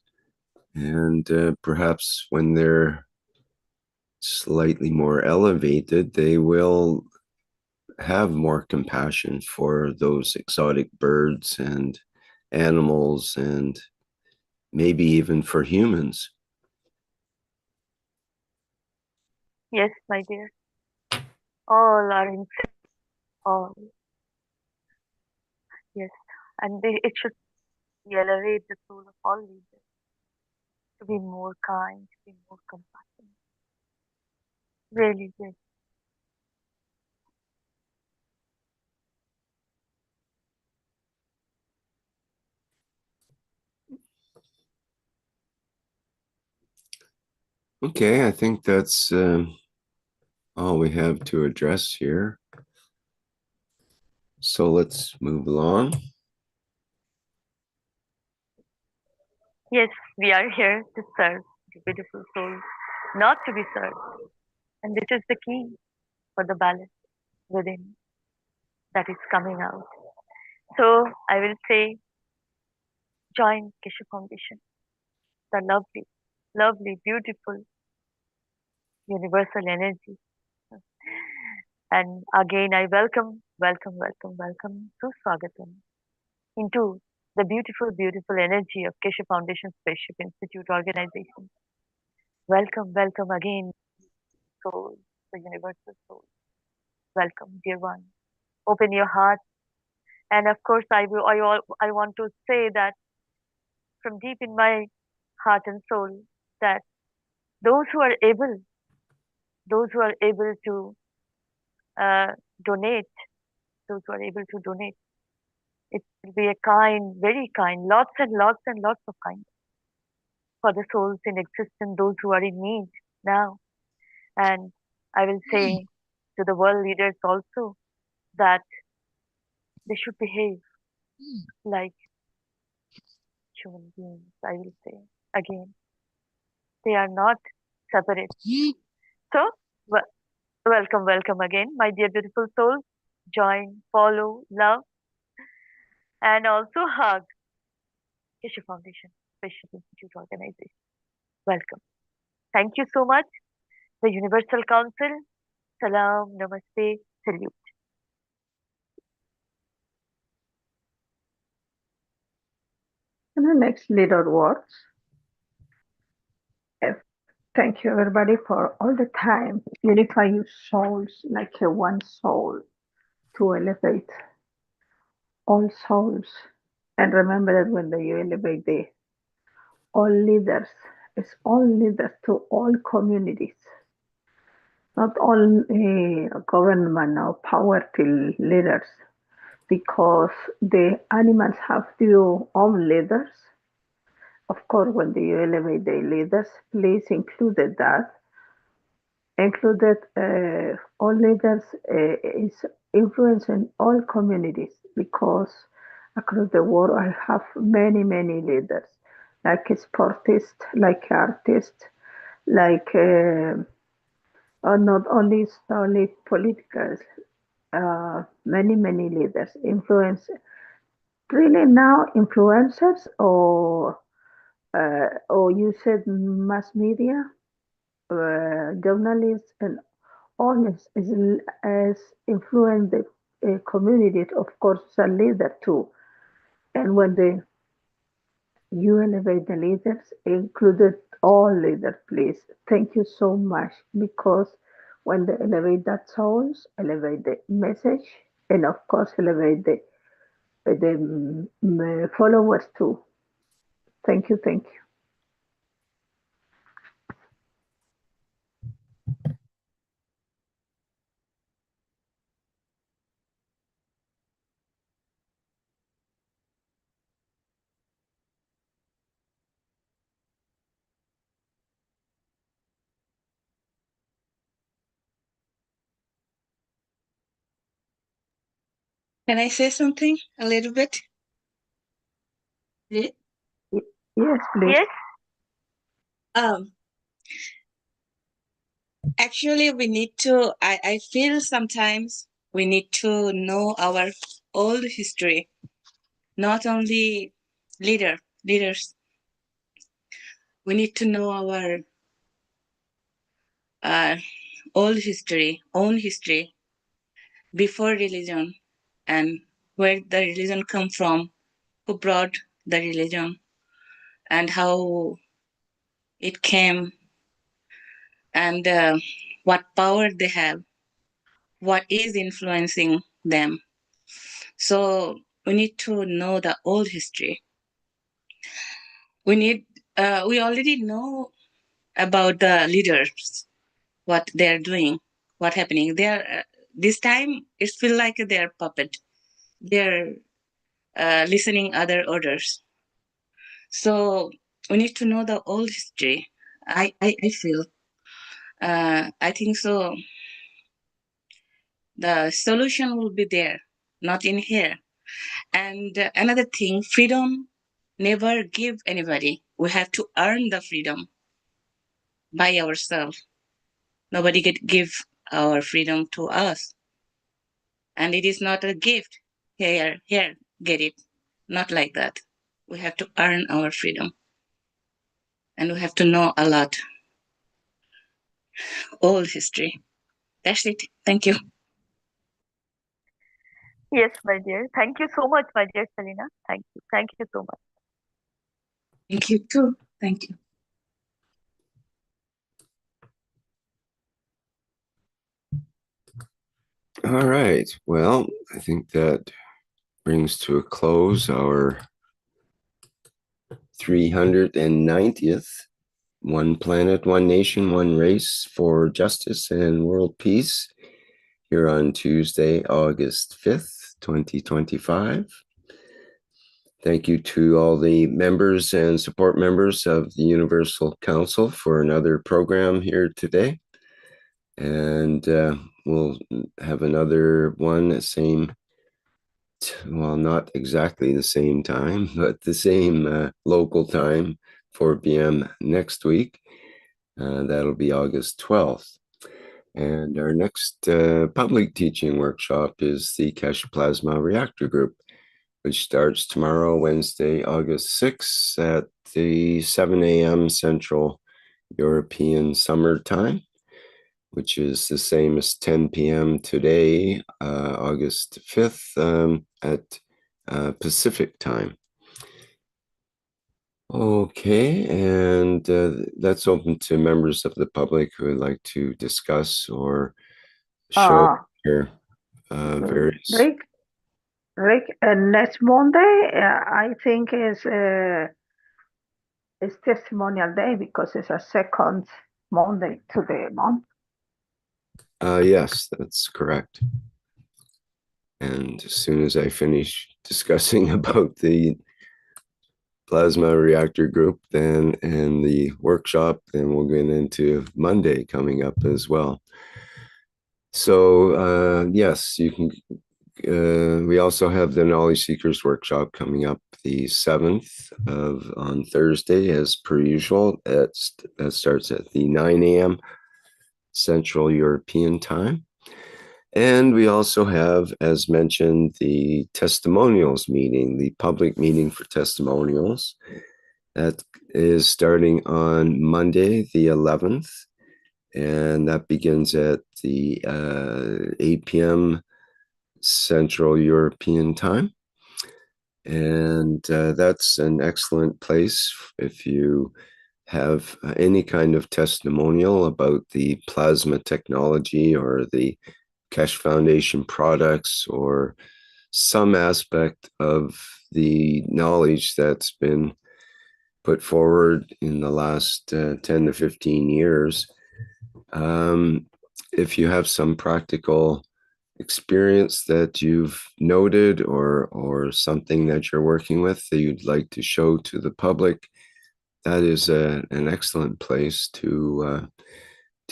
And perhaps when they're slightly more elevated, they will have more compassion for those exotic birds and animals, and maybe even for humans. Yes, my dear. All are in all. Yes, and it should elevate the soul of all leaders to be more kind, to be more compassionate. Really, really. Okay, I think that's all we have to address here. So let's move along. Yes, we are here to serve the beautiful soul, not to be served. And this is the key for the balance within that is coming out. So I will say, join Keshe Foundation, the lovely, lovely, beautiful, universal energy. And again, I welcome Swagatam into the beautiful, beautiful energy of Keshe Foundation Spaceship Institute organization. Welcome again, soul, the universal soul. Welcome, dear one. Open your heart. And of course, I want to say that from deep in my heart and soul, that those who are able to donate, it will be a kind, very kind, lots and lots and lots of kind. for the souls in existence, those who are in need now. And I will say to the world leaders also that they should behave like human beings, I will say again. They are not separate. So, welcome again, my dear beautiful souls. Join, follow, love, and also hug Keshe Foundation, Spaceship Institute Organization. Welcome. Thank you so much. The Universal Council. Salam, Namaste, salute. And the next leader words. Thank you everybody for all the time. Unify your souls like a one soul to elevate all souls. And remember that when you elevate the all leaders, it's all leaders to all communities, not all government or powerful leaders, because the animals have their own leaders. Of course, when you elevate the leaders, please include that. Included all leaders is influencing all communities, because across the world I have many leaders, like sportists, like artists, like not only political, many leaders influence. Really now influencers or you said mass media, journalists, and all as influence the community. Of course, a leader too. And when you elevate the leaders, included all leaders, please. Thank you so much, because when they elevate that souls, elevate the message, and of course elevate the followers too. Thank you. Can I say something a little bit? Yes, please. Yes. Actually, we need to, I feel sometimes we need to know our old history, not only leaders. We need to know our own history before religion, and where the religion come from, who brought the religion, and how it came, and what power they have, what is influencing them. So we need to know the old history. We already know about the leaders, what they're doing, what happening. This time it feels like they're puppet. They're listening other orders. So we need to know the old history. I feel. I think so. The solution will be there, not in here. And another thing, freedom never give anybody. We have to earn the freedom by ourselves. Nobody can give our freedom to us. And it is not a gift. Here, get it. Not like that. We have to earn our freedom. And we have to know a lot. Old history. That's it. Thank you. Yes, my dear. Thank you so much, my dear Selena. Thank you. Thank you so much. Thank you too. Thank you. All right. Well, I think that brings to a close our 390th One Planet, One Nation, One Race for Justice and World Peace here on Tuesday, August 5th, 2025. Thank you to all the members and support members of the Universal Council for another program here today. And we'll have another one at well, not exactly the same time, but the same local time, 4 p.m. next week. That'll be August 12th. And our next public teaching workshop is the Keshe Plasma Reactor Group, which starts tomorrow, Wednesday, August 6th at the 7 a.m. Central European Summer Time, which is the same as 10 p.m. today, August 5th at Pacific Time. Okay, and that's open to members of the public who would like to discuss or show their various... Rick, next Monday, I think is Testimonial Day because it's a second Monday to the month. Yes, that's correct. And as soon as I finish discussing about the Plasma Reactor Group then and the workshop, then we'll get into Monday coming up as well. So yes, you can. We also have the Knowledge Seekers Workshop coming up the 7th on Thursday, as per usual. That starts at the 9 a.m. Central European Time. And we also have, as mentioned, the Testimonials meeting, the public meeting for testimonials. That is starting on Monday, the 11th. And that begins at the 8 p.m. Central European Time. And that's an excellent place if you have any kind of testimonial about the plasma technology or the Keshe Foundation products or some aspect of the knowledge that's been put forward in the last 10 to 15 years. If you have some practical experience that you've noted or something that you're working with that you'd like to show to the public, that is an excellent place to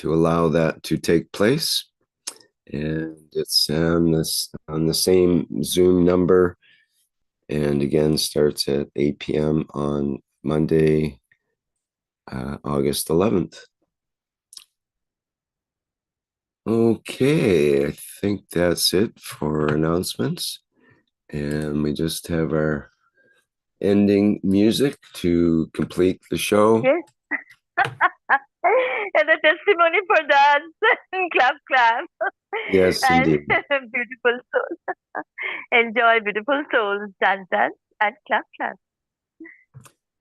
allow that to take place. And it's on the same Zoom number, and again starts at 8 p.m. on Monday, August 11th. Okay, I think that's it for announcements. And we just have our ending music to complete the show. Yes. And a testimony for dance. Clap, clap. Yes, and indeed. Beautiful souls. Enjoy beautiful souls. Dance, dance, and clap, clap.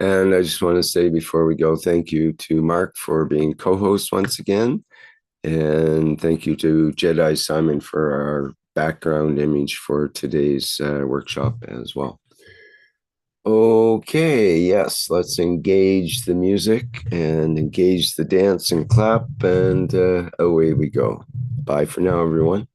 And I just want to say before we go, thank you to Mark for being co-host once again. And thank you to Jedi Simon for our background image for today's workshop as well. Okay, yes, let's engage the music and engage the dance and clap, and away we go. Bye for now, everyone.